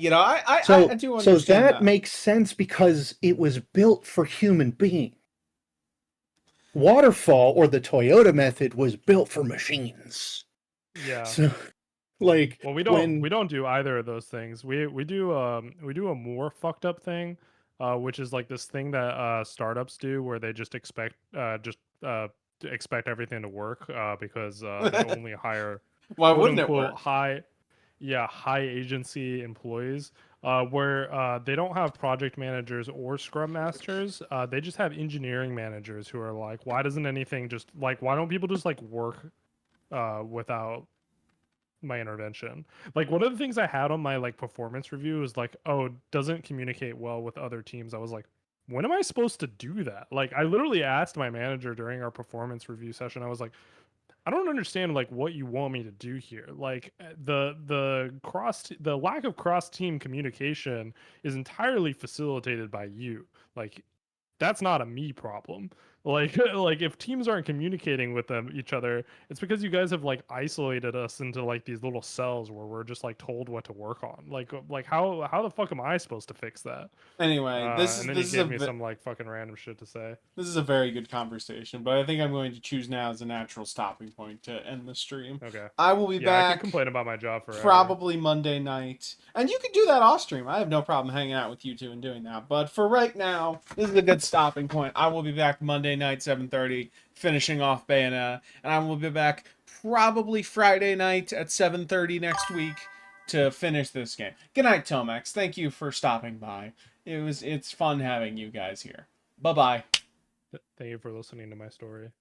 So do so understand that that. makes sense because it was built for human beings. Waterfall, or the Toyota method, was built for machines. Yeah. So like Well, when we don't do either of those things. We do a more fucked up thing, which is like this thing that startups do where they just expect just expect everything to work because they only hire Why quote wouldn't it unquote work? high agency employees where they don't have project managers or scrum masters. They just have engineering managers who are like, why doesn't anything just like, why don't people just like work without my intervention? Like one of the things I had on my like performance review was like, oh, doesn't communicate well with other teams. I was like, when am I supposed to do that? Like I literally asked my manager during our performance review session. I was like, I don't understand like what you want me to do here. Like the lack of cross team communication is entirely facilitated by you. Like that's not a me problem. Like like if teams aren't communicating with them each other, it's because you guys have like isolated us into like these little cells where we're just like told what to work on. Like how the fuck am I supposed to fix that? Anyway, this And is then he this is a gave me some like fucking random shit to say. this is a very good conversation, but I think I'm going to choose now as a natural stopping point to end the stream. Okay. I will be Yeah, I could back complain about my job forever. probably Monday night. And you can do that off stream. I have no problem hanging out with you two and doing that. But for right now, this is a good stopping point. I will be back Monday night, 7:30, finishing off Bayonetta. And I will be back probably Friday night at 7:30 next week to finish this game. Good night, Tomex. Thank you for stopping by. It's fun having you guys here. Bye-bye. Thank you for listening to my story.